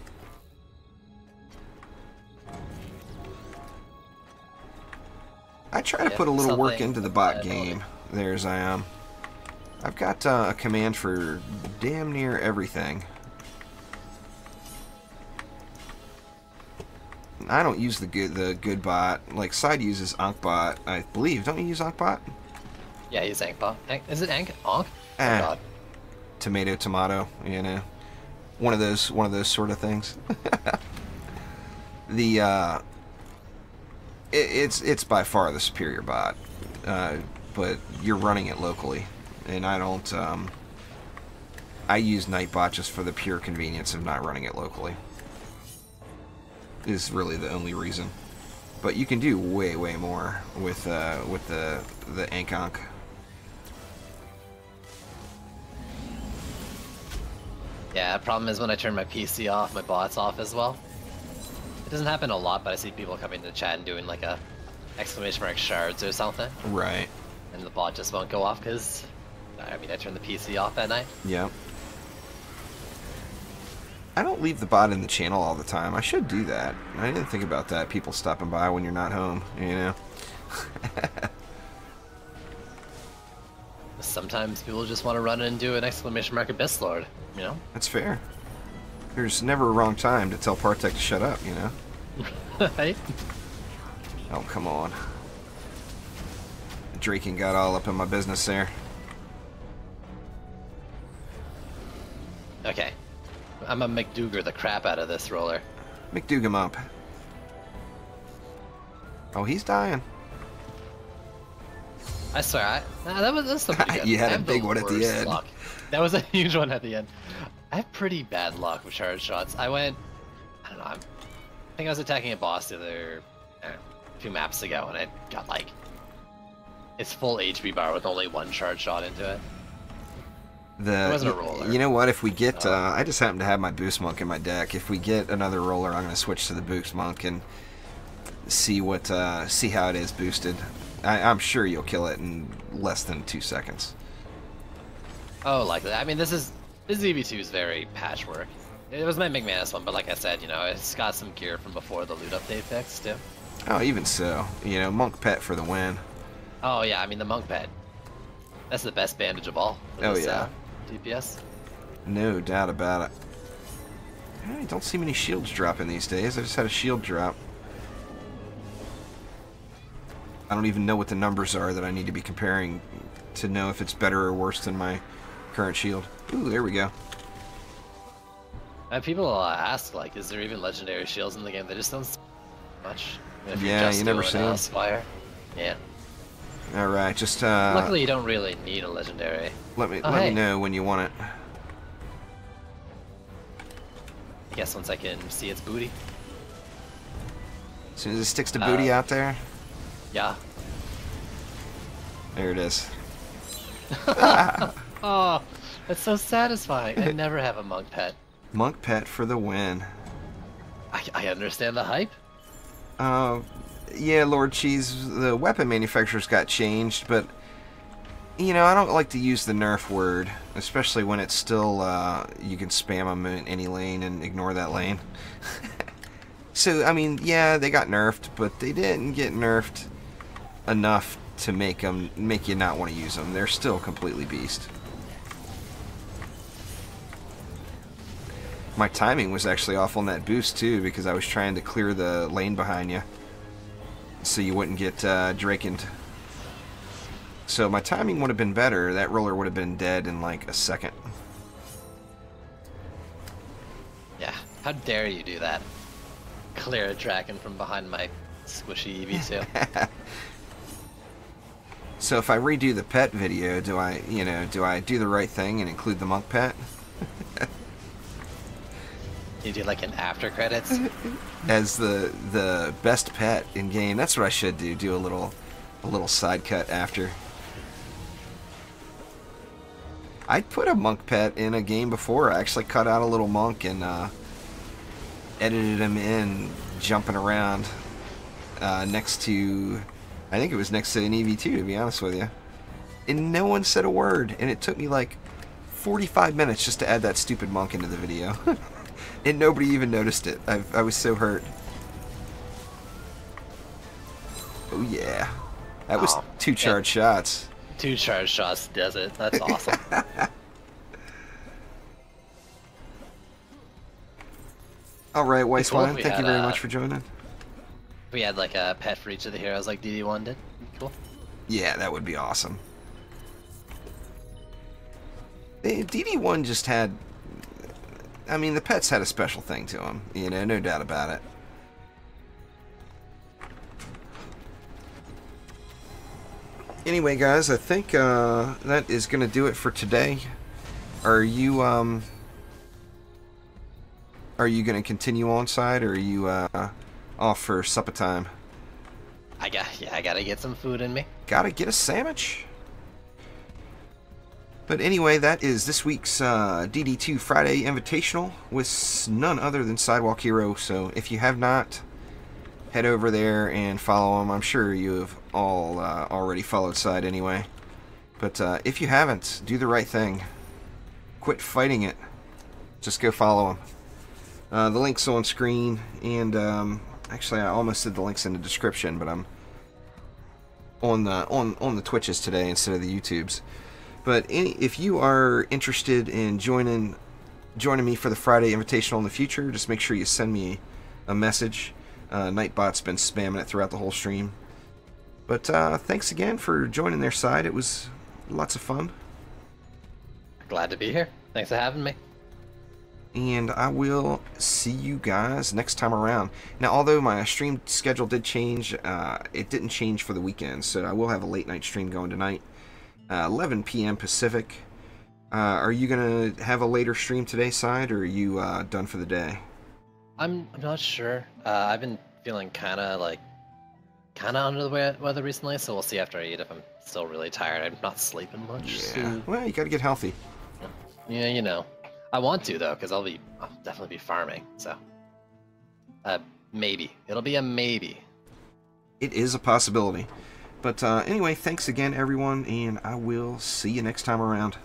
I try to put a little work into the bot game. There's I am. I've got a command for damn near everything. I don't use the good bot. Like Side uses Ankbot, I believe. Don't you use Ankbot? Yeah, he's Ankbot. Is it Ank? Ank? Oh God. Tomato. You know, one of those sort of things. The it's by far the superior bot, but you're running it locally, and I don't. I use Nightbot just for the pure convenience of not running it locally. Is really the only reason, but you can do way more with the Ankonk. Yeah, the problem is when I turn my PC off, my bot's off as well. It doesn't happen a lot, but I see people coming to the chat and doing like a exclamation mark shards or something. Right. And the bot just won't go off because, I mean, I turn the PC off at night. Yeah. I don't leave the bot in the channel all the time. I should do that. I didn't think about that. People stopping by when you're not home, you know. Sometimes people just want to run in and do an exclamation mark Abyss Lord, you know? That's fair. There's never a wrong time to tell Partek to shut up, you know? Right? Oh, come on. Draken got all up in my business there. Okay. I'm gonna McDougar the crap out of this roller. McDoug him up. Oh, he's dying. I swear, that's some pretty good. You had a big one at the end. Luck. That was a huge one at the end. I have pretty bad luck with charge shots. I don't know, I think I was attacking a boss the other, few maps ago, and I got like, its full HP bar with only 1 charge shot into it. It wasn't a roller. You know what, if we get, I just happen to have my Boost Monk in my deck. If we get another roller, I'm going to switch to the Boost Monk and see how it is boosted. I'm sure you'll kill it in less than 2 seconds. Oh, likely. I mean, this EV2 is very patchwork. It was my McManus one, but like I said, you know, it's got some gear from before the loot update fix, too. Oh, even so. You know, Monk Pet for the win. Oh yeah, I mean the monk pet. That's the best bandage of all. For this, DPS. No doubt about it. I don't see many shields dropping these days. I just had a shield drop. I don't even know what the numbers are that I need to be comparing to know if it's better or worse than my current shield. Ooh, there we go. People ask, like, is there even legendary shields in the game? They just don't much. If Yeah, you never see them. Fire. Yeah. All right, just luckily, you don't really need a legendary. Let me know when you want it. I guess once I can see its booty. As soon as it sticks to booty out there. Yeah. There it is. Oh, that's so satisfying. I never have a monk pet. Monk pet for the win. I understand the hype. Yeah, Lord Cheese, the weapon manufacturers got changed, but, you know, I don't like to use the nerf word, especially when it's still, you can spam them in any lane and ignore that lane. So, I mean, yeah, they got nerfed, but they didn't get nerfed enough to make you not want to use them. They're still completely beast. My timing was actually off on that boost, too, because I was trying to clear the lane behind you, so you wouldn't get drakened. So my timing would have been better. That roller would have been dead in like a second. Yeah, how dare you do that? Clear a dragon from behind my squishy EV2. So if I redo the pet video, do I do the right thing and include the monk pet? You do like an after credits? As the best pet in game. That's what I should do. Do a little side cut after. I put a monk pet in a game before. I actually cut out a little monk and edited him in jumping around next to, I think it was next to an EV2, to be honest with you. And no one said a word, and it took me like 45 minutes just to add that stupid monk into the video. And nobody even noticed it. I was so hurt. Oh yeah. That was 2 charged shots. 2 charged shots does it. That's awesome. Alright, Weisswine, thank you very much for joining. We had like a pet for each of the heroes like DD1 did. Cool. Yeah, that would be awesome. DD1 just had... I mean, the pets had a special thing to them. You know, no doubt about it. Anyway, guys, I think that is going to do it for today. Are you going to continue on side, or are you off for supper time? I gotta get some food in me. Gotta get a sandwich. But anyway, that is this week's DD2 Friday Invitational with none other than SideWalkHero. So if you have not, head over there and follow him. I'm sure you have all already followed Side anyway. But if you haven't, do the right thing. Quit fighting it. Just go follow him. The link's on screen, and actually I almost did the links in the description, but I'm on the Twitches today instead of the YouTubes. But if you are interested in joining me for the Friday Invitational in the future, just make sure you send me a message. Nightbot's been spamming it throughout the whole stream. But thanks again for joining their side. It was lots of fun. Glad to be here. Thanks for having me. And I will see you guys next time around. Now, although my stream schedule did change, it didn't change for the weekend, so I will have a late night stream going tonight. 11 p.m. Pacific. Are you going to have a later stream today, Side, or are you done for the day? I'm not sure. I've been feeling kind of under the weather recently, so we'll see after I eat if I'm still really tired. I'm not sleeping much. Yeah. So... Well, you got to get healthy. Yeah, you know. I want to, though, because I'll definitely be farming, so... maybe. It'll be a maybe. It is a possibility. But anyway, thanks again, everyone, and I will see you next time around.